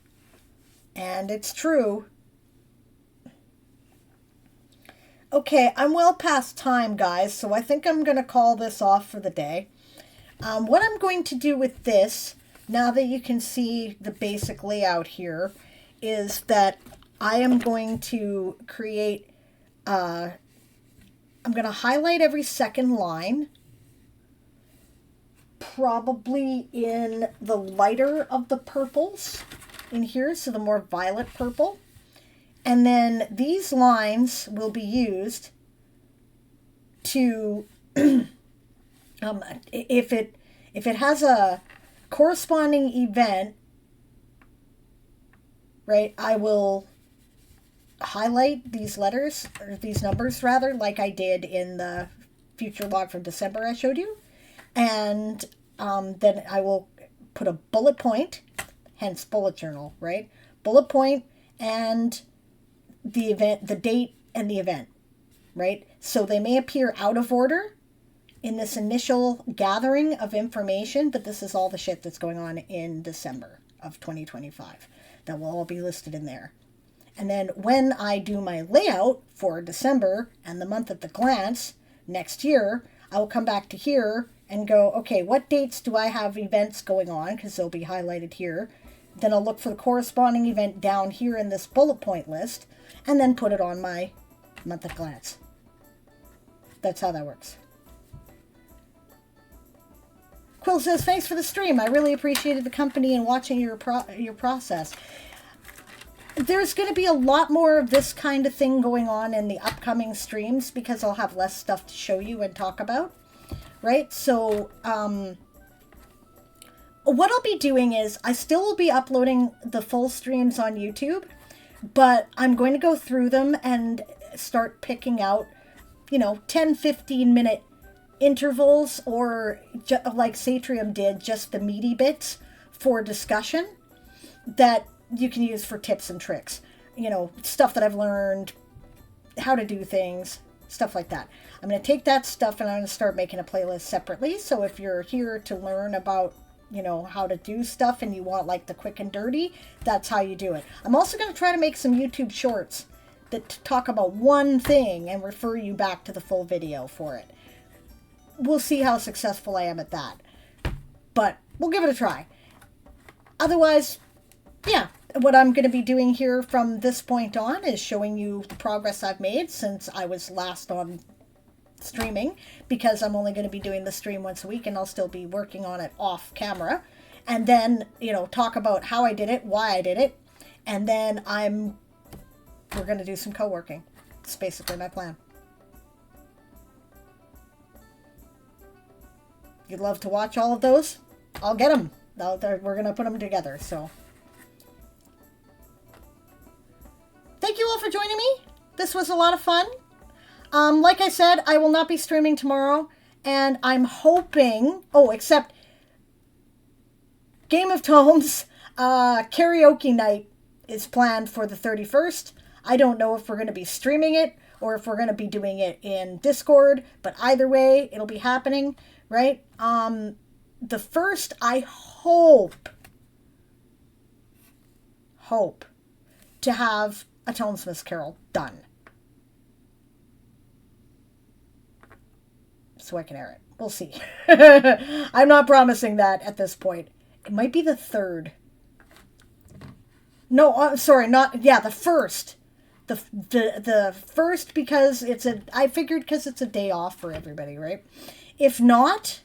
And it's true. Okay, I'm well past time, guys, so I think I'm going to call this off for the day. What I'm going to do with this, now that you can see the basic layout here, is that I am going to create, I'm going to highlight every second line, probably in the lighter of the purples in here, so the more violet purple. And then these lines will be used to, if it has a corresponding event right, I will highlight these letters, or these numbers rather, like I did in the future log from December I showed you. And then I will put a bullet point, hence bullet journal, right? Bullet point and the event, the date and the event, right? So they may appear out of order in this initial gathering of information, but this is all the shit that's going on in December of 2025 that will all be listed in there. And then when I do my layout for December and the month at the glance next year, I will come back to here and go, okay, what dates do I have events going on? Because they'll be highlighted here. Then I'll look for the corresponding event down here in this bullet point list and then put it on my month at glance. That's how that works. Quill says, thanks for the stream. I really appreciated the company and watching your process. There's going to be a lot more of this kind of thing going on in the upcoming streams because I'll have less stuff to show you and talk about, right? So, what I'll be doing is I still will be uploading the full streams on YouTube, but I'm going to go through them and start picking out, 10, 15 minute intervals, or like Satrium did, just the meaty bits for discussion that you can use for tips and tricks, stuff that I've learned, how to do things, stuff like that. I'm going to take that stuff and I'm going to start making a playlist separately. So if you're here to learn about, how to do stuff and you want like the quick and dirty, that's how you do it. I'm also going to try to make some YouTube shorts that talk about one thing and refer you back to the full video for it. We'll see how successful I am at that, but we'll give it a try. Otherwise, yeah, what I'm going to be doing here from this point on is showing you the progress I've made since I was last on streaming, because I'm only going to be doing the stream once a week and I'll still be working on it off camera. And then, talk about how I did it, why I did it, and then we're going to do some co-working. It's basically my plan. You'd love to watch all of those? I'll get them. We're going to put them together, so. Thank you all for joining me. This was a lot of fun. Like I said, I will not be streaming tomorrow, and I'm hoping, except Game of Tomes karaoke night is planned for the 31st. I don't know if we're going to be streaming it or if we're going to be doing it in Discord, but either way, it'll be happening, right? The first, I hope to have a Tonesmith's Carol done, so I can air it. We'll see. I'm not promising that at this point. It might be the 3rd. No, sorry, the 1st. The 1st, because I figured because it's a day off for everybody, right? If not,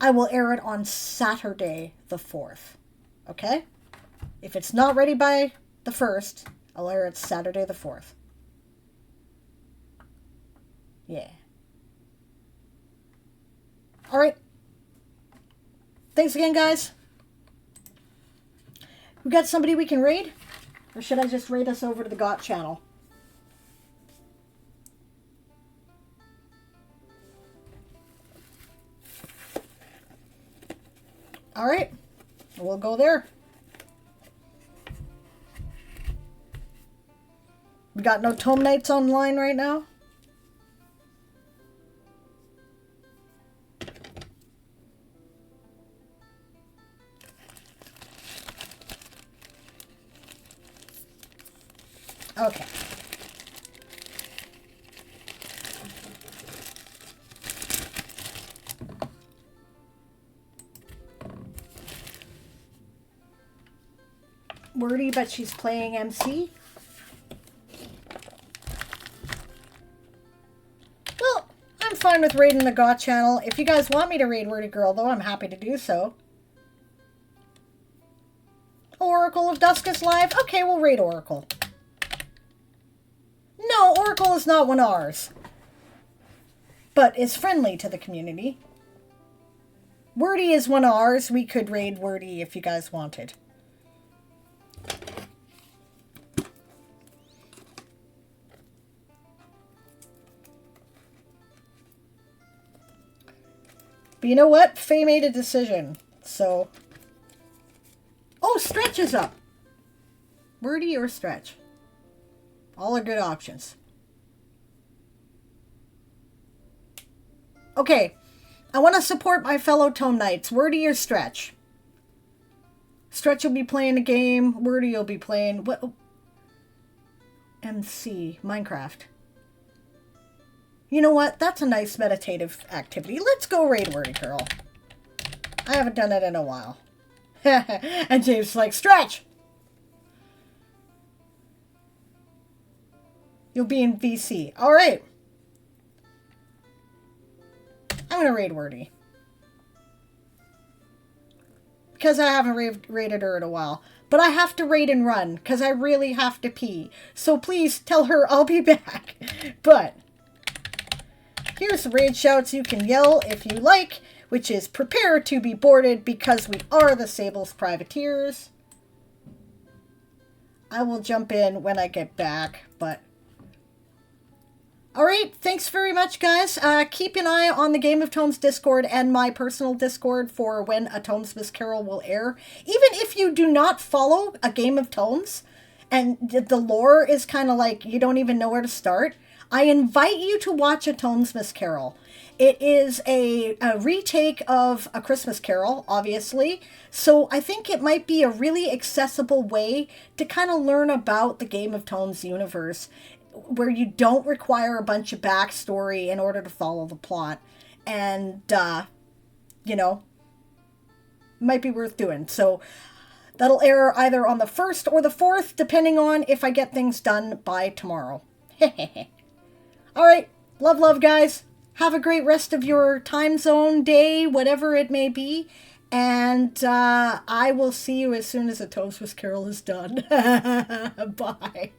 I will air it on Saturday the 4th. Okay? If it's not ready by the 1st, I'll air it Saturday the 4th. Yeah. Alright. Thanks again, guys. We got somebody we can raid? Or should I just raid us over to the GOT channel? Alright. We'll go there. We got no Tome Nights online right now? Okay. Wordy, but she's playing MC. Well, I'm fine with raiding the GOT channel. If you guys want me to raid Wordy Girl, though, I'm happy to do so. Oracle of Dusk is live? Okay, we'll raid Oracle. No, Oracle is not one of ours, but is friendly to the community. Wordy is one of ours. We could raid Wordy if you guys wanted. But you know what? Faye made a decision. So... Oh, Stretch is up. Wordy or Stretch? All are good options. Okay. I want to support my fellow Tome Knights. Wordy or Stretch? Stretch will be playing a game. Wordy will be playing... What? MC. Minecraft. You know what? That's a nice meditative activity. Let's go raid Wordy Girl. I haven't done it in a while. And James is like, Stretch! You'll be in VC. Alright. I'm going to raid Wordy. Because I haven't raided her in a while. But I have to raid and run. Because I really have to pee. So please tell her I'll be back. But... here's some raid shouts you can yell if you like, which is prepare to be boarded because we are the Sable's privateers. I will jump in when I get back, but... Alright, thanks very much, guys. Keep an eye on the Game of Tomes Discord and my personal Discord for when A Tomesmith's Carol will air. Even if you do not follow A Game of Tomes, and the lore is kind of like you don't even know where to start, I invite you to watch A Tomesmith's Carol. It is a retake of A Christmas Carol, obviously, so I think it might be a really accessible way to kind of learn about the Game of Tomes universe, where you don't require a bunch of backstory in order to follow the plot. And, you know, might be worth doing. So that'll air either on the 1st or the 4th, depending on if I get things done by tomorrow. Alright, love, guys. Have a great rest of your time zone, day, whatever it may be. And I will see you as soon as A Tomesmith's Carol is done. Bye.